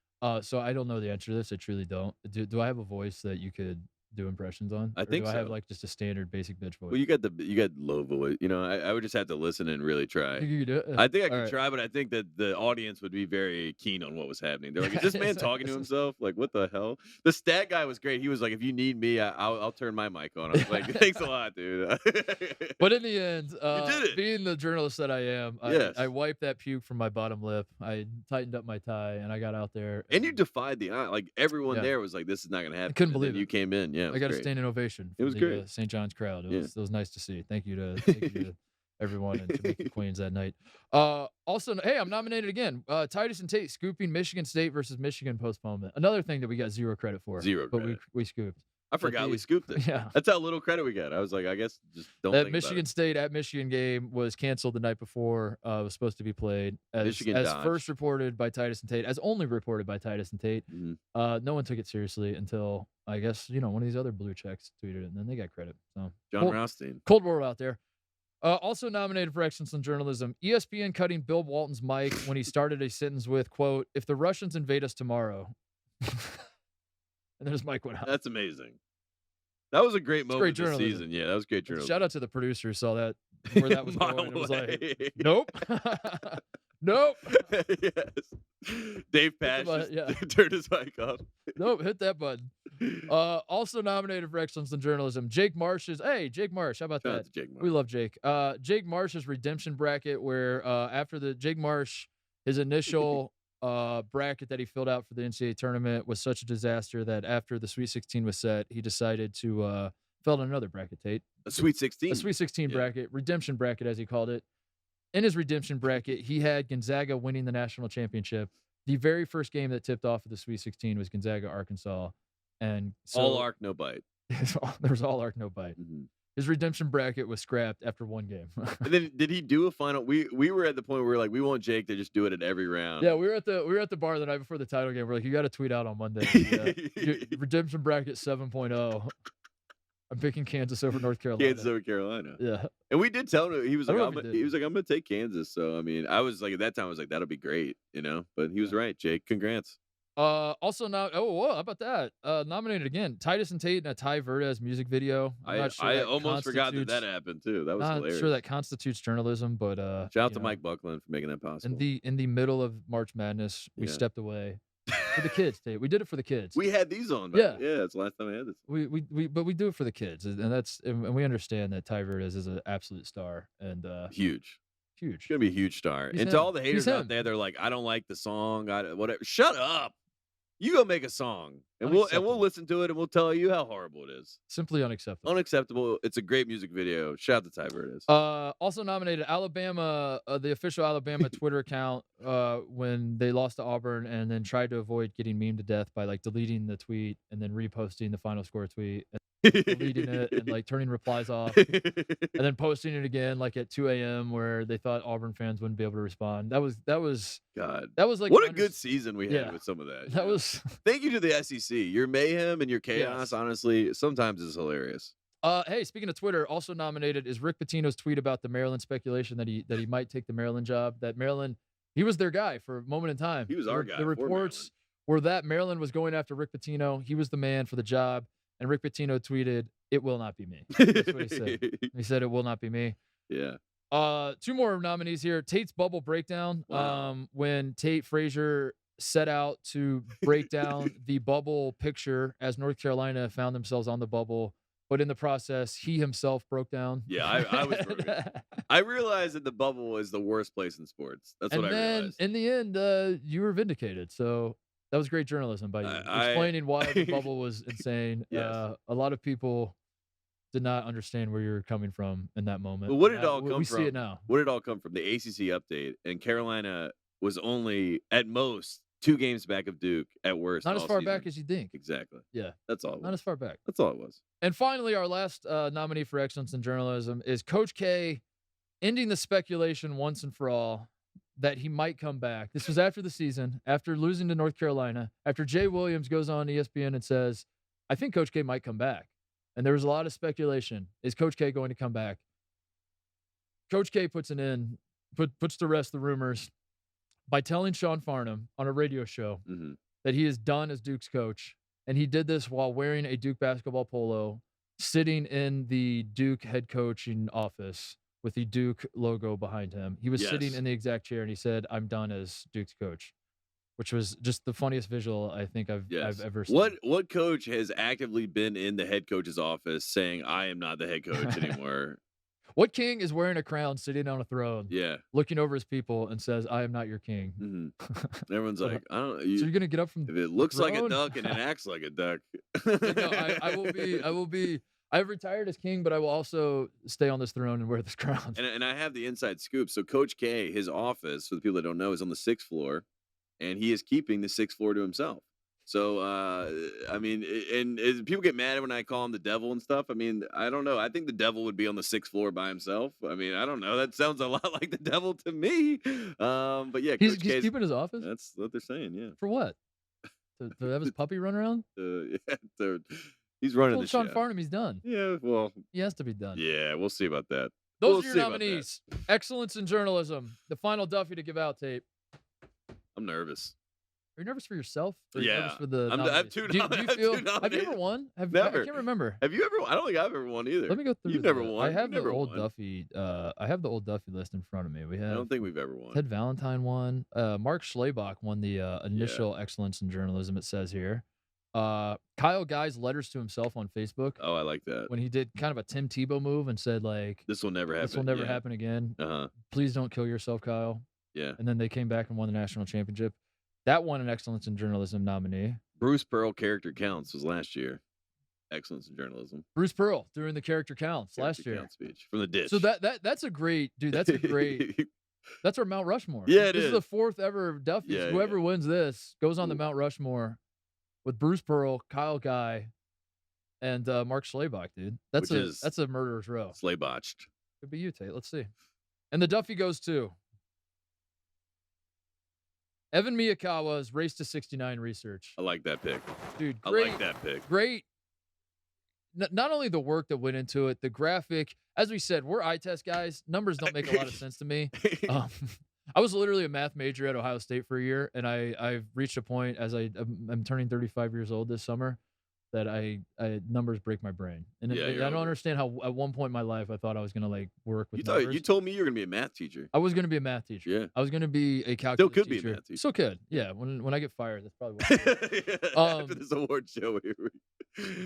Speaker 1: So I don't know the answer to this. I truly don't. Do I have a voice that you could do impressions on?
Speaker 2: I think
Speaker 1: I have like just a standard basic bitch voice?
Speaker 2: Well, you got low voice. You know, I would just have to listen and really try.
Speaker 1: You could do it?
Speaker 2: I think I could try, but I think that the audience would be very keen on what was happening. They're like, is this man talking to himself? Like, what the hell? The stat guy was great. He was like, if you need me, I'll turn my mic on. I was like, thanks a lot, dude.
Speaker 1: But in the end,
Speaker 2: you did it.
Speaker 1: Being the journalist that I am, I wiped that puke from my bottom lip. I tightened up my tie, and I got out there.
Speaker 2: And you defied the eye. Like, everyone there was like, this is not going to happen.
Speaker 1: I couldn't believe it.
Speaker 2: You came in. Yeah,
Speaker 1: I got a standing ovation.
Speaker 2: It was great.
Speaker 1: St. John's crowd. It was nice to see. Thank you to everyone in Jamaica Queens that night. Also, hey, I'm nominated again. Titus and Tate scooping Michigan State versus Michigan postponement. Another thing that we got zero credit for.
Speaker 2: Zero credit.
Speaker 1: But we scooped.
Speaker 2: I forgot we scooped it.
Speaker 1: Yeah.
Speaker 2: That's how little credit we got. I was like, I guess just don't
Speaker 1: That
Speaker 2: think
Speaker 1: Michigan
Speaker 2: about
Speaker 1: State at Michigan game was canceled the night before it was supposed to be played.
Speaker 2: Michigan
Speaker 1: As
Speaker 2: dodged.
Speaker 1: first reported by Titus and Tate, as only reported by Titus and Tate.
Speaker 2: it.
Speaker 1: No one took it seriously until, I guess, one of these other blue checks tweeted it, and then they got credit. So
Speaker 2: John Rothstein.
Speaker 1: Cold War out there. Also nominated for excellence in journalism, ESPN cutting Bill Walton's mic when he started a sentence with, quote, "If the Russians invade us tomorrow." And then his mic went out.
Speaker 2: That's amazing. That was a great moment this
Speaker 1: journalism.
Speaker 2: season. Yeah, that was great journalism.
Speaker 1: Shout out to the producer who saw that, where that was
Speaker 2: Mile
Speaker 1: going. It was like,
Speaker 2: away.
Speaker 1: nope. Nope.
Speaker 2: Yes. Dave Pash just turned his mic off.
Speaker 1: Nope, hit that button. Also nominated for excellence in journalism, Jake Marsh. How about
Speaker 2: Shout out
Speaker 1: that?
Speaker 2: to Jake Marsh.
Speaker 1: We love Jake. Jake Marsh's redemption bracket, where after the Jake Marsh, his initial bracket that he filled out for the NCAA tournament was such a disaster that after the Sweet 16 was set, he decided to fill out another bracket, Tate.
Speaker 2: A Sweet 16.
Speaker 1: A Sweet 16 bracket, redemption bracket, as he called it. In his redemption bracket, he had Gonzaga winning the national championship. The very first game that tipped off of the Sweet 16 was Gonzaga-Arkansas. And so
Speaker 2: all arc, no bite.
Speaker 1: there was all arc, no bite.
Speaker 2: Mm-hmm.
Speaker 1: His redemption bracket was scrapped after one game.
Speaker 2: And then did he do a final? We were at the point where we were like, we want Jake to just do it at every round.
Speaker 1: Yeah, we were at the bar the night before the title game. We're like, you got to tweet out on Monday. Redemption bracket 7.0. I'm picking Kansas over North Carolina.
Speaker 2: Kansas over Carolina.
Speaker 1: Yeah.
Speaker 2: And we did tell him, he was like, I'm
Speaker 1: did.
Speaker 2: going to take Kansas. So, I mean, I was like, at that time, I was like, that'll be great, But he was right, Jake. Congrats.
Speaker 1: Also now, how about that? Nominated again, Titus and Tate in a Ty Verdes music video. I'm not sure
Speaker 2: I almost forgot that happened too. That was hilarious.
Speaker 1: Not sure that constitutes journalism, but
Speaker 2: shout out to Mike Buckland for making that possible.
Speaker 1: In the middle of March Madness, we stepped away for the kids, Tate. We did it for the kids.
Speaker 2: We had these on,
Speaker 1: yeah,
Speaker 2: that's the last time I had this.
Speaker 1: But we do it for the kids, and we understand that Ty Verdes is an absolute star and
Speaker 2: huge.
Speaker 1: He's
Speaker 2: gonna be a huge star. And to all the haters out there, they're like, I don't like the song. Whatever. Shut up. You go make a song, and we'll listen to it, and we'll tell you how horrible it is.
Speaker 1: Simply unacceptable.
Speaker 2: Unacceptable. It's a great music video. Shout out to Ty Verdes.
Speaker 1: Also nominated Alabama, the official Alabama Twitter account, when they lost to Auburn, and then tried to avoid getting memed to death by deleting the tweet and then reposting the final score tweet. Deleting it and turning replies off and then posting it again at 2 a.m. where they thought Auburn fans wouldn't be able to respond. That was
Speaker 2: God.
Speaker 1: That was
Speaker 2: what a good season we had with some of that.
Speaker 1: That was
Speaker 2: thank you to the SEC. Your mayhem and your chaos, honestly, sometimes is hilarious.
Speaker 1: Hey, speaking of Twitter, also nominated is Rick Pitino's tweet about the Maryland speculation that he might take the Maryland job. That Maryland, he was their guy for a moment in time.
Speaker 2: He was our guy.
Speaker 1: The reports were that Maryland was going after Rick Pitino. He was the man for the job. And Rick Pitino tweeted, "It will not be me." That's what he said. He said, "It will not be me."
Speaker 2: Yeah.
Speaker 1: Two more nominees here. Tate's bubble breakdown.
Speaker 2: Wow.
Speaker 1: When Tate Frazier set out to break down the bubble picture as North Carolina found themselves on the bubble, but in the process, he himself broke down.
Speaker 2: Yeah, I was broken. I realized that the bubble is the worst place in sports. That's what I realized.
Speaker 1: And in the end, you were vindicated. So that was great journalism by you, explaining why the bubble was insane.
Speaker 2: Yes.
Speaker 1: A lot of people did not understand where you were coming from in that moment.
Speaker 2: But what did it all come from?
Speaker 1: We see it now.
Speaker 2: What did it all come from? The ACC update, and Carolina was only at most 2 games back of Duke, at worst.
Speaker 1: Not as far back as you think.
Speaker 2: Exactly.
Speaker 1: Yeah.
Speaker 2: That's all.
Speaker 1: Not as far back.
Speaker 2: That's all it was.
Speaker 1: And finally, our last nominee for excellence in journalism is Coach K ending the speculation once and for all that he might come back. This was after the season, after losing to North Carolina, after Jay Williams goes on ESPN and says, I think Coach K might come back. And there was a lot of speculation. Is Coach K going to come back? Coach K puts to rest the rumors by telling Sean Farnham on a radio show that he is done as Duke's coach. And he did this while wearing a Duke basketball polo, sitting in the Duke head coaching office with the Duke logo behind him. He was sitting in the exact chair, and he said, I'm done as Duke's coach, which was just the funniest visual I think I've ever seen.
Speaker 2: What coach has actively been in the head coach's office saying, I am not the head coach anymore?
Speaker 1: What king is wearing a crown, sitting on a throne, looking over his people and says, I am not your king?
Speaker 2: Mm-hmm. Everyone's like, I don't know.
Speaker 1: So you're going to get up from
Speaker 2: if it looks like a duck and it acts like a duck.
Speaker 1: I have retired as king, but I will also stay on this throne and wear this crown.
Speaker 2: And I have the inside scoop. So Coach K, his office, for the people that don't know, is on the 6th floor, and he is keeping the 6th floor to himself. So, I mean, and people get mad when I call him the devil and stuff. I mean, I don't know. I think the devil would be on the 6th floor by himself. I mean, I don't know. That sounds a lot like the devil to me. But yeah,
Speaker 1: He's
Speaker 2: Coach K's,
Speaker 1: keeping his office
Speaker 2: that's what they're saying. Yeah.
Speaker 1: for what? To have his puppy run around?
Speaker 2: Yeah, he's running
Speaker 1: Told
Speaker 2: the
Speaker 1: Sean
Speaker 2: show.
Speaker 1: Farnham he's done.
Speaker 2: Yeah, well,
Speaker 1: He has has to be done.
Speaker 2: yeah, we'll see about that.
Speaker 1: Those
Speaker 2: We'll
Speaker 1: are your
Speaker 2: see about that.
Speaker 1: nominees. Excellence in journalism. The final Duffy to give out, Tate.
Speaker 2: I'm nervous.
Speaker 1: Are you nervous for yourself? Or are you
Speaker 2: Yeah.
Speaker 1: nervous for the
Speaker 2: I have
Speaker 1: nominees?
Speaker 2: two
Speaker 1: Do you
Speaker 2: I have
Speaker 1: feel?
Speaker 2: two
Speaker 1: Have you ever
Speaker 2: nominations.
Speaker 1: won? I
Speaker 2: Never.
Speaker 1: can't remember.
Speaker 2: Have you ever? I don't think I've ever won either.
Speaker 1: Let me go through.
Speaker 2: You've never
Speaker 1: the-
Speaker 2: won.
Speaker 1: I
Speaker 2: You
Speaker 1: have the
Speaker 2: never
Speaker 1: old
Speaker 2: won.
Speaker 1: Duffy. I have the old Duffy list in front of me. We
Speaker 2: I
Speaker 1: have
Speaker 2: don't think we've ever won.
Speaker 1: Ted Valentine won. Mark Schlabach won the initial excellence in journalism. It says here. Kyle Guy's letters to himself on Facebook
Speaker 2: Oh, I like that.
Speaker 1: when he did kind of a Tim Tebow move and said like,
Speaker 2: This will never happen.
Speaker 1: "This will never
Speaker 2: yeah.
Speaker 1: happen again.
Speaker 2: Uh-huh.
Speaker 1: Please don't kill yourself, Kyle."
Speaker 2: Yeah.
Speaker 1: And then they came back and won the national championship. That won an excellence in journalism nominee.
Speaker 2: Bruce Pearl character counts was last year. Excellence in journalism.
Speaker 1: Bruce Pearl during the character counts last
Speaker 2: Character
Speaker 1: year.
Speaker 2: count speech from the ditch.
Speaker 1: So that's a great dude. That's a great. That's our Mount Rushmore.
Speaker 2: Yeah, it
Speaker 1: this is
Speaker 2: is.
Speaker 1: the 4th ever Duffy.
Speaker 2: Yeah,
Speaker 1: Whoever
Speaker 2: yeah.
Speaker 1: wins this goes on the
Speaker 2: Ooh.
Speaker 1: Mount Rushmore with Bruce Pearl, Kyle Guy, and Mark Schlabach, dude. That's a murderer's row.
Speaker 2: Slay botched.
Speaker 1: Could be you, Tate. Let's see. And the Duffy goes to Evan Miyakawa's Race to 69 research.
Speaker 2: I like that pick.
Speaker 1: Dude,
Speaker 2: I
Speaker 1: great.
Speaker 2: like that pick.
Speaker 1: Great. Not only the work that went into it, the graphic. As we said, we're eye test guys. Numbers don't make a lot of sense to me. I was literally a math major at Ohio State for a year, and I've reached a point as I'm turning 35 years old this summer that I numbers break my brain, and
Speaker 2: Yeah,
Speaker 1: I
Speaker 2: you're
Speaker 1: don't
Speaker 2: over it.
Speaker 1: understand how at one point in my life I thought I was gonna like work with
Speaker 2: You
Speaker 1: numbers.
Speaker 2: told me you were gonna be a math teacher.
Speaker 1: I was gonna be a math teacher.
Speaker 2: Yeah.
Speaker 1: I was gonna be a calculus
Speaker 2: could be a
Speaker 1: teacher.
Speaker 2: math teacher.
Speaker 1: Still could. Yeah. When I get fired, that's probably what.
Speaker 2: After this award show here.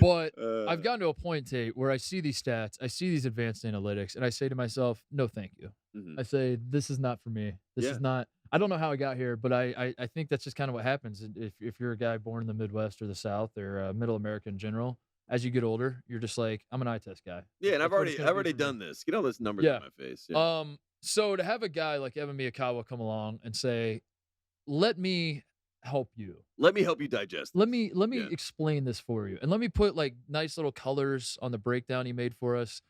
Speaker 1: But I've gotten to a point, Tate, where I see these stats, I see these advanced analytics, and I say to myself, no, thank you.
Speaker 2: Mhm.
Speaker 1: I say, this is not for me. This
Speaker 2: Yeah.
Speaker 1: is not. I don't know how I got here, but I think that's just kind of what happens. If you're a guy born in the Midwest or the South or Middle America in general, as you get older, you're just like, I'm an eye test guy.
Speaker 2: Yeah, and
Speaker 1: That's
Speaker 2: I've
Speaker 1: what it's
Speaker 2: already
Speaker 1: gonna be for me.
Speaker 2: done this. Get all this numbers
Speaker 1: Yeah.
Speaker 2: in my face. Yeah.
Speaker 1: So to have a guy like Evan Miyakawa come along and say, let me help you.
Speaker 2: Let me help you digest.
Speaker 1: Let me
Speaker 2: Yeah.
Speaker 1: explain this for you, and let me put like nice little colors on the breakdown he made for us.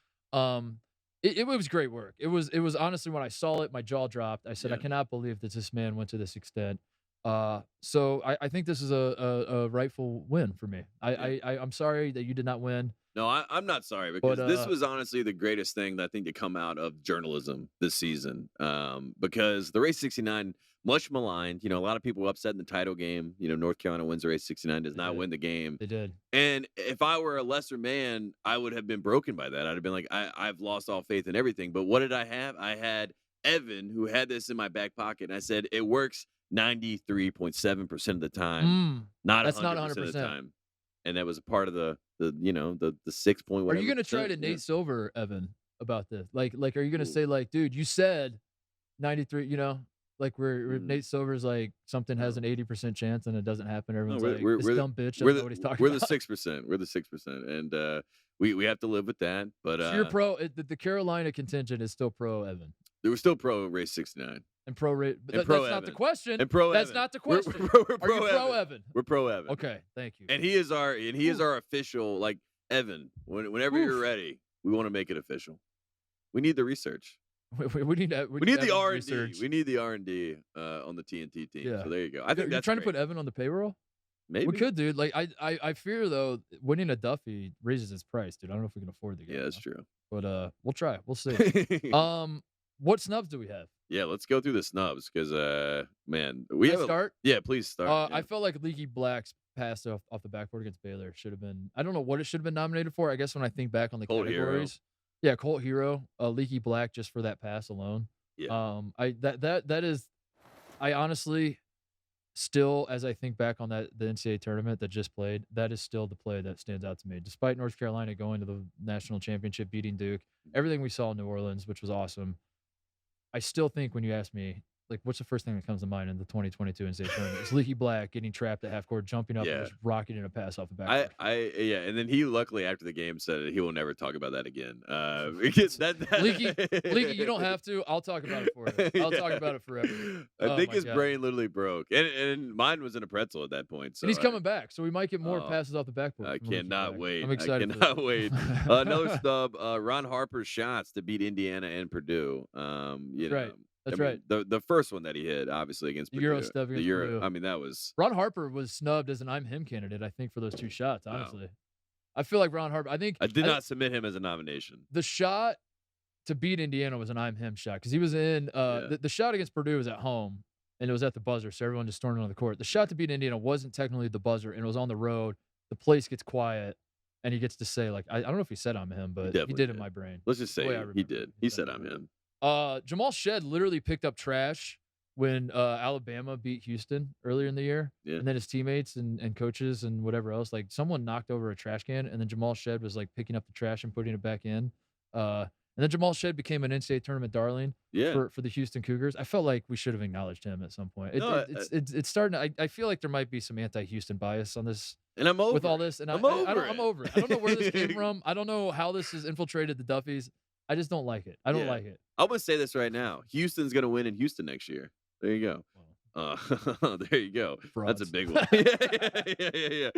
Speaker 1: It was great work. It was honestly, when I saw it, my jaw dropped. I said, I
Speaker 2: Yeah.
Speaker 1: cannot believe that this man went to this extent. So I think this is a rightful win for me. I'm sorry that you did not win.
Speaker 2: No, I'm not sorry, because
Speaker 1: But,
Speaker 2: this was honestly the greatest thing that I think to come out of journalism this season. Because the Race 69, much maligned. You know, a lot of people were upset in the title game. You know, North Carolina wins the Race 69, does
Speaker 1: They
Speaker 2: not
Speaker 1: did.
Speaker 2: win the game.
Speaker 1: They did.
Speaker 2: And if I were a lesser man, I would have been broken by that. I'd have been like, I've lost all faith in everything. But what did I have? I had Evan, who had this in my back pocket, and I said, it works 93.7% of the time, not 100%
Speaker 1: That's not
Speaker 2: of the
Speaker 1: 100%.
Speaker 2: time. And that was a part of the 6 point.
Speaker 1: Are you gonna try to Nate Silver, Evan, about this? Like, are you gonna
Speaker 2: Ooh.
Speaker 1: say like, dude, you said 93? You know, like where
Speaker 2: Mm.
Speaker 1: Nate Silver's like something has
Speaker 2: No.
Speaker 1: an 80% chance and it doesn't happen. Everyone's
Speaker 2: we're-
Speaker 1: like,
Speaker 2: we're-
Speaker 1: this
Speaker 2: we're the-
Speaker 1: dumb bitch
Speaker 2: We're
Speaker 1: doesn't know what he's talking
Speaker 2: we're
Speaker 1: about.
Speaker 2: the 6%. We're the 6%, and we have to live with that. But
Speaker 1: So you're pro. The Carolina contingent is still pro Evan
Speaker 2: they were still pro Race 69
Speaker 1: and pro rate. But
Speaker 2: And pro
Speaker 1: that's not the
Speaker 2: Evan.
Speaker 1: question.
Speaker 2: and pro.
Speaker 1: That's
Speaker 2: Evan.
Speaker 1: not the
Speaker 2: We're-
Speaker 1: question.
Speaker 2: We're,
Speaker 1: Are
Speaker 2: pro
Speaker 1: you pro
Speaker 2: Evan.
Speaker 1: Evan?
Speaker 2: We're pro Evan.
Speaker 1: Okay, thank you.
Speaker 2: And he is our official, like, Evan. Whenever you're
Speaker 1: Oof.
Speaker 2: ready, we want to make it official. We need the research.
Speaker 1: we need that.
Speaker 2: We need the
Speaker 1: Evan's
Speaker 2: R&D.
Speaker 1: research.
Speaker 2: We need the R&D on the TNT team.
Speaker 1: Yeah.
Speaker 2: So there you go. I think
Speaker 1: You're
Speaker 2: that's
Speaker 1: trying
Speaker 2: great.
Speaker 1: to put Evan on the payroll.
Speaker 2: Maybe.
Speaker 1: We could, dude. Like, I fear though, winning a Duffy raises its price, dude. I don't know if we can afford the guy.
Speaker 2: Yeah, that's
Speaker 1: now.
Speaker 2: true.
Speaker 1: But we'll try. We'll see. What snubs do we have?
Speaker 2: Yeah, let's go through the snubs because man, we
Speaker 1: Can I
Speaker 2: have
Speaker 1: start.
Speaker 2: Yeah, please start.
Speaker 1: I felt like Leaky Black's pass off the backboard against Baylor should have been. I don't know what it should have been nominated for. I guess when I think back on the
Speaker 2: Colt Hero.
Speaker 1: categories, yeah, Colt Hero, Leaky Black just for that pass alone.
Speaker 2: Yeah.
Speaker 1: That is, I honestly still, as I think back on the NCAA tournament that just played, that is still the play that stands out to me. Despite North Carolina going to the national championship, beating Duke, everything we saw in New Orleans, which was awesome. I still think when you ask me, like what's the first thing that comes to mind in the 2022 NCAA tournament? It's Leaky Black getting trapped at half court, jumping up and just rocketing a pass off the backboard.
Speaker 2: Yeah, and then he luckily after the game said he will never talk about that again. Because
Speaker 1: Leaky, you don't have to. I'll talk about it for you. I'll talk about it forever.
Speaker 2: I think his brain literally broke, and mine was in a pretzel at that point. So
Speaker 1: and he's coming back, so we might get more passes off the backboard.
Speaker 2: I cannot wait.
Speaker 1: I'm excited.
Speaker 2: I cannot wait. Another snub. Ron Harper's shots to beat Indiana and Purdue. That's right. The first one that he hit, obviously against Purdue.
Speaker 1: Euro stub against Purdue.
Speaker 2: I mean, that was
Speaker 1: Ron Harper was snubbed as an I'm him candidate. I think for those 2 shots. Honestly, I feel like Ron Harper. I
Speaker 2: did not submit him as a nomination.
Speaker 1: The shot to beat Indiana was an I'm him shot because he was in. The shot against Purdue was at home and it was at the buzzer, so everyone just stormed on the court. The shot to beat Indiana wasn't technically the buzzer and it was on the road. The place gets quiet. And he gets to say, like, I don't know if he said I'm him, but he did in my brain.
Speaker 2: Let's just say he did. He said I'm him.
Speaker 1: Jamal Shedd literally picked up trash when Alabama beat Houston earlier in the year. Yeah. And then his teammates and coaches and whatever else, like someone knocked over a trash can and then Jamal Shedd was like picking up the trash and putting it back in. And then Jamal Shedd became an NCAA tournament darling for the Houston Cougars. I felt like we should have acknowledged him at some point. It's starting to, I feel like there might be some anti-Houston bias on this.
Speaker 2: And I'm over
Speaker 1: with all this. And I'm over it. I don't know where this came from. I don't know how this has infiltrated the Duffys. I just don't like it. I don't like it.
Speaker 2: I'm going to say this right now. Houston's going to win in Houston next year. There you go. There you go.
Speaker 1: Frauds.
Speaker 2: That's a big one. Yeah.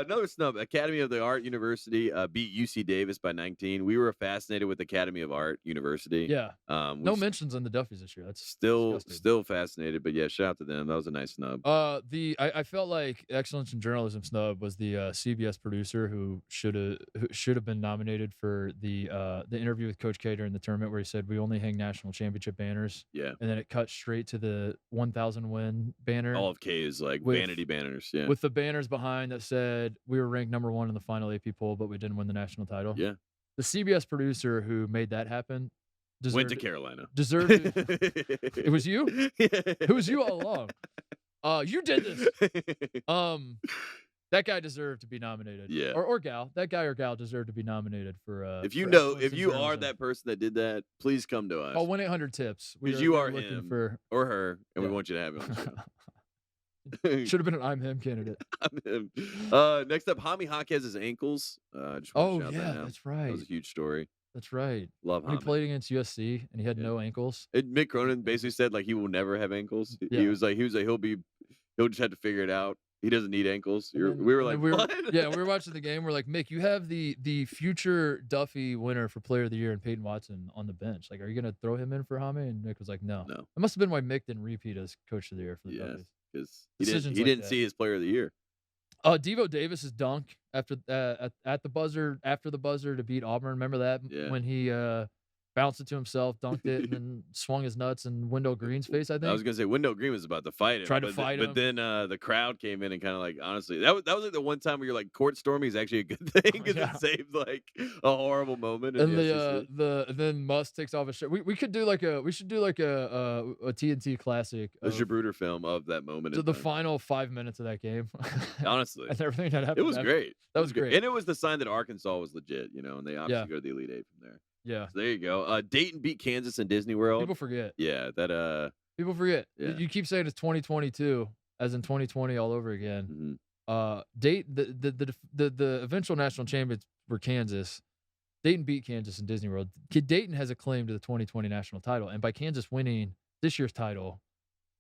Speaker 2: Another snub. Academy of the Art University beat UC Davis by 19. We were fascinated with Academy of Art University.
Speaker 1: Yeah. No mentions on the Duffys this year. That's
Speaker 2: still fascinated. But yeah, shout out to them. That was a nice snub.
Speaker 1: I felt like Excellence in Journalism snub was the CBS producer who should have been nominated for the interview with Coach K during the tournament where he said we only hang national championship banners.
Speaker 2: Yeah.
Speaker 1: And then it cut straight to the 1,000 win banner.
Speaker 2: All of K's like vanity banners,
Speaker 1: with the banners behind that said we were ranked number 1 in the final AP poll, but we didn't win the national title.
Speaker 2: Yeah,
Speaker 1: the CBS producer who made that happen
Speaker 2: went to Carolina.
Speaker 1: It was you. It was you all along. You did this. That guy deserved to be nominated.
Speaker 2: Yeah,
Speaker 1: or gal. That guy or gal deserved to be nominated for.
Speaker 2: If you are that person that did that, please come to us.
Speaker 1: Call 1-800-TIPS.
Speaker 2: Because you are him or her, and we want you to have it on the show.
Speaker 1: Should have been an I'm him candidate.
Speaker 2: I'm him. Next up, Hami Hawkes' ankles.
Speaker 1: That's right.
Speaker 2: That was a huge story.
Speaker 1: That's right.
Speaker 2: Love
Speaker 1: when he played against USC and he had no ankles.
Speaker 2: And Mick Cronin basically said like he will never have ankles. Yeah. He was like he'll just have to figure it out. He doesn't need ankles. We were like, what?
Speaker 1: Yeah, we were watching the game. We're like, Mick, you have the future Duffy winner for Player of the Year and Peyton Watson on the bench. Like, are you gonna throw him in for Hami? And Mick was like, no. It must have been why Mick didn't repeat as Coach of the Year for the Duffys.
Speaker 2: Because he didn't see his Player of the Year.
Speaker 1: Devo Davis's dunk after at the buzzer after the buzzer to beat Auburn. Remember that when he bounced it to himself, dunked it, and then swung his nuts in Wendell Green's face, I think.
Speaker 2: I was going to say Wendell Green was about to fight him.
Speaker 1: Tried to fight him.
Speaker 2: But then the crowd came in and kind of like, honestly, that was like the one time where you're like, court storming is actually a good thing because it saved like a horrible moment.
Speaker 1: And then Muss takes off his shirt. We should do like a TNT classic.
Speaker 2: A Shabruder film of that moment.
Speaker 1: To the final 5 minutes of that game.
Speaker 2: Honestly.
Speaker 1: And everything that happened.
Speaker 2: It was great.
Speaker 1: That was great.
Speaker 2: And it was the sign that Arkansas was legit, and they obviously go to the Elite Eight from there.
Speaker 1: Yeah.
Speaker 2: So there you go. Dayton beat Kansas in Disney World.
Speaker 1: People forget.
Speaker 2: Yeah,
Speaker 1: people forget.
Speaker 2: Yeah.
Speaker 1: You keep saying it's 2022, as in 2020 all over again.
Speaker 2: Mm-hmm.
Speaker 1: The eventual national champions were Kansas. Dayton beat Kansas in Disney World. Dayton has a claim to the 2020 national title, and by Kansas winning this year's title,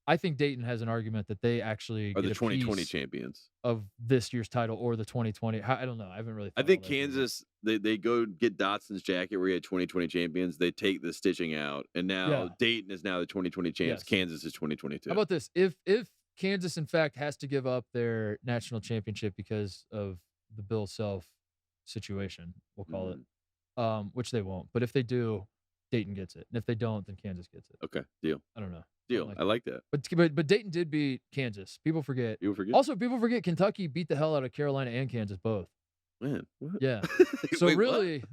Speaker 1: I think Dayton has an argument that they actually
Speaker 2: are the 2020 champions
Speaker 1: of this year's title or the 2020. I don't know. I haven't really.
Speaker 2: I think Kansas, they go get Dotson's jacket where he had 2020 champions. They take the stitching out, and now Dayton is now the 2020 champs. Yes. Kansas is 2022.
Speaker 1: How about this? If Kansas in fact has to give up their national championship because of the Bill Self situation, we'll call it, which they won't. But if they do, Dayton gets it, and if they don't, then Kansas gets it.
Speaker 2: Okay, deal.
Speaker 1: I don't know.
Speaker 2: Deal. I like that.
Speaker 1: But Dayton did beat Kansas. People forget. Also, people forget Kentucky beat the hell out of Carolina and Kansas both.
Speaker 2: Man. What?
Speaker 1: Yeah. So
Speaker 2: Wait,
Speaker 1: really,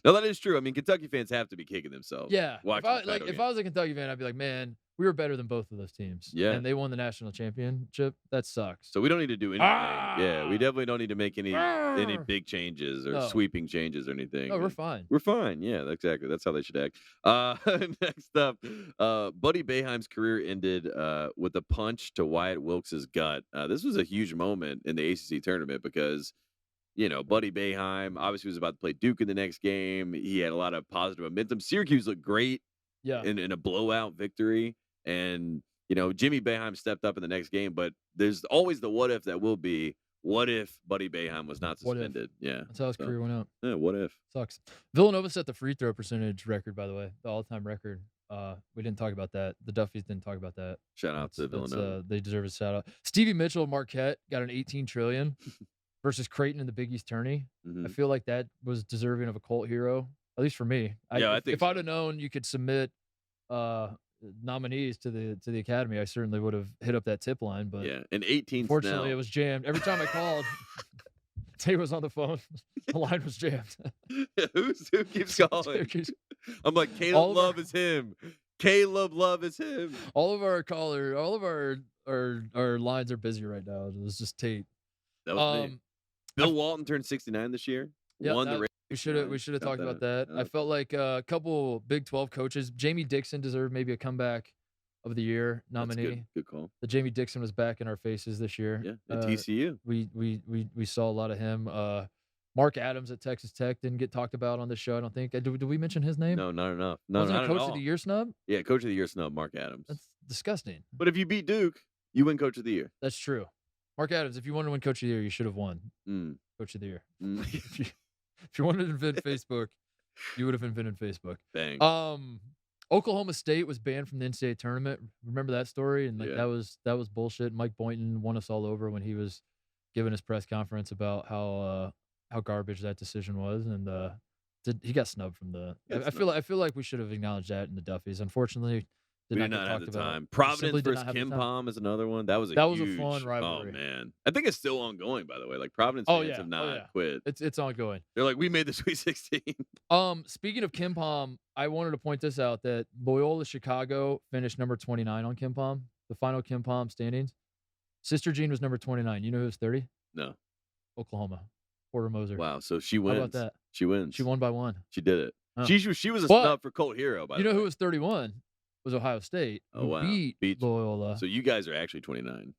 Speaker 2: No, that is true. I mean, Kentucky fans have to be kicking themselves.
Speaker 1: Yeah.
Speaker 2: Watching the title
Speaker 1: If
Speaker 2: game.
Speaker 1: I was a Kentucky fan, I'd be like, man, we were better than both of those teams.
Speaker 2: Yeah.
Speaker 1: And they won the national championship. That sucks.
Speaker 2: So we don't need to do anything. Yeah, we definitely don't need to make any
Speaker 1: Ah!
Speaker 2: big changes or
Speaker 1: No.
Speaker 2: sweeping changes or anything.
Speaker 1: No, we're fine.
Speaker 2: We're fine. Yeah, exactly. That's how they should act. Next up, Buddy Boeheim's career ended with a punch to Wyatt Wilkes' gut. This was a huge moment in the ACC tournament because, Buddy Boeheim obviously was about to play Duke in the next game. He had a lot of positive momentum. Syracuse looked great in a blowout victory. And, Jimmy Boeheim stepped up in the next game. But there's always the what if that will be. What if Buddy Boeheim was not suspended? Yeah.
Speaker 1: That's how his career went out.
Speaker 2: Yeah, what if?
Speaker 1: Sucks. Villanova set the free throw percentage record, by the way, the all-time record. We didn't talk about that. The Duffys didn't talk about that.
Speaker 2: Shout out to Villanova.
Speaker 1: They deserve a shout out. Stevie Mitchell of Marquette got an $18 trillion versus Creighton in the Big East tourney. I feel like that was deserving of a cult hero, at least for me.
Speaker 2: I think
Speaker 1: if I'd have known you could submit nominees to the academy, I certainly would have hit up that tip line. But
Speaker 2: yeah, and 18.
Speaker 1: Unfortunately, it was jammed every time I called. Tay was on the phone. The line was jammed.
Speaker 2: Who keeps calling? I'm like, Caleb Love is him. Caleb Love is him.
Speaker 1: All of our lines are busy right now. It was just Tate.
Speaker 2: That was me. Bill Walton turned 69 this year.
Speaker 1: Yeah,
Speaker 2: won the race.
Speaker 1: We should have talked about that. I felt like a couple Big 12 coaches. Jamie Dixon deserved maybe a comeback of the year nominee.
Speaker 2: Good call.
Speaker 1: The Jamie Dixon was back in our faces this year.
Speaker 2: Yeah, at TCU.
Speaker 1: We saw a lot of him. Mark Adams at Texas Tech didn't get talked about on the show, I don't think. Did we mention his name?
Speaker 2: No, not enough. No,
Speaker 1: Wasn't
Speaker 2: not
Speaker 1: it
Speaker 2: at
Speaker 1: Coach
Speaker 2: all.
Speaker 1: of the Year snub?
Speaker 2: Yeah, Coach of the Year snub, Mark Adams.
Speaker 1: That's disgusting.
Speaker 2: But if you beat Duke, you win Coach of the Year.
Speaker 1: That's true. Mark Adams, if you wanted to win Coach of the Year, you should have won Coach of the Year. If you wanted to invent Facebook, you would have invented Facebook.
Speaker 2: Dang.
Speaker 1: Oklahoma State was banned from the NCAA tournament. Remember that story? And that was bullshit. Mike Boynton won us all over when he was giving his press conference about how garbage that decision was, and he got snubbed from the. I feel like we should have acknowledged that in the Duffys. Unfortunately,
Speaker 2: we did not have the time. Providence versus KenPom is another one. That was a fun rivalry. Oh man, I think it's still ongoing. By the way, like Providence fans have not quit.
Speaker 1: It's ongoing.
Speaker 2: They're like, we made the Sweet 16.
Speaker 1: Speaking of KenPom, I wanted to point this out that Loyola Chicago finished number 29 on KenPom, the final KenPom standings. Sister Jean was number 29. You know who was 30?
Speaker 2: No.
Speaker 1: Oklahoma. Porter Moser.
Speaker 2: Wow, so she wins.
Speaker 1: How about that?
Speaker 2: She wins.
Speaker 1: She won by 1.
Speaker 2: She did it.
Speaker 1: Oh.
Speaker 2: She was a snub for Colt Hero, by the way.
Speaker 1: You know who was 31? Was Ohio State.
Speaker 2: Oh, wow.
Speaker 1: Beat Loyola.
Speaker 2: So you guys are actually 29.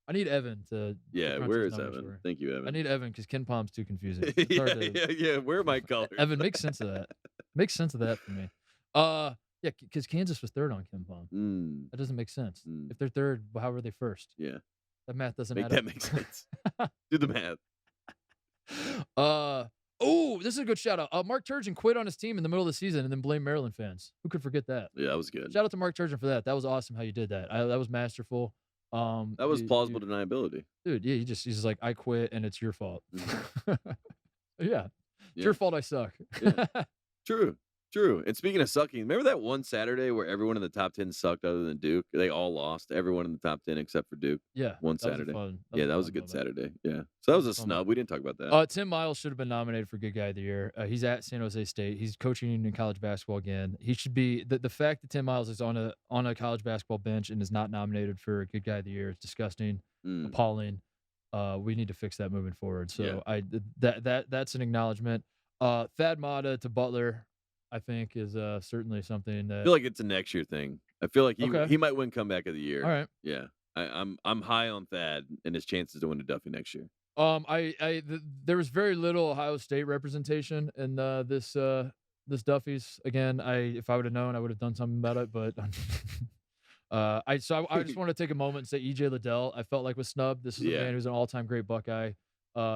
Speaker 1: I need Evan to.
Speaker 2: Yeah, where is Evan? Thank you, Evan.
Speaker 1: I need Evan because KenPom's too confusing.
Speaker 2: Yeah. Where are my colors?
Speaker 1: Evan, makes sense of that. Makes sense of that for me. Yeah, because Kansas was third on KenPom. That doesn't make sense. If they're third, how were they first?
Speaker 2: Yeah.
Speaker 1: That math doesn't
Speaker 2: make
Speaker 1: add
Speaker 2: that
Speaker 1: up.
Speaker 2: make sense. Do the math.
Speaker 1: This is a good shout out. Mark Turgeon quit on his team in the middle of the season and then blamed Maryland fans. Who could forget that?
Speaker 2: Yeah, that was good.
Speaker 1: Shout out to Mark Turgeon for that. That was awesome how you did that. That was masterful.
Speaker 2: That was plausible deniability.
Speaker 1: Dude, yeah, he's just like, I quit and it's your fault. Yeah. It's your fault I suck.
Speaker 2: Yeah. True. And speaking of sucking, remember that one Saturday where everyone in the top 10 sucked other than Duke? They all lost. Everyone in the top 10 except for Duke.
Speaker 1: Yeah.
Speaker 2: One Saturday. That was a good Saturday. Yeah. So that was a snub. We didn't talk about that.
Speaker 1: Tim Miles should have been nominated for Good Guy of the Year. He's at San Jose State. He's coaching in college basketball again. He should be the fact that Tim Miles is on a college basketball bench and is not nominated for Good Guy of the Year is disgusting, appalling. We need to fix that moving forward. So that's an acknowledgement. Thad Matta to Butler, I think, is certainly something that
Speaker 2: I feel like it's a next year thing. I feel like he might win comeback of the year.
Speaker 1: All right.
Speaker 2: Yeah. I'm high on Thad and his chances to win a Duffy next year.
Speaker 1: There was very little Ohio State representation in this Duffy's. Again, if I would have known, I would have done something about it. But I just want to take a moment and say EJ Liddell, I felt like was snubbed. This is a man who's an all-time great Buckeye.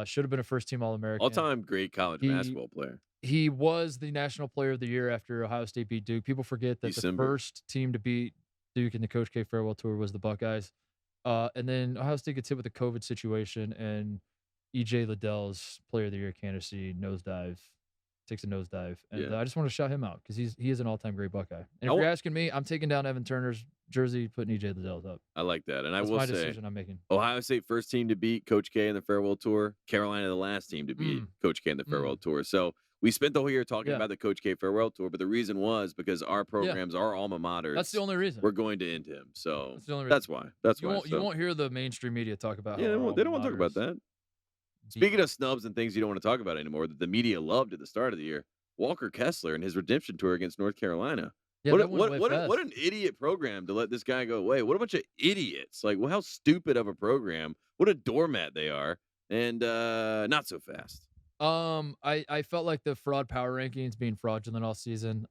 Speaker 1: Should have been a first-team All-American.
Speaker 2: All-time great college basketball player.
Speaker 1: He was the National Player of the Year after Ohio State beat Duke. People forget that the first team to beat Duke in the Coach K Farewell Tour was the Buckeyes. And then Ohio State gets hit with the COVID situation, and EJ Liddell's Player of the Year candidacy takes a nosedive. And I just want to shout him out because he is an all-time great Buckeye. And if you're asking me, I'm taking down Evan Turner's jersey, putting EJ Liddell's up.
Speaker 2: I like that. And
Speaker 1: That's
Speaker 2: I will
Speaker 1: my
Speaker 2: say,
Speaker 1: decision I'm making.
Speaker 2: Ohio State first team to beat Coach K in the Farewell Tour. Carolina the last team to beat Coach K in the Farewell Tour. So We spent the whole year talking
Speaker 1: Yeah.
Speaker 2: about the Coach K farewell tour, but the reason was because our programs, our alma maters,
Speaker 1: That's the only reason.
Speaker 2: we're going to end him. So
Speaker 1: That's the only reason.
Speaker 2: that's why. That's
Speaker 1: You
Speaker 2: why.
Speaker 1: won't, you won't hear the mainstream media talk about.
Speaker 2: Yeah,
Speaker 1: how
Speaker 2: they don't want to talk about that. Speaking
Speaker 1: beat.
Speaker 2: of snubs and things you don't want to talk about anymore that the media loved at the start of the year, Walker Kessler and his redemption tour against North Carolina.
Speaker 1: Yeah, that went way
Speaker 2: What
Speaker 1: fast.
Speaker 2: an idiot program to let this guy go away. What a bunch of idiots. Like, well, how stupid of a program. What a doormat they are. And not so fast.
Speaker 1: I felt like the fraud power rankings being fraudulent all season.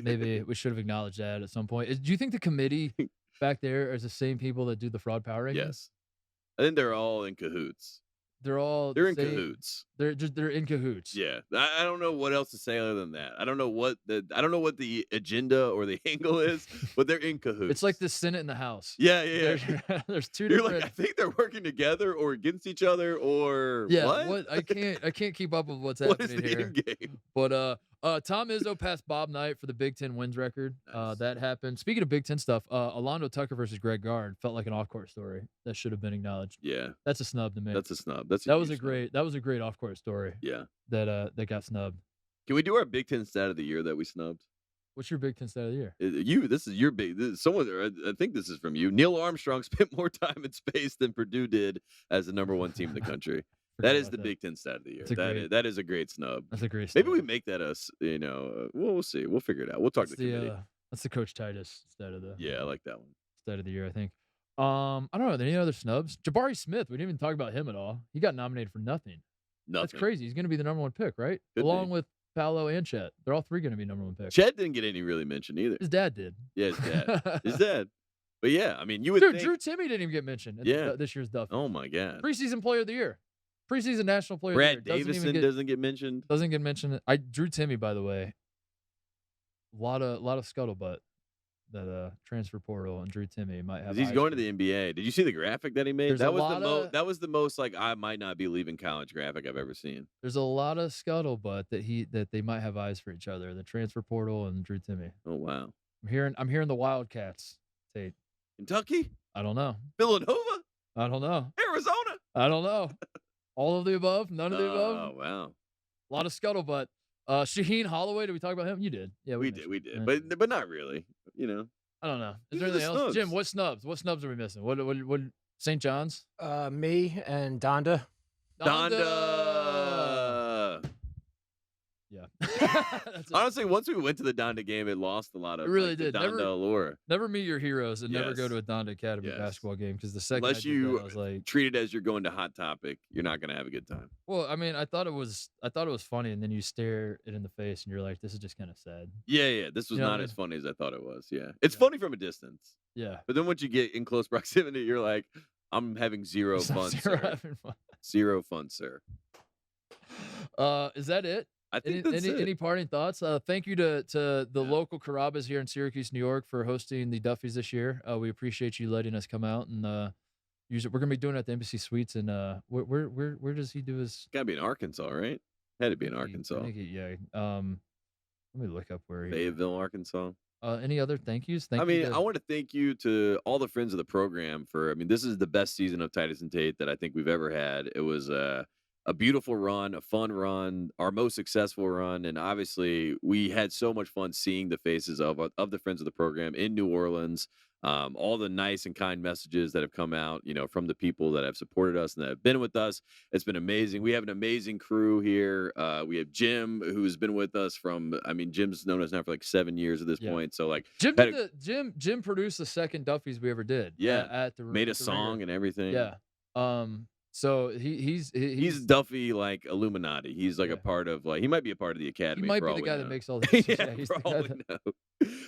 Speaker 1: Maybe we should have acknowledged that at some point. Do you think the committee back there is the same people that do the fraud power rankings?
Speaker 2: Yes. I think they're all in cahoots.
Speaker 1: They're
Speaker 2: in cahoots.
Speaker 1: They're in cahoots.
Speaker 2: Yeah, I don't know what else to say other than that. I don't know what the agenda or the angle is, but they're in cahoots.
Speaker 1: It's like the Senate and the House.
Speaker 2: Yeah.
Speaker 1: There's two
Speaker 2: You're
Speaker 1: different.
Speaker 2: like, I think they're working together or against each other or what?
Speaker 1: I can't keep up with what's
Speaker 2: What is
Speaker 1: happening
Speaker 2: the
Speaker 1: here.
Speaker 2: end game?
Speaker 1: But Tom Izzo passed Bob Knight for the Big Ten wins record.
Speaker 2: Nice.
Speaker 1: That happened. Speaking of Big Ten stuff, Alondo Tucker versus Greg Gard felt like an off-court story that should have been acknowledged.
Speaker 2: Yeah,
Speaker 1: That's a snub to me.
Speaker 2: that's a snub.
Speaker 1: That was a great off-court story.
Speaker 2: Yeah.
Speaker 1: That got snubbed.
Speaker 2: Can we do our Big Ten stat of the year that we snubbed?
Speaker 1: What's your Big Ten stat of the year?
Speaker 2: This is your big. Someone, I think this is from you. Neil Armstrong spent more time in space than Purdue did as the number one team in the country. That is the Big Ten stat of the year. That is a great snub.
Speaker 1: That's a great snub.
Speaker 2: Maybe we make that we'll see. We'll figure it out. We'll talk to the committee.
Speaker 1: That's the Coach Titus stat of the
Speaker 2: Yeah, I like that one.
Speaker 1: Stat of the year, I think. I don't know. Are there any other snubs? Jabari Smith, we didn't even talk about him at all. He got nominated for nothing. That's crazy. He's going to be the number one pick, right? Along with Paolo and Chet. They're all three going to be number one picks.
Speaker 2: Chet didn't get any really mention either.
Speaker 1: His dad did.
Speaker 2: Yeah, his dad. But yeah, I mean, you would think.
Speaker 1: Drew Timme didn't even get mentioned this year's Duffy.
Speaker 2: Oh, my God.
Speaker 1: Preseason player of the year. Preseason national player
Speaker 2: Brad
Speaker 1: of the year.
Speaker 2: Davison doesn't get mentioned.
Speaker 1: Doesn't get mentioned. Drew Timme, by the way. A lot of scuttlebutt that transfer portal and Drew Timme might have.
Speaker 2: He's going to the NBA. Did you see the graphic that he made?
Speaker 1: That
Speaker 2: was the most like I might not be leaving college graphic I've ever seen.
Speaker 1: There's a lot of scuttlebutt that they might have eyes for each other. The transfer portal and Drew Timme.
Speaker 2: Oh wow.
Speaker 1: I'm hearing the Wildcats. Tate.
Speaker 2: Kentucky?
Speaker 1: I don't know.
Speaker 2: Villanova?
Speaker 1: I don't know.
Speaker 2: Arizona?
Speaker 1: I don't know. All of the above? None of the above?
Speaker 2: Oh wow.
Speaker 1: A lot of scuttlebutt. Shaheen Holloway, did we talk about him? You did. Yeah,
Speaker 2: we did. But not really. You know.
Speaker 1: I don't know. Is there anything else? Jim, what snubs? What snubs are we missing? What St. John's?
Speaker 3: Me and Donda.
Speaker 1: Yeah.
Speaker 2: Honestly, once we went to the Donda game, it lost a lot of
Speaker 1: it really did.
Speaker 2: Donda allure.
Speaker 1: Never meet your heroes and never go to a Donda Academy basketball game because the second
Speaker 2: unless
Speaker 1: I was like,
Speaker 2: treat it as you're going to Hot Topic, you're not going to have a good time.
Speaker 1: Well, I mean, I thought it was funny, and then you stare it in the face, and you're like, this is just kind of sad.
Speaker 2: Yeah. This was not as funny as I thought it was. Yeah, it's funny from a distance.
Speaker 1: Yeah,
Speaker 2: but then once you get in close proximity, you're like, I'm having zero fun, sir. Zero fun, sir.
Speaker 1: Is that it?
Speaker 2: I think that's it.
Speaker 1: Any parting thoughts? Thank you to the local Carrabba's here in Syracuse, New York, for hosting the Duffys this year. We appreciate you letting us come out and use it. We're gonna be doing it at the Embassy Suites, and where does he do his?
Speaker 2: Got to be in Arkansas, right? Had to be in Arkansas.
Speaker 1: Yeah. Let me look up where.
Speaker 2: Fayetteville, Arkansas.
Speaker 1: Any other thank yous?
Speaker 2: I want to thank you to all the friends of the program for. I mean, this is the best season of Titus and Tate that I think we've ever had. It was a beautiful run, a fun run, our most successful run, and obviously we had so much fun seeing the faces of the friends of the program in New Orleans. All the nice and kind messages that have come out, from the people that have supported us and that have been with us. It's been amazing. We have an amazing crew here. We have Jim, who's been with us Jim's known us now for like 7 years at this point. So like
Speaker 1: Jim produced the second Duffys we ever did.
Speaker 2: Yeah, made a song and everything. Yeah. So he's Duffy like Illuminati. He's like a part of he might be a part of the academy.
Speaker 1: He might be the guy that makes all this.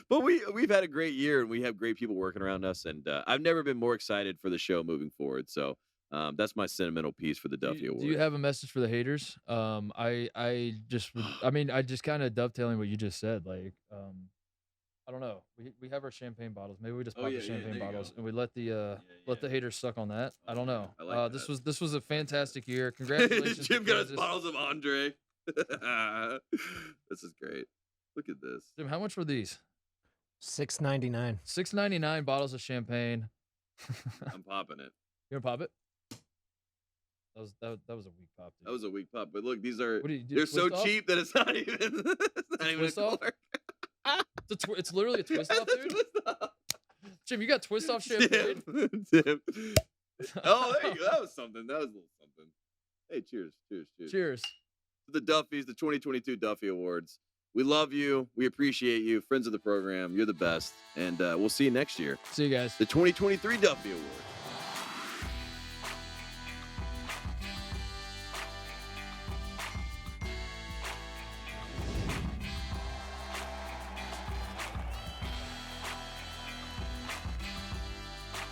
Speaker 2: But we've had a great year and we have great people working around us, and I've never been more excited for the show moving forward. So that's my sentimental piece for the Duffy Awards.
Speaker 1: Do you have a message for the haters? I just kind of dovetailing what you just said. Like, I don't know. We have our champagne bottles. Maybe we just pop the champagne bottles and we let the haters suck on that. I don't know. This was a fantastic year. Congratulations.
Speaker 2: Jim got his bottles of Andre. This is great. Look at this.
Speaker 1: Jim, how much were these?
Speaker 3: $6.99.
Speaker 1: $6.99 bottles of champagne.
Speaker 2: I'm popping it.
Speaker 1: You gonna pop it? That was a weak pop. Dude.
Speaker 2: That was a weak pop. But look, these are
Speaker 1: What do you do?
Speaker 2: they're so
Speaker 1: Twist off?
Speaker 2: cheap that it's not even it's not even a
Speaker 1: Twist off?
Speaker 2: color.
Speaker 1: It's literally a twist off, dude.
Speaker 2: Twist off.
Speaker 1: Jim, you got twist off champagne?
Speaker 2: Tim. Oh, there you go. That was something. That was a little something. Hey, cheers.
Speaker 1: Cheers.
Speaker 2: To the Duffys, the 2022 Duffy Awards. We love you. We appreciate you. Friends of the program. You're the best. And we'll see you next year.
Speaker 1: See you guys.
Speaker 2: The 2023 Duffy Awards.